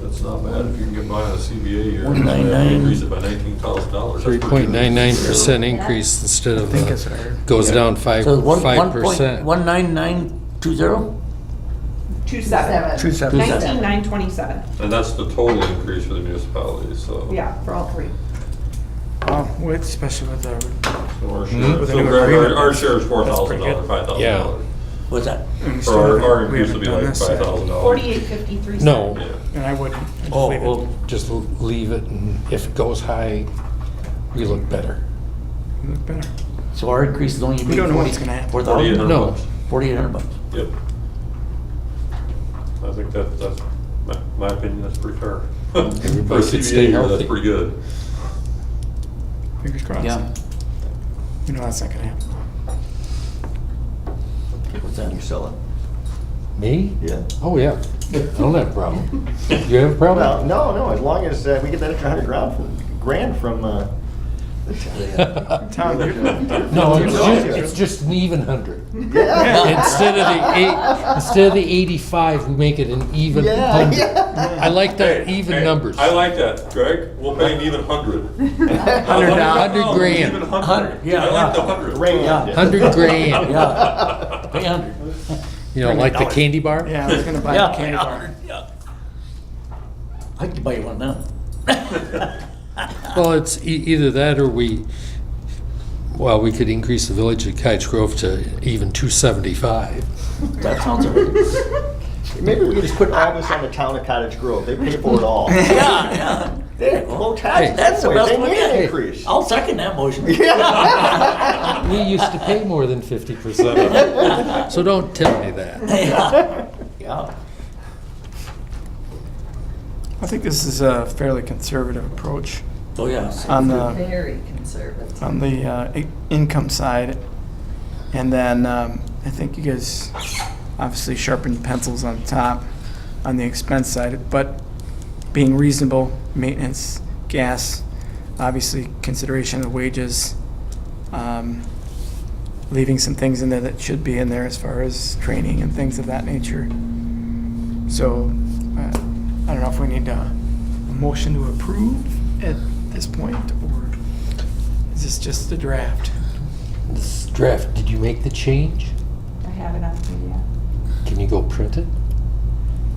[SPEAKER 6] That's not bad if you can get by on a CBA year.
[SPEAKER 3] 199.
[SPEAKER 6] Increase it by $19,000.
[SPEAKER 2] 3.99% increase instead of,
[SPEAKER 5] I think it's right.
[SPEAKER 2] goes down 5%.
[SPEAKER 3] So 1.19920?
[SPEAKER 8] 27.
[SPEAKER 5] 27.
[SPEAKER 8] 19,927.
[SPEAKER 6] And that's the total increase for the municipalities, so.
[SPEAKER 8] Yeah, for all three.
[SPEAKER 5] Well, especially with the,
[SPEAKER 6] So our
[SPEAKER 2] Hmm?
[SPEAKER 6] share,
[SPEAKER 5] With
[SPEAKER 6] so
[SPEAKER 5] the new
[SPEAKER 6] Greg,
[SPEAKER 5] agreement,
[SPEAKER 6] our share is
[SPEAKER 5] that's pretty
[SPEAKER 6] $4,000,
[SPEAKER 5] good.
[SPEAKER 6] $5,000.
[SPEAKER 2] Yeah.
[SPEAKER 3] What's that?
[SPEAKER 5] and we
[SPEAKER 6] Or
[SPEAKER 5] still
[SPEAKER 6] our
[SPEAKER 5] haven't- we
[SPEAKER 6] increase would be
[SPEAKER 5] haven't
[SPEAKER 6] like
[SPEAKER 5] done this yet.
[SPEAKER 6] $5,000.
[SPEAKER 8] 48.53.
[SPEAKER 2] No,
[SPEAKER 6] Yeah.
[SPEAKER 5] And I wouldn't. I'd just
[SPEAKER 3] Oh,
[SPEAKER 5] leave it.
[SPEAKER 3] oh,
[SPEAKER 2] just leave it, and if it goes high, we look better.
[SPEAKER 5] Look better.
[SPEAKER 3] so our increase is only.
[SPEAKER 5] We don't know what's gonna happen.
[SPEAKER 3] 4,000?
[SPEAKER 6] 4,800
[SPEAKER 2] No.
[SPEAKER 6] bucks.
[SPEAKER 3] 4,800 bucks.
[SPEAKER 6] Yep. I think that's, my opinion, that's pretty fair. For a
[SPEAKER 2] Everybody should
[SPEAKER 6] CBA
[SPEAKER 2] stay
[SPEAKER 6] year,
[SPEAKER 2] healthy.
[SPEAKER 6] that's pretty good.
[SPEAKER 5] Fingers crossed.
[SPEAKER 3] Yeah.
[SPEAKER 5] You know that's not gonna happen.
[SPEAKER 3] What's that?
[SPEAKER 4] You sell it?
[SPEAKER 2] Me?
[SPEAKER 4] Yeah.
[SPEAKER 2] Oh, yeah. I don't have a problem. You have a
[SPEAKER 4] Well,
[SPEAKER 2] problem?
[SPEAKER 4] no, as long as we get that extra $100,000 from, the
[SPEAKER 5] Town Deerfield.
[SPEAKER 2] No, it's just an even 100.
[SPEAKER 4] Yeah.
[SPEAKER 2] Instead of the 85, we make it an even
[SPEAKER 4] Yeah,
[SPEAKER 2] 100.
[SPEAKER 4] yeah.
[SPEAKER 2] I like that
[SPEAKER 6] Hey,
[SPEAKER 2] even
[SPEAKER 6] hey,
[SPEAKER 2] numbers.
[SPEAKER 6] I like that, Greg. We'll pay an even 100.
[SPEAKER 2] $100 grand.
[SPEAKER 6] Even 100.
[SPEAKER 3] Yeah,
[SPEAKER 6] I like the
[SPEAKER 3] yeah.
[SPEAKER 6] 100.
[SPEAKER 4] Grand.
[SPEAKER 3] Yeah.
[SPEAKER 2] 100 grand.
[SPEAKER 3] Yeah. Pay 100.
[SPEAKER 2] You know, like the candy bar?
[SPEAKER 5] Yeah, I was gonna buy
[SPEAKER 3] Yeah,
[SPEAKER 5] a candy
[SPEAKER 3] pay
[SPEAKER 5] bar.
[SPEAKER 3] 100, yeah. I could buy you one now.
[SPEAKER 2] Well, it's either that or we could increase the Village of Cottage Grove to even 275.
[SPEAKER 3] That sounds all right.
[SPEAKER 4] Maybe we could just put all this on the town of Cottage Grove. They pay for it all.
[SPEAKER 3] Yeah, yeah.
[SPEAKER 4] They have low taxes.
[SPEAKER 3] That's the
[SPEAKER 4] anyway.
[SPEAKER 3] best one
[SPEAKER 4] They need
[SPEAKER 3] yet.
[SPEAKER 4] an increase.
[SPEAKER 3] I'll second that motion.
[SPEAKER 2] We used to pay more than 50% of it. So don't tell me that.
[SPEAKER 3] Yeah. Yeah.
[SPEAKER 5] I think this is a fairly conservative approach
[SPEAKER 3] Oh, yeah.
[SPEAKER 5] on the,
[SPEAKER 1] Very conservative.
[SPEAKER 5] on the income side. And then I think you guys obviously sharpen your pencils on the top on the expense side, but being reasonable, maintenance, gas, obviously consideration of wages, leaving some things in there that should be in there as far as training and things of that nature. So I don't know if we need a motion to approve at this point, or is this just the draft?
[SPEAKER 2] This draft, did you make the change?
[SPEAKER 8] I have it on media.
[SPEAKER 2] Can you go print it?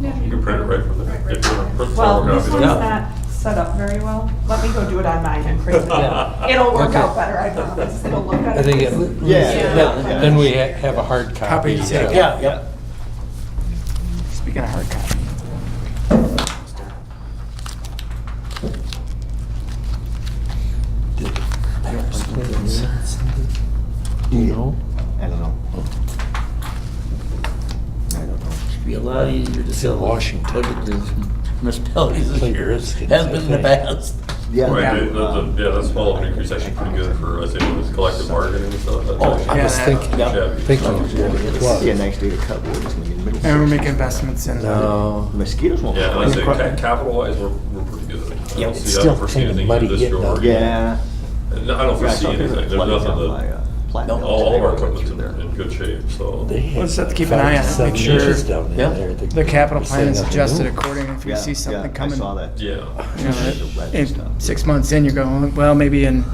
[SPEAKER 6] You can print it right from the, if you want to print
[SPEAKER 8] Well,
[SPEAKER 6] the
[SPEAKER 8] this
[SPEAKER 6] copy.
[SPEAKER 8] one's
[SPEAKER 3] Yeah.
[SPEAKER 8] not set up very well. Let me go do it on mine and print it.
[SPEAKER 3] Yeah.
[SPEAKER 8] It'll work
[SPEAKER 2] Okay.
[SPEAKER 8] out better, I promise. It'll look better.
[SPEAKER 2] I think it,
[SPEAKER 4] Yeah.
[SPEAKER 2] then we have a hard copy.
[SPEAKER 5] Copy, yeah.
[SPEAKER 3] Yeah, yeah.
[SPEAKER 5] Speaking of hard copy.
[SPEAKER 3] lot easier to
[SPEAKER 2] It's
[SPEAKER 3] sell
[SPEAKER 2] in Washington.
[SPEAKER 3] budget to municipalities this year, has
[SPEAKER 2] Players,
[SPEAKER 3] been in the
[SPEAKER 2] I
[SPEAKER 3] past.
[SPEAKER 4] Yeah.
[SPEAKER 6] Right, that small of an increase actually pretty good for, I think, it was collective bargaining and stuff. That's
[SPEAKER 3] Oh,
[SPEAKER 6] actually
[SPEAKER 5] Yeah,
[SPEAKER 2] was
[SPEAKER 5] that-
[SPEAKER 2] thinking,
[SPEAKER 3] Yeah.
[SPEAKER 2] thinking of what it
[SPEAKER 4] It'd be a
[SPEAKER 2] was.
[SPEAKER 4] nice day to cut wood, it's gonna be in the middle.
[SPEAKER 5] And we're
[SPEAKER 4] section.
[SPEAKER 5] making investments in.
[SPEAKER 2] No,
[SPEAKER 4] Mosquitoes won't.
[SPEAKER 6] Yeah, and I say
[SPEAKER 4] Yeah.
[SPEAKER 6] capital-wise, we're pretty good. I
[SPEAKER 3] Yeah,
[SPEAKER 6] don't
[SPEAKER 3] it's
[SPEAKER 6] see, I
[SPEAKER 2] still
[SPEAKER 6] don't foresee
[SPEAKER 2] kinda
[SPEAKER 6] anything
[SPEAKER 2] muddy
[SPEAKER 6] this
[SPEAKER 2] getting
[SPEAKER 6] year.
[SPEAKER 2] out.
[SPEAKER 4] Yeah.
[SPEAKER 6] No, I don't
[SPEAKER 4] Yeah, I
[SPEAKER 6] foresee
[SPEAKER 4] saw
[SPEAKER 6] anything,
[SPEAKER 4] people
[SPEAKER 6] there's
[SPEAKER 4] flooding
[SPEAKER 6] nothing
[SPEAKER 4] down by,
[SPEAKER 6] that,
[SPEAKER 4] Platte Mills.
[SPEAKER 6] all of our
[SPEAKER 4] They went
[SPEAKER 6] equipment's
[SPEAKER 4] through there.
[SPEAKER 6] in good shape, so.
[SPEAKER 2] they
[SPEAKER 5] We'll
[SPEAKER 2] had
[SPEAKER 5] just have to keep an eye on it,
[SPEAKER 2] 7
[SPEAKER 5] make sure
[SPEAKER 2] inches down in
[SPEAKER 3] Yeah.
[SPEAKER 2] there.
[SPEAKER 5] The capital plan is
[SPEAKER 2] Saying
[SPEAKER 5] adjusted
[SPEAKER 2] nothing new.
[SPEAKER 5] accordingly. If we
[SPEAKER 4] Yeah,
[SPEAKER 5] see something
[SPEAKER 4] yeah,
[SPEAKER 5] coming,
[SPEAKER 4] I saw that.
[SPEAKER 6] Yeah.
[SPEAKER 5] you know,
[SPEAKER 4] The red
[SPEAKER 5] in
[SPEAKER 4] stuff.
[SPEAKER 5] 6 months in, you're going, well, maybe in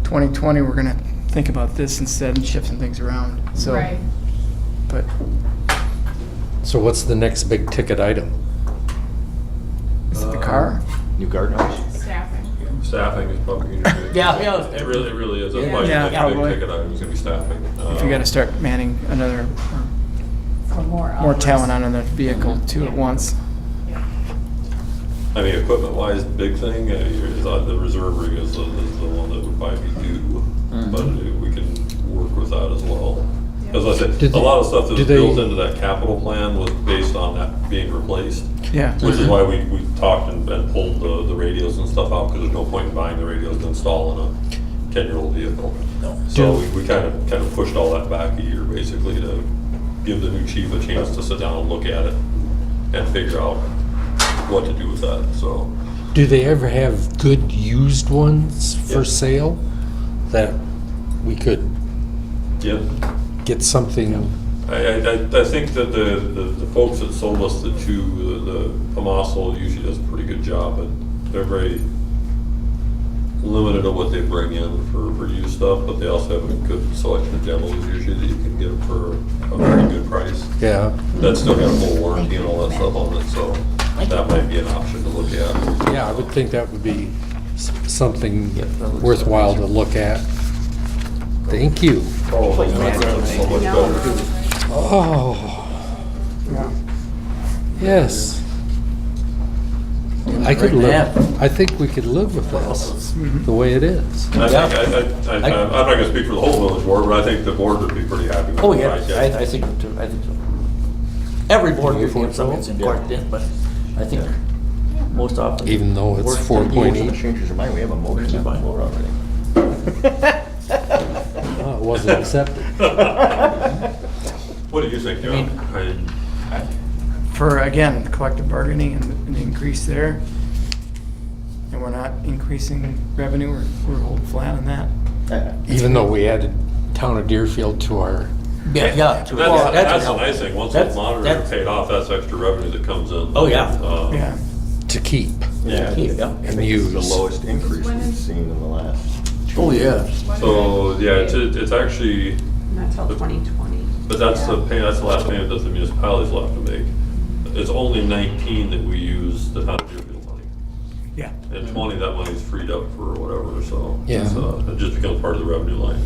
[SPEAKER 5] 2020, we're gonna think about this instead and shift some things around. So,
[SPEAKER 7] Right.
[SPEAKER 5] but
[SPEAKER 2] So what's the next big ticket item?
[SPEAKER 5] is it the car?
[SPEAKER 4] New garden hose.
[SPEAKER 7] Staffing.
[SPEAKER 6] Staffing is probably gonna be.
[SPEAKER 3] Yeah.
[SPEAKER 6] It really is, that's
[SPEAKER 3] Yeah.
[SPEAKER 6] probably
[SPEAKER 5] Yeah,
[SPEAKER 6] the next
[SPEAKER 5] probably.
[SPEAKER 6] big ticket item is gonna be staffing.
[SPEAKER 5] If you got to start manning another,
[SPEAKER 1] For more
[SPEAKER 5] more
[SPEAKER 1] hours.
[SPEAKER 5] talent on another vehicle too at once.
[SPEAKER 6] I mean, equipment-wise, big thing is the reserve rig is the one that would probably be due, but we can work with that as well. As I said,
[SPEAKER 2] Did
[SPEAKER 6] a
[SPEAKER 2] they-
[SPEAKER 6] lot of stuff that
[SPEAKER 2] do
[SPEAKER 6] was
[SPEAKER 2] they-
[SPEAKER 6] built into that capital plan was based on that being replaced.
[SPEAKER 5] Yeah.
[SPEAKER 6] Which is why we talked and pulled the radios and stuff out, because there's no point in buying the radios and installing a 10-year-old vehicle.
[SPEAKER 3] No.
[SPEAKER 6] So we kind of pushed all that back a year, basically, to give the new chief a chance to sit down and look at it and figure out what to do with that, so.
[SPEAKER 2] Do they ever have good used ones for
[SPEAKER 6] Yeah.
[SPEAKER 2] sale that we could
[SPEAKER 6] Yeah,
[SPEAKER 2] get something?
[SPEAKER 6] I think that the folks that sold us the two, the Tomaso usually does a pretty good job, but they're very limited on what they bring in for used stuff, but they also have a good selection of demos usually that you can get for a very good price.
[SPEAKER 2] Yeah,
[SPEAKER 6] That's still got a full warranty and all that stuff on it, so that might be an option to look at.
[SPEAKER 2] yeah, I would think that would be something
[SPEAKER 3] Yep, that looks
[SPEAKER 2] worthwhile to look at. Thank you.
[SPEAKER 6] Oh, those ones look so much better.
[SPEAKER 2] Oh, yes. I could live, I think we could live with this, the way it is.
[SPEAKER 6] And I think, I'm not gonna speak for the whole village board, but I think the board would be pretty happy with it.
[SPEAKER 3] Oh, yeah, I think so too, I think so. Every board would get something that's important in, but I think most often.
[SPEAKER 2] Even though it's
[SPEAKER 3] work-
[SPEAKER 2] 4.8.
[SPEAKER 4] Changes your mind, we have a motion on the floor already.
[SPEAKER 2] Oh, it wasn't accepted.
[SPEAKER 6] What do you think, John?
[SPEAKER 5] For, again, collective bargaining and an increase there. And we're not increasing revenue, we're holding flat on that.
[SPEAKER 2] Even though we added Town of Deerfield to our,
[SPEAKER 3] Yeah.
[SPEAKER 6] That's the nice thing, once those
[SPEAKER 3] That's-
[SPEAKER 6] monitors
[SPEAKER 3] that's-
[SPEAKER 6] are paid off, that's extra revenue that comes in.
[SPEAKER 3] Oh, yeah.
[SPEAKER 5] Yeah.
[SPEAKER 2] to keep.
[SPEAKER 6] Yeah.
[SPEAKER 3] Yeah.
[SPEAKER 4] I think it's the
[SPEAKER 2] Use.
[SPEAKER 4] lowest increase we've seen in the last.
[SPEAKER 3] Oh, yeah.
[SPEAKER 6] So, yeah, it's actually,
[SPEAKER 8] Not till 2020.
[SPEAKER 6] but that's the pay, that's the last payment that the municipalities will have to make. It's only 19 that we use the town of Deerfield money.
[SPEAKER 5] Yeah.
[SPEAKER 6] And 20, that money's freed up for whatever, so.
[SPEAKER 2] Yeah.
[SPEAKER 6] It just becomes part of the revenue line.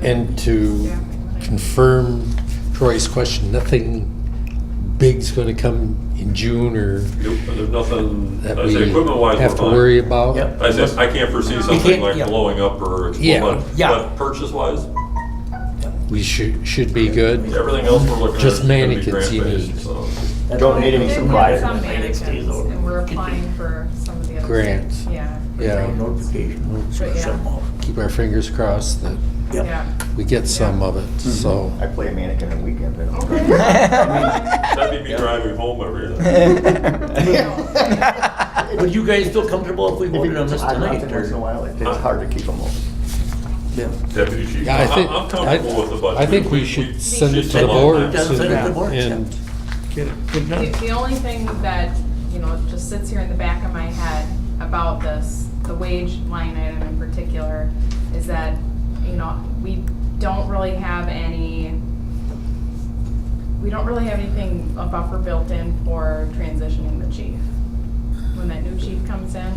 [SPEAKER 2] And to confirm Troy's question, nothing big's gonna come in June or
[SPEAKER 6] Nope, there's nothing,
[SPEAKER 2] that
[SPEAKER 6] I
[SPEAKER 2] we
[SPEAKER 6] say equipment wise, we're
[SPEAKER 2] have to
[SPEAKER 6] fine.
[SPEAKER 2] worry about?
[SPEAKER 3] Yep.
[SPEAKER 6] I can't foresee
[SPEAKER 3] You
[SPEAKER 6] something
[SPEAKER 3] can't-
[SPEAKER 6] like
[SPEAKER 3] yeah.
[SPEAKER 6] blowing up or
[SPEAKER 2] Yeah.
[SPEAKER 6] exploding,
[SPEAKER 3] Yeah.
[SPEAKER 6] but purchase wise,
[SPEAKER 2] We should be good.
[SPEAKER 6] everything else we're looking at
[SPEAKER 2] Just
[SPEAKER 6] is gonna be
[SPEAKER 2] mannequins you
[SPEAKER 6] grant-based,
[SPEAKER 2] need.
[SPEAKER 6] so.
[SPEAKER 4] Don't need any
[SPEAKER 7] We did have
[SPEAKER 4] supplies.
[SPEAKER 7] some mannequins, and we're applying for some of the other.
[SPEAKER 2] Grants.
[SPEAKER 7] things. Yeah.
[SPEAKER 2] Yeah.
[SPEAKER 3] Notification,
[SPEAKER 7] But yeah.
[SPEAKER 3] shut them off.
[SPEAKER 2] Keep our fingers crossed that
[SPEAKER 7] Yeah.
[SPEAKER 2] we get some of it, so.
[SPEAKER 4] I play a mannequin on weekends, I don't.
[SPEAKER 7] Okay.
[SPEAKER 6] That'd be me driving home every day.
[SPEAKER 3] Would you guys feel comfortable if we
[SPEAKER 4] If
[SPEAKER 3] voted on
[SPEAKER 4] it's
[SPEAKER 3] this
[SPEAKER 4] odd enough
[SPEAKER 3] tonight?
[SPEAKER 4] that once in a while, it's hard to keep them open.
[SPEAKER 6] Deputy chief,
[SPEAKER 2] Yeah, I think,
[SPEAKER 6] I'm comfortable with the budget.
[SPEAKER 2] I think we should send it to the
[SPEAKER 6] send it
[SPEAKER 2] board
[SPEAKER 3] to the board,
[SPEAKER 2] and
[SPEAKER 5] Get it, good
[SPEAKER 7] The
[SPEAKER 5] enough.
[SPEAKER 7] the only thing that, you know, just sits here in the back of my head about this, the wage line item in particular, is that, you know, we don't really have anything, a buffer built in for transitioning the chief. When that new chief comes in,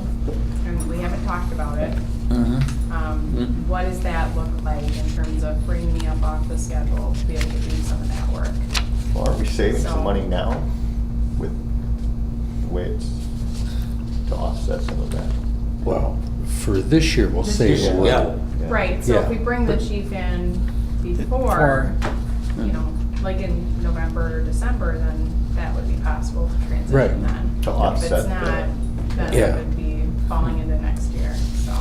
[SPEAKER 7] and we haven't talked about it, what does that look like in terms of bringing me up off the schedule to be able to do some of that work?
[SPEAKER 4] Well, are we saving
[SPEAKER 7] So-
[SPEAKER 4] some money now with the way it's to offset some of that?
[SPEAKER 2] well, for this year, we'll save a
[SPEAKER 3] year,
[SPEAKER 2] little.
[SPEAKER 3] yeah.
[SPEAKER 4] Yeah.
[SPEAKER 7] Right, so if
[SPEAKER 2] Yeah.
[SPEAKER 7] we bring the chief in before, you know, like in November or December, then that would be possible to transition
[SPEAKER 2] Right.
[SPEAKER 7] then.
[SPEAKER 4] To
[SPEAKER 7] If
[SPEAKER 4] offset
[SPEAKER 7] it's
[SPEAKER 4] the-
[SPEAKER 7] not, then
[SPEAKER 2] Yeah.
[SPEAKER 7] it would be falling into next year, so.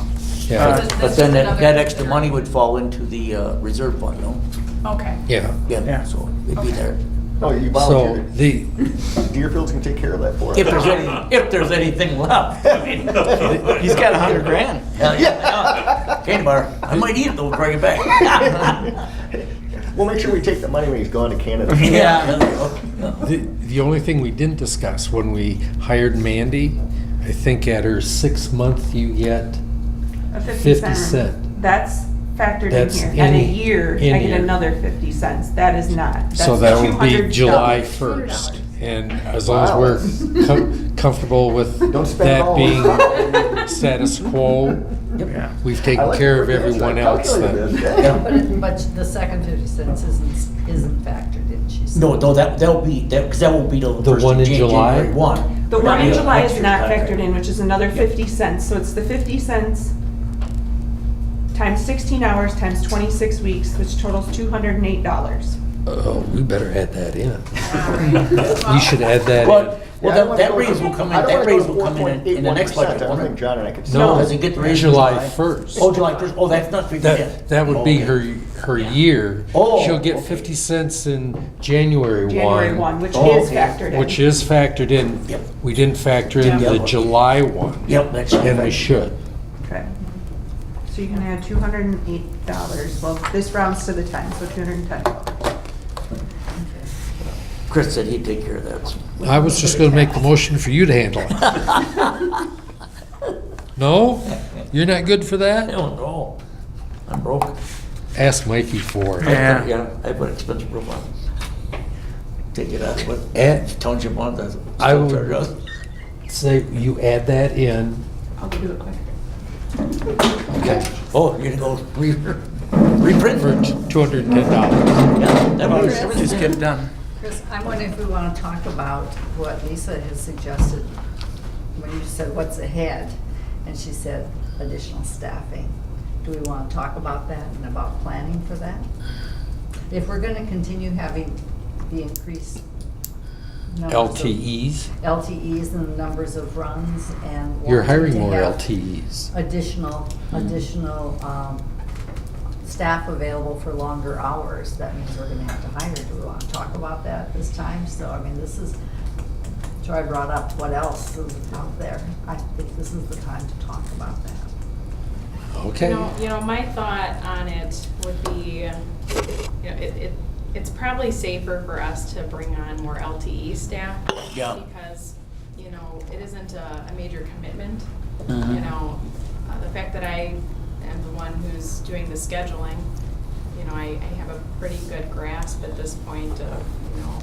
[SPEAKER 2] Yeah,
[SPEAKER 7] This
[SPEAKER 3] But
[SPEAKER 7] is
[SPEAKER 3] then that
[SPEAKER 7] another
[SPEAKER 3] extra
[SPEAKER 7] year.
[SPEAKER 3] money would fall into the reserve fund, no?
[SPEAKER 7] Okay.
[SPEAKER 2] yeah.
[SPEAKER 5] Yeah.
[SPEAKER 3] Yeah, so it'd be
[SPEAKER 7] Okay.
[SPEAKER 3] there.
[SPEAKER 4] Oh, you
[SPEAKER 2] So
[SPEAKER 4] volunteered.
[SPEAKER 2] the,
[SPEAKER 4] Deerfield's can take care of that for us.
[SPEAKER 3] If there's anything left. I mean,
[SPEAKER 5] He's got $100,000.
[SPEAKER 3] Hell yeah. Candy bar. I might eat it though, bring it back.
[SPEAKER 4] We'll make sure we take the money when he's gone to Canada.
[SPEAKER 3] Yeah.
[SPEAKER 2] the only thing we didn't discuss, when we hired Mandy, I think at her 6th month you get,
[SPEAKER 8] A
[SPEAKER 2] 50 cent.
[SPEAKER 8] That's factored in
[SPEAKER 2] That's
[SPEAKER 8] here. At a
[SPEAKER 2] in-
[SPEAKER 8] year, I
[SPEAKER 2] in
[SPEAKER 8] get
[SPEAKER 2] here.
[SPEAKER 8] another 50 cents. That is not.
[SPEAKER 2] so
[SPEAKER 8] That's
[SPEAKER 2] that would be
[SPEAKER 8] $200.
[SPEAKER 2] July 1st. And as long as
[SPEAKER 4] Wow.
[SPEAKER 2] we're comfortable with
[SPEAKER 4] Don't spend it
[SPEAKER 2] that
[SPEAKER 4] all.
[SPEAKER 2] being status quo,
[SPEAKER 5] Yeah.
[SPEAKER 2] we've
[SPEAKER 4] I
[SPEAKER 2] taken
[SPEAKER 4] like
[SPEAKER 2] care
[SPEAKER 4] the
[SPEAKER 2] of
[SPEAKER 4] way you
[SPEAKER 2] everyone
[SPEAKER 4] guys
[SPEAKER 2] else
[SPEAKER 4] calculated
[SPEAKER 2] then.
[SPEAKER 4] this, yeah.
[SPEAKER 1] But the second 50 cents isn't factored in, she said.
[SPEAKER 3] No, that'll be, because that won't be till
[SPEAKER 2] The
[SPEAKER 3] first
[SPEAKER 2] one
[SPEAKER 3] of
[SPEAKER 2] in July?
[SPEAKER 3] January 1.
[SPEAKER 8] The
[SPEAKER 3] But
[SPEAKER 8] one in
[SPEAKER 3] that'll be
[SPEAKER 8] July is
[SPEAKER 3] next
[SPEAKER 8] not
[SPEAKER 3] year's
[SPEAKER 8] factored
[SPEAKER 3] contract.
[SPEAKER 8] in, which is another 50 cents. So it's the 50 cents times 16 hours times 26 weeks, which totals $208.
[SPEAKER 2] Oh, we better add that in. You should add that
[SPEAKER 3] Well,
[SPEAKER 2] in.
[SPEAKER 4] Yeah, I don't wanna
[SPEAKER 3] that
[SPEAKER 4] go
[SPEAKER 3] raise
[SPEAKER 4] to-
[SPEAKER 3] will come
[SPEAKER 4] I
[SPEAKER 3] in,
[SPEAKER 4] don't
[SPEAKER 3] that
[SPEAKER 4] wanna go
[SPEAKER 3] raise
[SPEAKER 4] to
[SPEAKER 3] will come in the next
[SPEAKER 4] 4.81%.
[SPEAKER 3] budget,
[SPEAKER 4] I don't
[SPEAKER 3] won't
[SPEAKER 4] think
[SPEAKER 3] it?
[SPEAKER 4] John and I could.
[SPEAKER 2] No,
[SPEAKER 3] Does it get the raise in
[SPEAKER 2] July
[SPEAKER 3] July?
[SPEAKER 2] 1st.
[SPEAKER 3] Oh, July 1st, oh, that's not figured in.
[SPEAKER 2] That would be
[SPEAKER 3] Okay.
[SPEAKER 2] her year.
[SPEAKER 3] Oh,
[SPEAKER 2] She'll get
[SPEAKER 3] okay.
[SPEAKER 2] 50 cents in January
[SPEAKER 8] January 1,
[SPEAKER 2] 1,
[SPEAKER 8] which
[SPEAKER 3] Oh,
[SPEAKER 8] is
[SPEAKER 3] okay.
[SPEAKER 8] factored in.
[SPEAKER 2] which is factored in.
[SPEAKER 3] Yep.
[SPEAKER 2] We didn't factor in
[SPEAKER 3] Yep.
[SPEAKER 2] the July 1.
[SPEAKER 3] Yep, that should be
[SPEAKER 2] And we
[SPEAKER 3] right.
[SPEAKER 2] should.
[SPEAKER 8] Okay. So you can add $208. Well, this rounds to the 10, so $210.
[SPEAKER 3] Chris said he'd take care of that. so.
[SPEAKER 2] I was just gonna make the motion for you to handle it. No? You're not good for
[SPEAKER 3] I
[SPEAKER 2] that?
[SPEAKER 3] don't know. I'm broke.
[SPEAKER 2] Ask Mikey for it.
[SPEAKER 5] Yeah.
[SPEAKER 3] Yeah, I put expense proof on. Take it out, what,
[SPEAKER 2] Add-
[SPEAKER 3] township one, that's.
[SPEAKER 2] I would-
[SPEAKER 3] charge us.
[SPEAKER 2] Say you add that in.
[SPEAKER 8] I'll do it quick.
[SPEAKER 2] Okay.
[SPEAKER 3] Oh, you're gonna go reprint
[SPEAKER 2] For
[SPEAKER 3] it?
[SPEAKER 2] $210.
[SPEAKER 3] Yeah, that was.
[SPEAKER 1] Chris?
[SPEAKER 5] Just get it done.
[SPEAKER 1] Chris, I'm wondering if we want to talk about what Lisa has suggested, when you said, what's ahead? And she said, additional staffing. Do we want to talk about that and about planning for that? If we're going to continue having the increased numbers of
[SPEAKER 2] LTEs.
[SPEAKER 1] LTEs and the numbers of runs and.
[SPEAKER 2] You're
[SPEAKER 1] wanting
[SPEAKER 2] hiring
[SPEAKER 1] to
[SPEAKER 2] more
[SPEAKER 1] have
[SPEAKER 2] LTEs.
[SPEAKER 1] Additional staff available for longer hours, that means we're gonna have to hire. Do we wanna talk about that this time? So, I mean, this is, Troy brought up what else is out there. I think this is the time to talk about that.
[SPEAKER 2] Okay.
[SPEAKER 7] You know, my thought on it would be, you know, it's probably safer for us to bring on more LTE staff.
[SPEAKER 3] Yeah.
[SPEAKER 7] Because, you know, it isn't a major commitment.
[SPEAKER 3] Mhm.
[SPEAKER 7] You know, the fact that I am the one who's doing the scheduling, you know, I have a pretty good grasp at this point of, you know,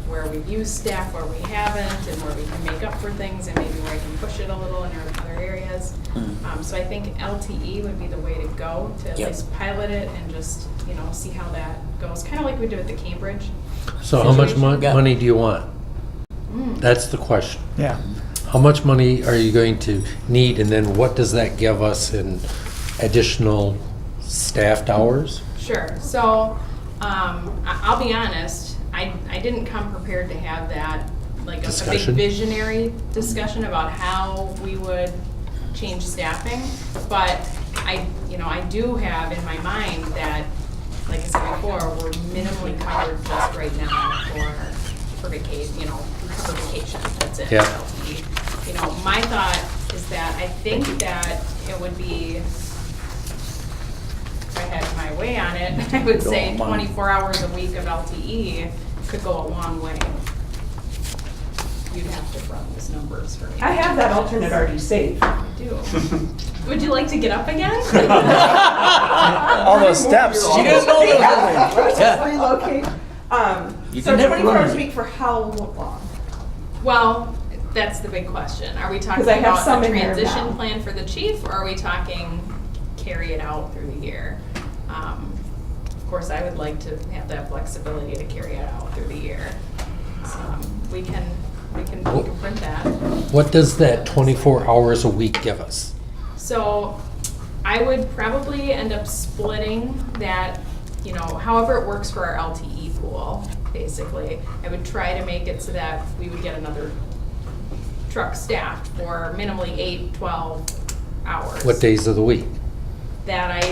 [SPEAKER 7] where we've used staff, where we haven't, and where we can make up for things, and maybe where I can push it a little in other areas. So I think LTE would be the way to go, to at
[SPEAKER 3] Yep.
[SPEAKER 7] least pilot it and just, you know, see how that goes. Kind of like we did with the Cambridge.
[SPEAKER 2] So how much
[SPEAKER 7] situation.
[SPEAKER 3] Yeah.
[SPEAKER 2] money do you want?
[SPEAKER 7] Mm.
[SPEAKER 2] That's the question.
[SPEAKER 5] Yeah.
[SPEAKER 2] How much money are you going to need, and then what does that give us in additional staffed hours?
[SPEAKER 7] Sure. So, I'll be honest, I didn't come prepared to have that, like a big
[SPEAKER 2] Discussion?
[SPEAKER 7] visionary discussion about how we would change staffing. But I do have in my mind that, like I said before, we're minimally covered just right now for vacation, you know, for vacation, that's it.
[SPEAKER 2] Yeah.
[SPEAKER 7] LTE. You know, my thought is that I think that it would be, if I had my way on it, I would say
[SPEAKER 3] Don't mind.
[SPEAKER 7] 24 hours a week of LTE could go a long way. You'd have to run those numbers for me.
[SPEAKER 8] I have that alternate already saved.
[SPEAKER 7] I do. Would you like to get up again?
[SPEAKER 5] All those steps.
[SPEAKER 3] She didn't know there was
[SPEAKER 8] Let's
[SPEAKER 3] Yeah.
[SPEAKER 8] just relocate.
[SPEAKER 3] You
[SPEAKER 8] So
[SPEAKER 3] can never
[SPEAKER 8] 24
[SPEAKER 3] run
[SPEAKER 8] hours a
[SPEAKER 3] it.
[SPEAKER 8] week for how long?
[SPEAKER 7] Well, that's the big question. Are we talking
[SPEAKER 8] 'Cause I have some
[SPEAKER 7] about a
[SPEAKER 8] in there
[SPEAKER 7] transition
[SPEAKER 8] now.
[SPEAKER 7] plan for the chief, or are we talking carry it out through the year? Of course, I would like to have that flexibility to carry it out through the year. We can print that.
[SPEAKER 2] What does that 24 hours a week give us?
[SPEAKER 7] So I would probably end up splitting that, you know, however it works for our LTE pool. basically. I would try to make it so that we would get another truck staffed for minimally 8, 12 hours.
[SPEAKER 2] What days of the week?
[SPEAKER 7] That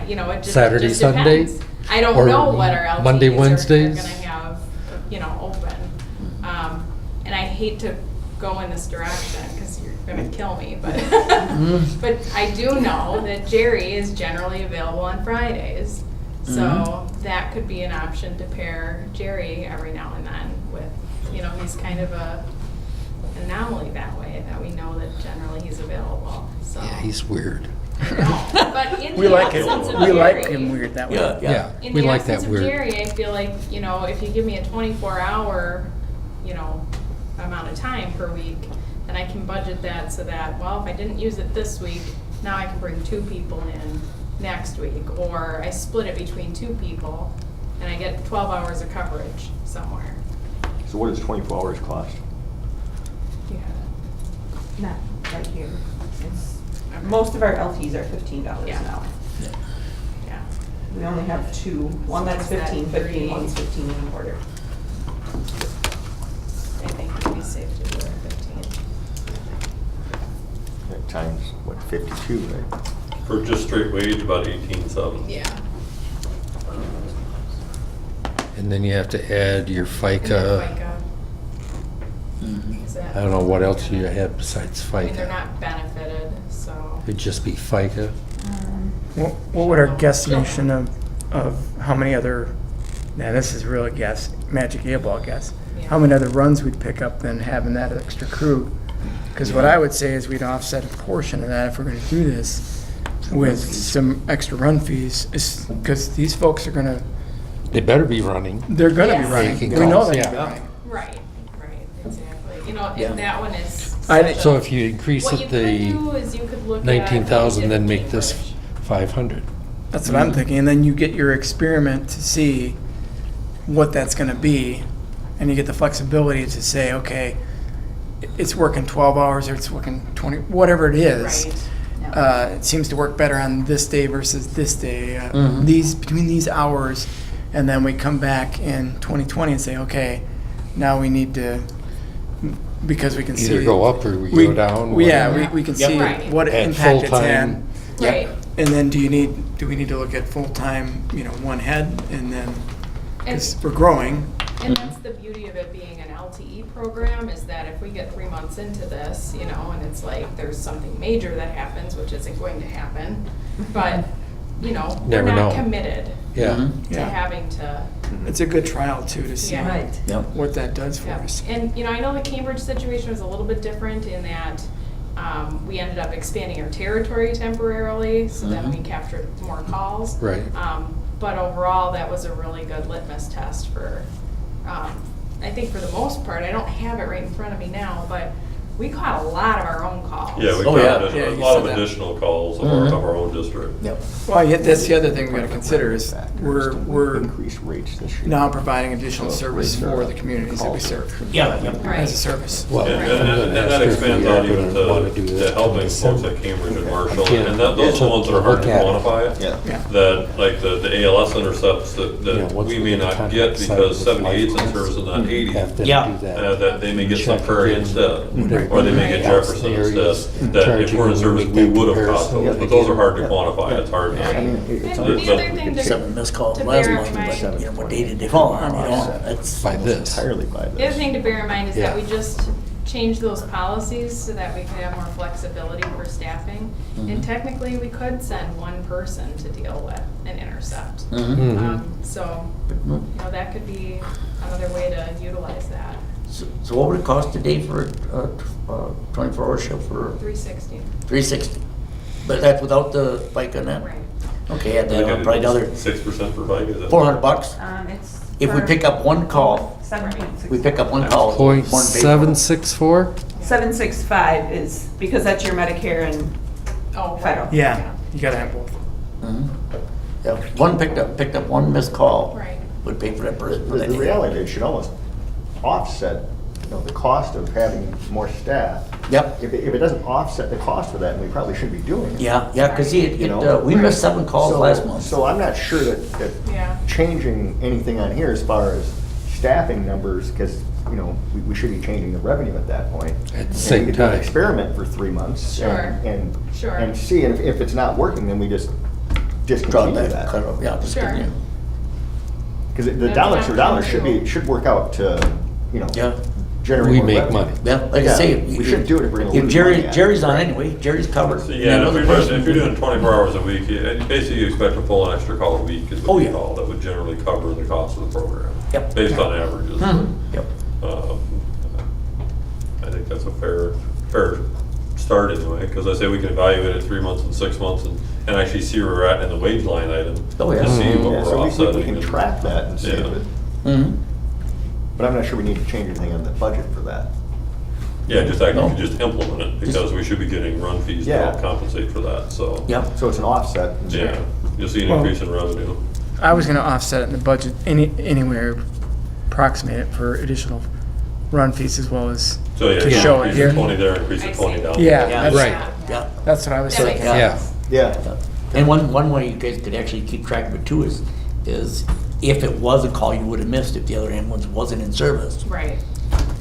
[SPEAKER 7] you know, it just,
[SPEAKER 2] Saturday,
[SPEAKER 7] it just
[SPEAKER 2] Sunday?
[SPEAKER 7] depends. I don't
[SPEAKER 2] Or
[SPEAKER 7] know what our LTEs
[SPEAKER 2] Monday,
[SPEAKER 7] are
[SPEAKER 2] Wednesdays?
[SPEAKER 7] gonna have, you know, open. And I hate to go in this direction, because you're gonna kill me, but, but I do know that Jerry is generally available on Fridays. So that could be an option to pair Jerry every now and then with, you know, he's kind of a anomaly that way, that we know that generally he's available, so.
[SPEAKER 2] Yeah, he's weird.
[SPEAKER 7] I know. But in
[SPEAKER 5] We
[SPEAKER 7] the
[SPEAKER 5] like
[SPEAKER 7] absence
[SPEAKER 5] it,
[SPEAKER 7] of
[SPEAKER 5] we like
[SPEAKER 7] Jerry-
[SPEAKER 5] him weird that way.
[SPEAKER 3] Yeah, yeah.
[SPEAKER 2] Yeah,
[SPEAKER 7] in
[SPEAKER 2] we
[SPEAKER 7] the
[SPEAKER 2] like that
[SPEAKER 7] absence of
[SPEAKER 2] weird.
[SPEAKER 7] Jerry, I feel like, you know, if you give me a 24-hour, you know, amount of time per week, then I can budget that so that, well, if I didn't use it this week, now I can bring 2 people in next week, or I split it between 2 people, and I get 12 hours of coverage somewhere.
[SPEAKER 4] So what does 24 hours cost?
[SPEAKER 7] You have
[SPEAKER 8] Not right here. It's, most of our LTs are $15 an
[SPEAKER 7] Yeah.
[SPEAKER 8] hour.
[SPEAKER 7] it. Yeah.
[SPEAKER 8] We only have 2, one that's
[SPEAKER 7] So is that
[SPEAKER 8] 15.50,
[SPEAKER 7] 3?
[SPEAKER 8] one's 15 and a quarter.
[SPEAKER 7] I think it'd be safe to do it at 15.
[SPEAKER 4] At times, what, 52, right?
[SPEAKER 6] For just straight wage, about 18.7.
[SPEAKER 7] Yeah.
[SPEAKER 2] And then you have to add your
[SPEAKER 7] And then
[SPEAKER 2] FICA.
[SPEAKER 7] Is that-
[SPEAKER 2] I don't know what else you have besides
[SPEAKER 7] I mean, they're
[SPEAKER 2] FICA.
[SPEAKER 7] not benefited, so.
[SPEAKER 2] It'd just be FICA.
[SPEAKER 5] What would our guesstimation of how many other, now this is really guess, magic 8-ball guess, how many other runs we'd pick up than having that extra crew? Because what I would say is we'd offset a portion of that if we're gonna do this with some extra run fees, is, because these folks are gonna,
[SPEAKER 2] They better be running.
[SPEAKER 5] they're gonna be
[SPEAKER 7] Yes.
[SPEAKER 5] running.
[SPEAKER 2] Making
[SPEAKER 5] We know
[SPEAKER 2] calls,
[SPEAKER 5] they're
[SPEAKER 2] yeah.
[SPEAKER 5] gonna be running.
[SPEAKER 7] Right, exactly. You know,
[SPEAKER 3] Yeah.
[SPEAKER 7] and that one is.
[SPEAKER 5] I-
[SPEAKER 7] such a-
[SPEAKER 2] So if you increase
[SPEAKER 7] What
[SPEAKER 2] it
[SPEAKER 7] you could
[SPEAKER 2] the
[SPEAKER 7] do is you could look at.
[SPEAKER 2] 19,000, then
[SPEAKER 7] Cambridge.
[SPEAKER 2] make this 500.
[SPEAKER 5] That's what I'm thinking, and then you get your experiment to see what that's gonna be, and you get the flexibility to say, okay, it's working 12 hours, or it's working 20, whatever it is.
[SPEAKER 7] Right.
[SPEAKER 5] It seems to work better on this day versus this day,
[SPEAKER 3] Mhm.
[SPEAKER 5] between these hours, and then we come back in 2020 and say, okay, now we need to, because we can see.
[SPEAKER 2] Either go up or we go down.
[SPEAKER 5] Yeah,
[SPEAKER 2] whatever.
[SPEAKER 5] we can
[SPEAKER 3] Yep.
[SPEAKER 5] see
[SPEAKER 7] Right.
[SPEAKER 5] what
[SPEAKER 2] At
[SPEAKER 5] impact it's
[SPEAKER 2] full-time.
[SPEAKER 5] had.
[SPEAKER 7] Right.
[SPEAKER 5] And then do we need to look at full-time, one head, and then, because we're growing.
[SPEAKER 7] And that's the beauty of it being an LTE program, is that if we get 3 months into this, you know, and it's like there's something major that happens, which isn't going to happen, but, you know, we're
[SPEAKER 2] Never
[SPEAKER 7] not
[SPEAKER 2] know.
[SPEAKER 7] committed
[SPEAKER 2] Yeah.
[SPEAKER 3] Mhm.
[SPEAKER 7] to
[SPEAKER 5] Yeah.
[SPEAKER 7] having to.
[SPEAKER 5] It's a good trial too, to see
[SPEAKER 7] Yeah.
[SPEAKER 1] Right.
[SPEAKER 3] Yep.
[SPEAKER 5] what that does for
[SPEAKER 7] Yeah.
[SPEAKER 5] us.
[SPEAKER 7] And, you know, I know the Cambridge situation was a little bit different in that we ended up expanding our territory temporarily, so that we captured more calls.
[SPEAKER 2] Right.
[SPEAKER 7] But overall, that was a really good litmus test for, I think for the most part, I don't have it right in front of me now, but we caught a lot of our own calls.
[SPEAKER 6] Yeah, we
[SPEAKER 3] Oh,
[SPEAKER 6] got
[SPEAKER 3] yeah.
[SPEAKER 6] additional-
[SPEAKER 5] Yeah,
[SPEAKER 6] a
[SPEAKER 5] you
[SPEAKER 6] lot of
[SPEAKER 5] said that.
[SPEAKER 6] additional calls of
[SPEAKER 3] Mhm.
[SPEAKER 6] our own district.
[SPEAKER 3] Yep.
[SPEAKER 5] Well, yeah, that's the other thing we gotta consider is we're
[SPEAKER 4] Increased rates this year.
[SPEAKER 5] now providing additional service for the communities that we serve
[SPEAKER 3] Yeah, yep.
[SPEAKER 7] Right.
[SPEAKER 5] as a service.
[SPEAKER 2] Well,
[SPEAKER 6] And,
[SPEAKER 2] I'm
[SPEAKER 6] and,
[SPEAKER 2] gonna
[SPEAKER 6] and
[SPEAKER 2] ask
[SPEAKER 6] that
[SPEAKER 2] her if
[SPEAKER 6] expands
[SPEAKER 2] we are
[SPEAKER 6] out even
[SPEAKER 2] gonna wanna do
[SPEAKER 6] to
[SPEAKER 2] this
[SPEAKER 6] helping folks
[SPEAKER 2] December.
[SPEAKER 6] at Cambridge and
[SPEAKER 2] I
[SPEAKER 6] Marshall,
[SPEAKER 2] can't-
[SPEAKER 6] and those are the ones that are hard to
[SPEAKER 2] look at it.
[SPEAKER 6] quantify.
[SPEAKER 4] Yeah.
[SPEAKER 5] Yeah.
[SPEAKER 6] That, like the ALS intercepts that
[SPEAKER 2] You know, once
[SPEAKER 6] we
[SPEAKER 2] we
[SPEAKER 6] may
[SPEAKER 2] get the
[SPEAKER 6] not
[SPEAKER 2] contract
[SPEAKER 6] get
[SPEAKER 2] signed
[SPEAKER 6] because
[SPEAKER 2] with
[SPEAKER 6] 78's in
[SPEAKER 2] Life
[SPEAKER 6] service and not 80.
[SPEAKER 2] Have to
[SPEAKER 3] Yeah.
[SPEAKER 2] do that.
[SPEAKER 6] That they may get some
[SPEAKER 2] Check
[SPEAKER 6] Prairie
[SPEAKER 2] again,
[SPEAKER 6] instead,
[SPEAKER 2] whatever.
[SPEAKER 6] or they may get
[SPEAKER 7] Right.
[SPEAKER 6] Jefferson
[SPEAKER 2] Areas,
[SPEAKER 6] instead. That if
[SPEAKER 2] charging
[SPEAKER 6] we're in
[SPEAKER 2] when
[SPEAKER 6] service,
[SPEAKER 2] we
[SPEAKER 6] we
[SPEAKER 2] make
[SPEAKER 6] would have cost
[SPEAKER 2] comparison.
[SPEAKER 6] those, but those are hard to quantify, it's hard
[SPEAKER 4] I
[SPEAKER 6] to.
[SPEAKER 4] mean, it's
[SPEAKER 7] And
[SPEAKER 4] under-
[SPEAKER 7] the other thing to-
[SPEAKER 3] 7 missed calls
[SPEAKER 7] To
[SPEAKER 3] last
[SPEAKER 7] bear in
[SPEAKER 3] month,
[SPEAKER 7] mind-
[SPEAKER 3] but, you know, what day did they fall on, you know? That's.
[SPEAKER 2] By
[SPEAKER 4] almost
[SPEAKER 2] this.
[SPEAKER 4] entirely by this.
[SPEAKER 7] The other thing to bear in mind is that
[SPEAKER 2] Yeah.
[SPEAKER 7] we just changed those policies so that we could have more flexibility for staffing. And technically, we could send one person to deal with an intercept.
[SPEAKER 3] Mhm.
[SPEAKER 2] Mhm.
[SPEAKER 7] So, you know, that could be another way to utilize that.
[SPEAKER 3] So what would it cost today for a 24-hour shift for
[SPEAKER 7] 360,
[SPEAKER 3] 360? But that's without the FICA net?
[SPEAKER 7] right.
[SPEAKER 3] Okay, and then probably another
[SPEAKER 6] 6% per bike, is that?
[SPEAKER 3] $400.
[SPEAKER 8] It's.
[SPEAKER 3] If we
[SPEAKER 8] for
[SPEAKER 3] pick up one call,
[SPEAKER 8] 7.6.
[SPEAKER 3] we pick up one call.
[SPEAKER 2] Point
[SPEAKER 3] one pay-
[SPEAKER 2] 764?
[SPEAKER 8] 765 is, because that's your Medicare and
[SPEAKER 7] Oh,
[SPEAKER 8] federal.
[SPEAKER 5] Yeah, you gotta have both.
[SPEAKER 3] Mhm. Yeah, one picked up one missed call.
[SPEAKER 7] Right.
[SPEAKER 3] Would pay for that per.
[SPEAKER 4] The reality, it should almost offset, the cost of having more staff.
[SPEAKER 3] Yep.
[SPEAKER 4] If it doesn't offset the cost for that, we probably shouldn't be doing it.
[SPEAKER 3] Yeah, because
[SPEAKER 4] You know?
[SPEAKER 3] we missed 7 calls
[SPEAKER 4] So-
[SPEAKER 3] last month.
[SPEAKER 4] So I'm not sure that
[SPEAKER 7] Yeah.
[SPEAKER 4] changing anything on here as far as staffing numbers, because, you know, we should be changing the revenue at that point.
[SPEAKER 2] At the
[SPEAKER 4] And
[SPEAKER 2] same
[SPEAKER 4] we could do an
[SPEAKER 2] time.
[SPEAKER 4] experiment for 3 months.
[SPEAKER 7] Sure.
[SPEAKER 4] And
[SPEAKER 7] Sure.
[SPEAKER 4] and see, and if it's not working, then we just
[SPEAKER 3] Drop
[SPEAKER 4] discontinue
[SPEAKER 3] that,
[SPEAKER 4] that.
[SPEAKER 3] cut it off, yeah, just,
[SPEAKER 7] Sure.
[SPEAKER 3] yeah.
[SPEAKER 4] Because the
[SPEAKER 7] That's
[SPEAKER 4] dollar
[SPEAKER 7] an
[SPEAKER 4] for dollar
[SPEAKER 7] option,
[SPEAKER 4] should work out to, you know,
[SPEAKER 3] Yeah.
[SPEAKER 4] generate
[SPEAKER 2] We
[SPEAKER 4] more
[SPEAKER 2] make
[SPEAKER 4] revenue.
[SPEAKER 2] money.
[SPEAKER 3] Yeah, like I
[SPEAKER 4] Yeah,
[SPEAKER 3] say.
[SPEAKER 4] we shouldn't do it if we're gonna
[SPEAKER 3] If
[SPEAKER 4] lose
[SPEAKER 3] Jerry,
[SPEAKER 4] money at it.
[SPEAKER 3] Jerry's on anyway, Jerry's covered.
[SPEAKER 6] So,
[SPEAKER 3] And
[SPEAKER 6] yeah,
[SPEAKER 3] another
[SPEAKER 6] if you're
[SPEAKER 3] person-
[SPEAKER 6] doing 24 hours a week, basically you expect to pull an extra call a week is
[SPEAKER 3] Oh,
[SPEAKER 6] what
[SPEAKER 3] yeah.
[SPEAKER 6] you call, that would generally cover the cost of the program.
[SPEAKER 3] Yep.
[SPEAKER 6] Based on averages.
[SPEAKER 3] Mhm, Yep.
[SPEAKER 6] Um, I think that's a fair start anyway, because I say we can evaluate it 3 months and 6 months and actually see where we're at in the wage line item.
[SPEAKER 3] Oh, yeah.
[SPEAKER 6] To see what
[SPEAKER 4] Yeah,
[SPEAKER 6] we're
[SPEAKER 4] so we
[SPEAKER 6] offsetting.
[SPEAKER 4] can
[SPEAKER 6] and-
[SPEAKER 4] track that and see if
[SPEAKER 6] Yeah.
[SPEAKER 4] it,
[SPEAKER 3] Mhm.
[SPEAKER 4] but I'm not sure we need to change anything on the budget for that.
[SPEAKER 6] Yeah, just actually
[SPEAKER 3] No.
[SPEAKER 6] just implement it, because we should be getting run fees to
[SPEAKER 4] Yeah.
[SPEAKER 6] help compensate for that, so.
[SPEAKER 3] Yep.
[SPEAKER 4] So it's an offset.
[SPEAKER 6] Yeah, you'll see an
[SPEAKER 5] Well-
[SPEAKER 6] increase in revenue.
[SPEAKER 5] I was gonna offset it in the budget anywhere, approximate it for additional run fees as well as
[SPEAKER 6] So yeah,
[SPEAKER 5] to
[SPEAKER 6] you
[SPEAKER 5] show it
[SPEAKER 6] increase
[SPEAKER 5] here.
[SPEAKER 6] it 20 there, increase
[SPEAKER 7] I
[SPEAKER 6] it 20
[SPEAKER 7] see.
[SPEAKER 6] down.
[SPEAKER 5] Yeah,
[SPEAKER 3] Yeah.
[SPEAKER 5] that's,
[SPEAKER 2] Right.
[SPEAKER 3] Yeah.
[SPEAKER 5] that's what I was
[SPEAKER 7] That makes
[SPEAKER 5] thinking.
[SPEAKER 2] Yeah.
[SPEAKER 7] sense.
[SPEAKER 4] Yeah.
[SPEAKER 3] And one way you guys could actually keep track of it too is if it was a call you would have missed if the other ambulance wasn't in service,
[SPEAKER 7] Right.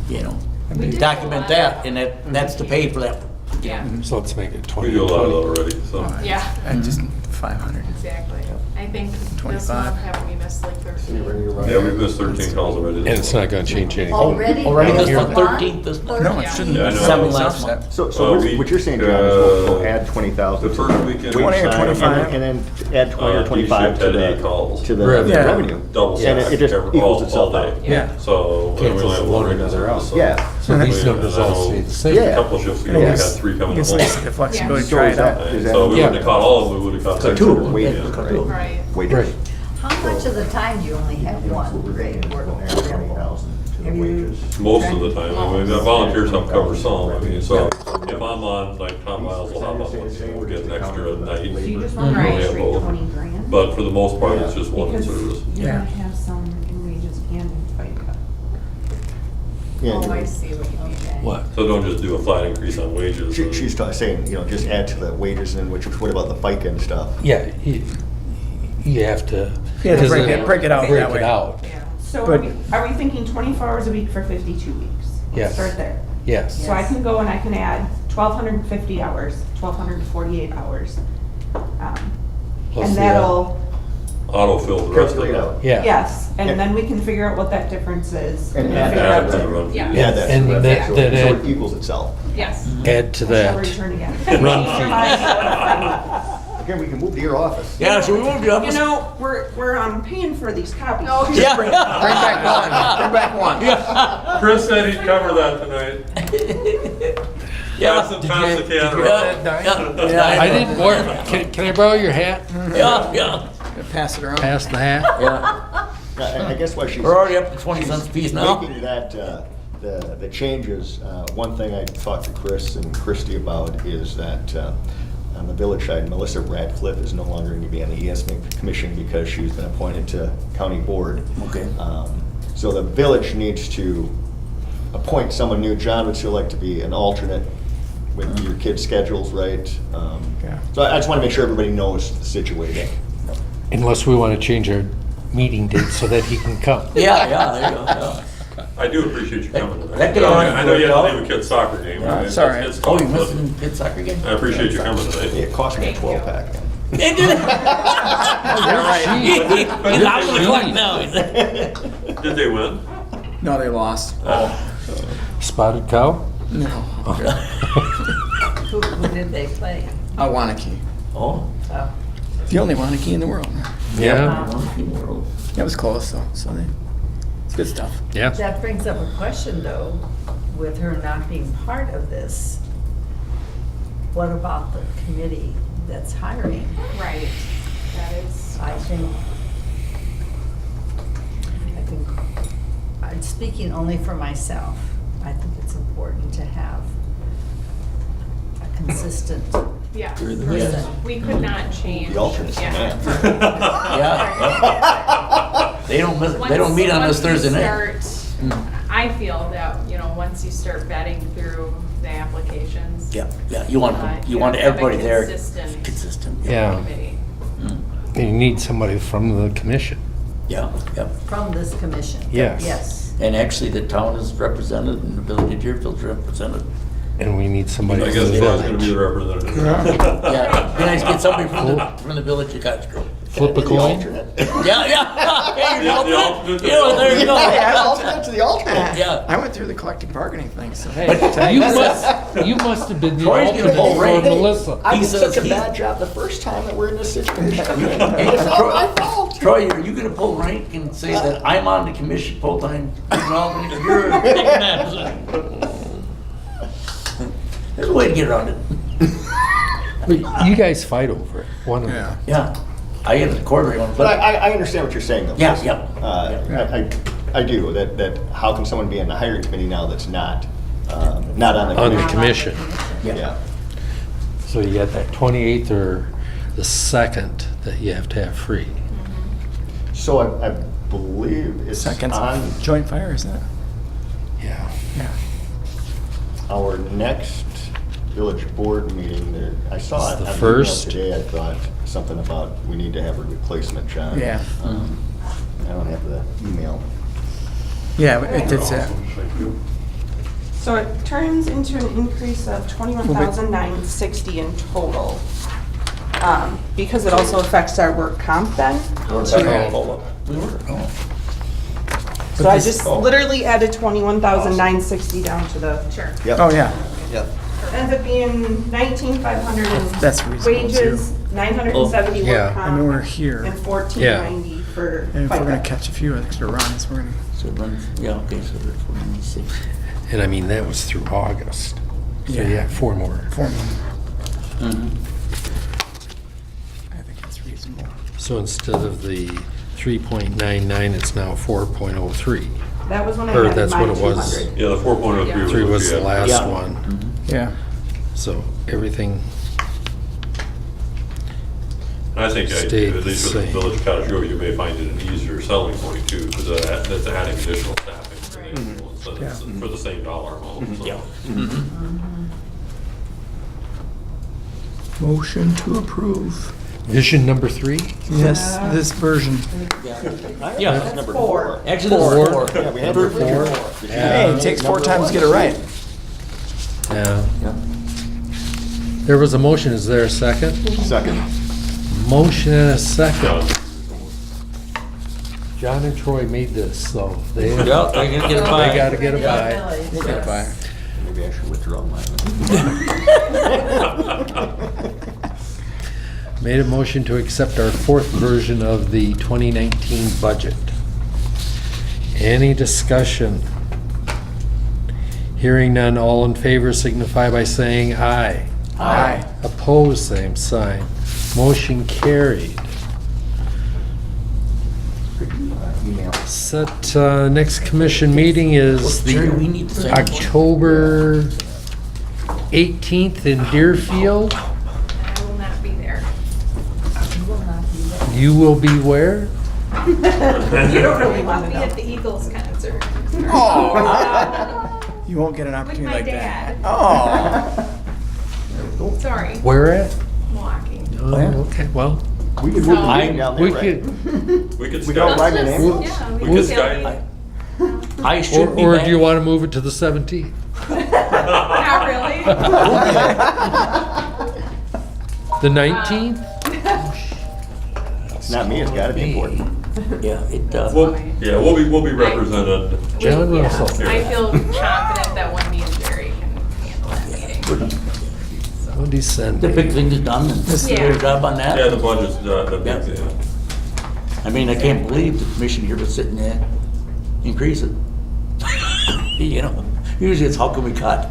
[SPEAKER 3] you know.
[SPEAKER 7] We did a
[SPEAKER 3] Document
[SPEAKER 7] lot
[SPEAKER 3] that,
[SPEAKER 7] of-
[SPEAKER 3] and that's to pay for that.
[SPEAKER 7] Yeah,
[SPEAKER 2] So let's make it
[SPEAKER 6] We
[SPEAKER 2] 20
[SPEAKER 6] do a lot of that
[SPEAKER 2] 20.
[SPEAKER 6] already, so.
[SPEAKER 7] yeah,
[SPEAKER 5] And just 500.
[SPEAKER 7] exactly. I think this
[SPEAKER 5] 25.
[SPEAKER 7] month, haven't we missed like 13?
[SPEAKER 6] Yeah, we've missed 13 calls already.
[SPEAKER 2] And it's not gonna change anything.
[SPEAKER 1] Already?
[SPEAKER 3] Already
[SPEAKER 6] this
[SPEAKER 3] this
[SPEAKER 6] month?
[SPEAKER 3] month, 13th this month.
[SPEAKER 5] No, it shouldn't.
[SPEAKER 6] Yeah, I know.
[SPEAKER 3] 7
[SPEAKER 5] It's
[SPEAKER 3] last
[SPEAKER 5] offset.
[SPEAKER 3] month.
[SPEAKER 4] So what you're saying, John, is we'll add 20,000.
[SPEAKER 6] The first weekend.
[SPEAKER 5] 20 or 25.
[SPEAKER 4] And then add 20 or
[SPEAKER 6] You
[SPEAKER 4] 25 to
[SPEAKER 6] should have 8 calls.
[SPEAKER 4] the
[SPEAKER 2] Revenue.
[SPEAKER 5] Yeah.
[SPEAKER 4] revenue.
[SPEAKER 6] Double
[SPEAKER 4] And it just
[SPEAKER 6] stack
[SPEAKER 4] equals
[SPEAKER 6] all
[SPEAKER 4] itself
[SPEAKER 6] day.
[SPEAKER 4] out.
[SPEAKER 5] Yeah.
[SPEAKER 6] So, and we
[SPEAKER 2] Cancels
[SPEAKER 6] only have
[SPEAKER 2] the
[SPEAKER 6] one
[SPEAKER 2] load
[SPEAKER 6] regular
[SPEAKER 2] another
[SPEAKER 6] service,
[SPEAKER 2] hour.
[SPEAKER 6] so.
[SPEAKER 4] Yeah.
[SPEAKER 2] So these
[SPEAKER 6] Yeah,
[SPEAKER 2] numbers
[SPEAKER 6] and I
[SPEAKER 2] all
[SPEAKER 6] know
[SPEAKER 2] stay the same.
[SPEAKER 4] Yeah.
[SPEAKER 6] A couple shifts ago, we had 3 coming
[SPEAKER 5] Gives
[SPEAKER 6] home.
[SPEAKER 5] Lisa the flexibility to
[SPEAKER 4] So
[SPEAKER 5] try
[SPEAKER 4] is
[SPEAKER 5] it out.
[SPEAKER 4] that-
[SPEAKER 6] And
[SPEAKER 4] is
[SPEAKER 6] so we
[SPEAKER 2] Yeah.
[SPEAKER 6] wouldn't have caught all of them, we would have caught
[SPEAKER 3] So
[SPEAKER 6] 6
[SPEAKER 3] two
[SPEAKER 6] of
[SPEAKER 3] of
[SPEAKER 6] them.
[SPEAKER 3] them,
[SPEAKER 6] Yeah.
[SPEAKER 3] yeah, cut two.
[SPEAKER 7] Right.
[SPEAKER 4] Wages.
[SPEAKER 2] Right.
[SPEAKER 1] How much of the time do you only have one grade work available? Have you-
[SPEAKER 6] Most of the time, I mean, volunteers help cover some, I mean, so if I'm on, like Tom Miles will hop on, we'll get an extra night.
[SPEAKER 8] So you just
[SPEAKER 6] We
[SPEAKER 8] want to
[SPEAKER 6] only
[SPEAKER 8] raise
[SPEAKER 6] have
[SPEAKER 8] straight
[SPEAKER 6] both.
[SPEAKER 8] 20 grand?
[SPEAKER 6] But for the most part, it's just one in
[SPEAKER 8] Because
[SPEAKER 6] service.
[SPEAKER 8] you're
[SPEAKER 5] Yeah.
[SPEAKER 8] gonna have some in wages and in FICA.
[SPEAKER 4] Yeah.
[SPEAKER 7] Oh, I see what you mean.
[SPEAKER 2] What?
[SPEAKER 6] So don't just do a flat increase on wages.
[SPEAKER 4] She's saying, you know, just add to the wages and which, what about the FICA and stuff?
[SPEAKER 2] Yeah, you have to.
[SPEAKER 5] Yeah, to
[SPEAKER 2] 'cause
[SPEAKER 5] break it out
[SPEAKER 2] Break
[SPEAKER 5] that
[SPEAKER 2] it
[SPEAKER 5] way.
[SPEAKER 2] out,
[SPEAKER 7] Yeah.
[SPEAKER 8] So
[SPEAKER 5] But-
[SPEAKER 8] are we thinking 24 hours a week for 52 weeks?
[SPEAKER 2] Yes.
[SPEAKER 8] Let's start there.
[SPEAKER 2] yes.
[SPEAKER 8] So I can go and I can add 1,250 hours, 1,248 hours.
[SPEAKER 2] Plus
[SPEAKER 8] And
[SPEAKER 2] the,
[SPEAKER 8] that'll,
[SPEAKER 6] Autofill the rest of
[SPEAKER 4] Calculate
[SPEAKER 6] it.
[SPEAKER 4] out.
[SPEAKER 2] Yeah.
[SPEAKER 8] yes,
[SPEAKER 4] Yeah.
[SPEAKER 8] and then we can figure out what that difference is.
[SPEAKER 4] And add
[SPEAKER 8] figure
[SPEAKER 6] Add
[SPEAKER 8] out
[SPEAKER 6] it to
[SPEAKER 8] the-
[SPEAKER 6] the run fee.
[SPEAKER 7] Yeah.
[SPEAKER 4] Yeah, that's.
[SPEAKER 2] And
[SPEAKER 4] correct.
[SPEAKER 2] that-
[SPEAKER 4] So
[SPEAKER 2] that
[SPEAKER 4] so
[SPEAKER 2] add-
[SPEAKER 4] it equals itself.
[SPEAKER 7] Yes.
[SPEAKER 2] Add to
[SPEAKER 8] Shall we
[SPEAKER 2] that.
[SPEAKER 8] return again?
[SPEAKER 2] Run
[SPEAKER 4] Again, we can move to your office.
[SPEAKER 3] Yeah, so we won't do
[SPEAKER 8] You
[SPEAKER 3] it.
[SPEAKER 8] know, we're paying for these copies.
[SPEAKER 7] Oh,
[SPEAKER 3] Yeah.
[SPEAKER 5] Bring back one, bring back one.
[SPEAKER 3] Yeah.
[SPEAKER 6] Chris said he'd cover that tonight.
[SPEAKER 3] Yeah.
[SPEAKER 6] Pass the
[SPEAKER 3] Yeah.
[SPEAKER 6] camera.
[SPEAKER 3] Yeah. Yeah.
[SPEAKER 2] I didn't wear, can I borrow your hat?
[SPEAKER 3] Yeah, yeah,
[SPEAKER 5] Pass it around.
[SPEAKER 2] Pass the hat?
[SPEAKER 3] yeah.
[SPEAKER 4] I guess what she's.
[SPEAKER 3] We're already up to 20 cents a piece now.
[SPEAKER 4] Making that, the changes, one thing I talked to Chris and Christie about is that on the village side, Melissa Radcliffe is no longer going to be on the EMS commission because she's been appointed to county board.
[SPEAKER 3] Okay.
[SPEAKER 4] So the village needs to appoint someone new. John would still like to be an alternate with your kids' schedules, right?
[SPEAKER 5] Yeah.
[SPEAKER 4] So I just want to make sure everybody knows the situation.
[SPEAKER 2] Unless we want to change our meeting date so that he can come.
[SPEAKER 3] Yeah, yeah, there you go, yeah.
[SPEAKER 6] I do appreciate you coming tonight.
[SPEAKER 3] That could already
[SPEAKER 6] I know you had to
[SPEAKER 3] work out.
[SPEAKER 6] leave a kid's soccer game.
[SPEAKER 5] Yeah,
[SPEAKER 6] It's-
[SPEAKER 5] sorry.
[SPEAKER 6] it's
[SPEAKER 3] Oh, you
[SPEAKER 6] tough, but
[SPEAKER 3] missing kid soccer game?
[SPEAKER 6] I appreciate you coming tonight.
[SPEAKER 4] It cost me a
[SPEAKER 7] Thank
[SPEAKER 4] 12-pack.
[SPEAKER 3] They did it. He's out of the clock now.
[SPEAKER 6] Did they win?
[SPEAKER 5] No, they lost.
[SPEAKER 2] Spotted cow?
[SPEAKER 5] No.
[SPEAKER 1] Who did they play?
[SPEAKER 5] Wanakee.
[SPEAKER 3] Oh.
[SPEAKER 1] Oh.
[SPEAKER 5] The only Wanakee in the world.
[SPEAKER 2] Yeah,
[SPEAKER 5] That was close though, so it's good stuff.
[SPEAKER 2] yeah.
[SPEAKER 1] That brings up a question though, with her not being part of this. What about the committee that's hiring?
[SPEAKER 7] Right. That is.
[SPEAKER 1] I think, I'm speaking only for myself. I think it's important to have a consistent
[SPEAKER 7] Yeah.
[SPEAKER 1] person.
[SPEAKER 7] We could not change.
[SPEAKER 4] The alternate's the
[SPEAKER 7] Yeah.
[SPEAKER 4] man.
[SPEAKER 3] Yeah. They don't meet on this
[SPEAKER 7] Once you
[SPEAKER 3] Thursday night.
[SPEAKER 7] start, I feel that, once you start vetting through the applications.
[SPEAKER 3] Yeah, yeah, you want
[SPEAKER 7] have
[SPEAKER 3] everybody
[SPEAKER 7] a
[SPEAKER 3] there.
[SPEAKER 7] consistent
[SPEAKER 3] Consistent.
[SPEAKER 2] Yeah.
[SPEAKER 7] committee.
[SPEAKER 2] You need somebody from the commission.
[SPEAKER 3] Yeah, yep.
[SPEAKER 1] from this commission.
[SPEAKER 2] Yes.
[SPEAKER 1] Yes.
[SPEAKER 3] And actually, the town is represented and the village of Deerfield's represented.
[SPEAKER 2] And we need somebody
[SPEAKER 6] I
[SPEAKER 2] from
[SPEAKER 6] guess
[SPEAKER 2] the
[SPEAKER 6] John's gonna be
[SPEAKER 2] village.
[SPEAKER 6] the representative.
[SPEAKER 3] Yeah, be nice to get somebody from the village of Cottsgrove.
[SPEAKER 2] Flip a
[SPEAKER 4] The
[SPEAKER 2] coin?
[SPEAKER 4] alternate.
[SPEAKER 3] Yeah, yeah. Hey, you're
[SPEAKER 6] The
[SPEAKER 3] the
[SPEAKER 6] alternate
[SPEAKER 3] alternate.
[SPEAKER 6] to
[SPEAKER 3] You know,
[SPEAKER 6] the
[SPEAKER 3] there you go.
[SPEAKER 4] Yeah, alternate to the alternate.
[SPEAKER 3] Yeah.
[SPEAKER 5] I went through the collective bargaining thing, so hey.
[SPEAKER 2] You must have been the
[SPEAKER 3] Troy's gonna
[SPEAKER 2] alternate
[SPEAKER 3] pull
[SPEAKER 2] for
[SPEAKER 3] rank.
[SPEAKER 2] Melissa.
[SPEAKER 4] I
[SPEAKER 3] He
[SPEAKER 4] did
[SPEAKER 3] says
[SPEAKER 4] such a
[SPEAKER 3] he-
[SPEAKER 4] bad job the first time that we're in this situation.
[SPEAKER 3] Hey,
[SPEAKER 4] It's not my fault.
[SPEAKER 3] Troy, are you gonna pull rank and say that I'm on the commission full-time? You're taking that position. There's a way to get around it.
[SPEAKER 2] But you guys fight over it, one of them.
[SPEAKER 3] Yeah. I get a quarter on.
[SPEAKER 4] But I understand what you're saying, though.
[SPEAKER 3] Yeah,
[SPEAKER 4] Chris.
[SPEAKER 3] yeah.
[SPEAKER 4] I do, that how can someone be in the hiring committee now that's not on the
[SPEAKER 2] On the
[SPEAKER 4] commission?
[SPEAKER 2] commission.
[SPEAKER 4] Yeah.
[SPEAKER 2] So you got that 28th or the 2nd that you have to have free.
[SPEAKER 4] So I believe it's
[SPEAKER 5] Second
[SPEAKER 4] on
[SPEAKER 5] joint fire, isn't it?
[SPEAKER 2] Yeah.
[SPEAKER 5] Yeah.
[SPEAKER 4] our next village board meeting there. I saw
[SPEAKER 2] It's
[SPEAKER 4] it
[SPEAKER 2] the
[SPEAKER 4] on email
[SPEAKER 2] first.
[SPEAKER 4] today. I thought something about we need to have a replacement, John.
[SPEAKER 5] Yeah.
[SPEAKER 4] I don't have the email.
[SPEAKER 5] Yeah, it did say.
[SPEAKER 6] Thank you.
[SPEAKER 8] So it turns into an increase of 21,960 in total. Because it also affects our work comp then.
[SPEAKER 3] We were, oh.
[SPEAKER 8] So I just literally added 21,960 down to the,
[SPEAKER 7] Sure.
[SPEAKER 4] Yep.
[SPEAKER 5] Oh, yeah.
[SPEAKER 4] Yep.
[SPEAKER 8] ends up being 19,500 in
[SPEAKER 5] That's reasonable,
[SPEAKER 8] wages, 970
[SPEAKER 2] Yeah.
[SPEAKER 8] work
[SPEAKER 5] I mean, we're
[SPEAKER 8] comp,
[SPEAKER 5] here.
[SPEAKER 8] and 1490 for
[SPEAKER 5] And if we're gonna
[SPEAKER 8] FICA.
[SPEAKER 5] catch a few extra runs, we're gonna.
[SPEAKER 3] So it runs, yeah, okay, so there's 196.
[SPEAKER 2] And I mean, that was through August. So
[SPEAKER 5] Yeah.
[SPEAKER 2] you got 4 more.
[SPEAKER 5] Form.
[SPEAKER 3] Mhm.
[SPEAKER 5] I think it's reasonable.
[SPEAKER 2] So instead of the 3.99, it's now 4.03.
[SPEAKER 8] That was when I
[SPEAKER 2] Or
[SPEAKER 8] added
[SPEAKER 2] that's
[SPEAKER 8] my
[SPEAKER 2] what it was.
[SPEAKER 8] 200.
[SPEAKER 6] Yeah, the 4.03
[SPEAKER 2] 3 was the
[SPEAKER 6] yeah.
[SPEAKER 2] last
[SPEAKER 3] Yeah.
[SPEAKER 2] one.
[SPEAKER 3] Mhm.
[SPEAKER 5] Yeah.
[SPEAKER 2] So everything,
[SPEAKER 6] And I think,
[SPEAKER 2] Stayed
[SPEAKER 6] at least
[SPEAKER 2] the
[SPEAKER 6] with the
[SPEAKER 2] same.
[SPEAKER 6] village of Cottage Grove, you may find it an easier selling point too, because that's adding additional staffing to the ambulance, and it's
[SPEAKER 5] Yeah.
[SPEAKER 6] for the same dollar amount. so.
[SPEAKER 3] Yeah.
[SPEAKER 5] Motion to approve.
[SPEAKER 2] vision number 3?
[SPEAKER 5] Yes, this version.
[SPEAKER 3] Yeah.
[SPEAKER 4] That's number
[SPEAKER 8] Four.
[SPEAKER 4] 4.
[SPEAKER 3] Actually, there's
[SPEAKER 2] Four.
[SPEAKER 3] 4.
[SPEAKER 4] Yeah, we have
[SPEAKER 3] Number
[SPEAKER 4] number
[SPEAKER 3] 4.
[SPEAKER 4] 4.
[SPEAKER 5] Hey, it takes 4 times to get it right.
[SPEAKER 2] Yeah.
[SPEAKER 3] Yeah.
[SPEAKER 2] There was a motion, is there a second?
[SPEAKER 4] Second.
[SPEAKER 2] Motion and a second.
[SPEAKER 6] John,
[SPEAKER 2] John and Troy made this, so they,
[SPEAKER 3] Yeah, they're gonna get a buy.
[SPEAKER 2] they gotta get a
[SPEAKER 3] Yeah.
[SPEAKER 2] buy.
[SPEAKER 5] We'll get it by.
[SPEAKER 4] Maybe I should withdraw mine.
[SPEAKER 2] Made a motion to accept our 4th version of the 2019 budget. Any discussion? Hearing none, all in favor signify by saying aye.
[SPEAKER 5] Aye.
[SPEAKER 2] Opposed, same sign. Motion carried.
[SPEAKER 4] Email.
[SPEAKER 2] Set, next commission meeting is
[SPEAKER 3] Jerry, we
[SPEAKER 2] the
[SPEAKER 3] need the same.
[SPEAKER 2] October 18th in Deerfield.
[SPEAKER 7] I will not be there.
[SPEAKER 2] You will be where?
[SPEAKER 8] You don't really
[SPEAKER 7] I
[SPEAKER 8] want
[SPEAKER 7] will
[SPEAKER 8] to
[SPEAKER 7] be at
[SPEAKER 8] know.
[SPEAKER 7] the Eagles concert.
[SPEAKER 5] You won't get an
[SPEAKER 7] With
[SPEAKER 5] opportunity
[SPEAKER 7] my
[SPEAKER 5] like that.
[SPEAKER 7] dad.
[SPEAKER 5] Oh.
[SPEAKER 7] Sorry,
[SPEAKER 2] Where at?
[SPEAKER 7] Milwaukee.
[SPEAKER 2] Oh, okay, well,
[SPEAKER 4] We could move the
[SPEAKER 7] So-
[SPEAKER 4] meeting down there,
[SPEAKER 2] we
[SPEAKER 4] right?
[SPEAKER 2] could,
[SPEAKER 6] we could
[SPEAKER 4] We don't
[SPEAKER 6] start,
[SPEAKER 4] ride an
[SPEAKER 7] Let's
[SPEAKER 4] ambulance?
[SPEAKER 7] just- Yeah,
[SPEAKER 6] we
[SPEAKER 7] we
[SPEAKER 6] could
[SPEAKER 7] can
[SPEAKER 6] Skype.
[SPEAKER 3] I
[SPEAKER 2] or
[SPEAKER 3] should be
[SPEAKER 2] or
[SPEAKER 3] back.
[SPEAKER 2] do you want to move it to the 17th?
[SPEAKER 7] Not really.
[SPEAKER 2] The 19th?
[SPEAKER 4] It's not me, it's gotta be important.
[SPEAKER 3] Yeah, it,
[SPEAKER 6] Well, yeah, we'll be represented.
[SPEAKER 2] John
[SPEAKER 7] Yeah,
[SPEAKER 2] Russell.
[SPEAKER 7] I feel confident that Wendy and Jerry can handle that meeting.
[SPEAKER 2] What did he send
[SPEAKER 3] the big
[SPEAKER 2] me?
[SPEAKER 3] thing is done, and
[SPEAKER 5] This-
[SPEAKER 3] do a job on
[SPEAKER 6] Yeah,
[SPEAKER 3] that.
[SPEAKER 6] the budget's, the
[SPEAKER 3] Yeah.
[SPEAKER 6] big, yeah.
[SPEAKER 3] I mean, I can't believe the commission here was sitting there, increase it. You know, usually it's how can we cut?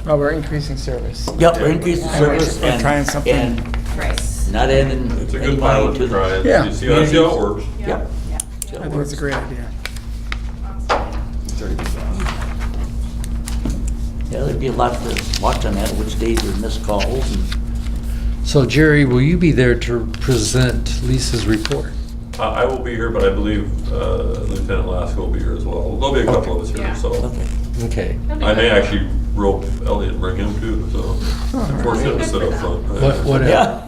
[SPEAKER 5] Well, we're increasing service.
[SPEAKER 3] Yep, we're increasing
[SPEAKER 5] And we're-
[SPEAKER 3] service
[SPEAKER 5] we're
[SPEAKER 3] and,
[SPEAKER 5] trying something.
[SPEAKER 3] and
[SPEAKER 7] Right.
[SPEAKER 3] not adding
[SPEAKER 6] It's a
[SPEAKER 3] any
[SPEAKER 6] good
[SPEAKER 3] money
[SPEAKER 6] pilot
[SPEAKER 3] to
[SPEAKER 6] to
[SPEAKER 3] the.
[SPEAKER 6] try it.
[SPEAKER 5] Yeah.
[SPEAKER 6] You see how it works.
[SPEAKER 3] Yep.
[SPEAKER 5] I think it's a great idea.
[SPEAKER 4] It's already been done.
[SPEAKER 3] Yeah, there'd be a lot to watch on that, which days are missed calls and.
[SPEAKER 2] So Jerry, will you be there to present Lisa's report?
[SPEAKER 6] I will be here, but I believe Lieutenant Lasker will be here as well. There'll be a couple of us here,
[SPEAKER 7] Yeah.
[SPEAKER 6] so.
[SPEAKER 3] Okay.
[SPEAKER 2] Okay.
[SPEAKER 6] I may actually rope Elliot and bring him too, so. Force him to sit up front.
[SPEAKER 2] What,
[SPEAKER 3] Yeah.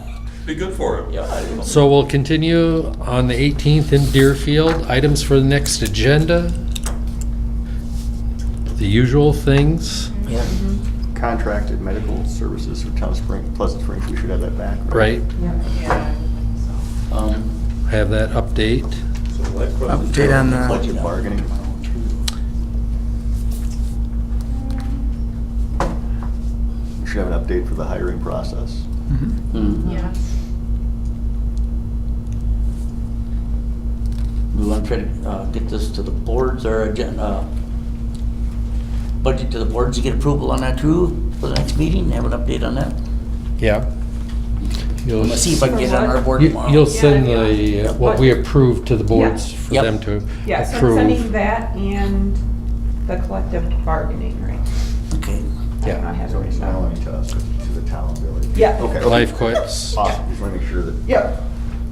[SPEAKER 6] Be good for him.
[SPEAKER 3] Yeah.
[SPEAKER 2] So we'll continue on the 18th in Deerfield. Items for the next agenda. The usual things,
[SPEAKER 3] Yeah.
[SPEAKER 4] Contracted medical services for Town of Spring, Pleasant Springs, we should have that back.
[SPEAKER 2] right?
[SPEAKER 7] Yeah, so.
[SPEAKER 2] Have that update.
[SPEAKER 6] So that question-
[SPEAKER 5] Update on the,
[SPEAKER 4] Collective bargaining. We should have an update for the hiring process.
[SPEAKER 7] Yes.
[SPEAKER 3] We want to try to get this to the boards or agenda, budget to the boards to get approval on that too for the next meeting, have an update on that.
[SPEAKER 2] Yeah.
[SPEAKER 3] I'm gonna see if I can get it on our board tomorrow.
[SPEAKER 2] You'll send
[SPEAKER 7] Yeah,
[SPEAKER 2] the, what we approved to the boards for
[SPEAKER 3] Yep.
[SPEAKER 2] them to
[SPEAKER 8] Yeah, so I'm sending
[SPEAKER 2] approve.
[SPEAKER 8] that and the collective bargaining, right?
[SPEAKER 3] Okay.
[SPEAKER 8] I
[SPEAKER 2] Yeah.
[SPEAKER 8] have it
[SPEAKER 4] So
[SPEAKER 8] written
[SPEAKER 4] not
[SPEAKER 8] down.
[SPEAKER 4] only to us, but to the town, village.
[SPEAKER 8] Yeah.
[SPEAKER 4] Okay.
[SPEAKER 2] Life quits.
[SPEAKER 4] Awesome, just want to make sure that,
[SPEAKER 8] Yep,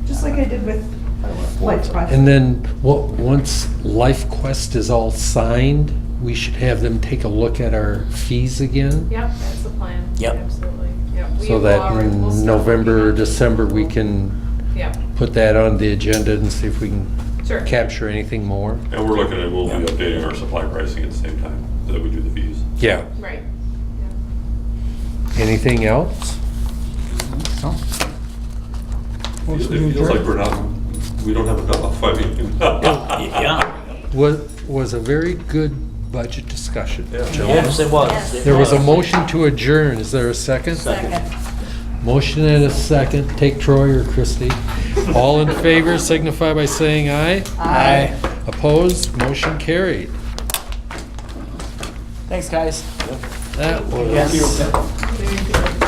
[SPEAKER 8] just like I did with
[SPEAKER 4] I don't want to.
[SPEAKER 8] Life Quest.
[SPEAKER 2] And then, once Life Quest is all signed, we should have them take a look at our fees again.
[SPEAKER 7] Yep, that's the plan.
[SPEAKER 3] Yep.
[SPEAKER 7] Absolutely, yep. We
[SPEAKER 2] So
[SPEAKER 7] will
[SPEAKER 2] that
[SPEAKER 7] already- we'll
[SPEAKER 2] in
[SPEAKER 7] start
[SPEAKER 2] November,
[SPEAKER 7] working on it.
[SPEAKER 2] December, we can
[SPEAKER 7] Yep,
[SPEAKER 2] put that on the agenda and see if we can
[SPEAKER 7] sure.
[SPEAKER 2] capture anything more.
[SPEAKER 6] And we're looking at, we'll be
[SPEAKER 3] Yeah.
[SPEAKER 6] updating our supply pricing at the same time that we do the fees.
[SPEAKER 2] Yeah.
[SPEAKER 7] Right.
[SPEAKER 2] Anything else?
[SPEAKER 6] It feels like we don't have enough, I mean.
[SPEAKER 3] Yeah.
[SPEAKER 2] Was a very good budget discussion,
[SPEAKER 6] Yeah.
[SPEAKER 2] Joe.
[SPEAKER 3] Yes, it was. It
[SPEAKER 2] There was a
[SPEAKER 3] was.
[SPEAKER 2] motion to adjourn. Is there a second?
[SPEAKER 1] Second.
[SPEAKER 2] Motion and a second. Take Troy or Christie. All in favor signify by saying aye.
[SPEAKER 1] Aye.
[SPEAKER 2] Opposed? Motion carried.
[SPEAKER 5] thanks, guys.
[SPEAKER 2] That was.
[SPEAKER 5] Yes.
[SPEAKER 7] Very good.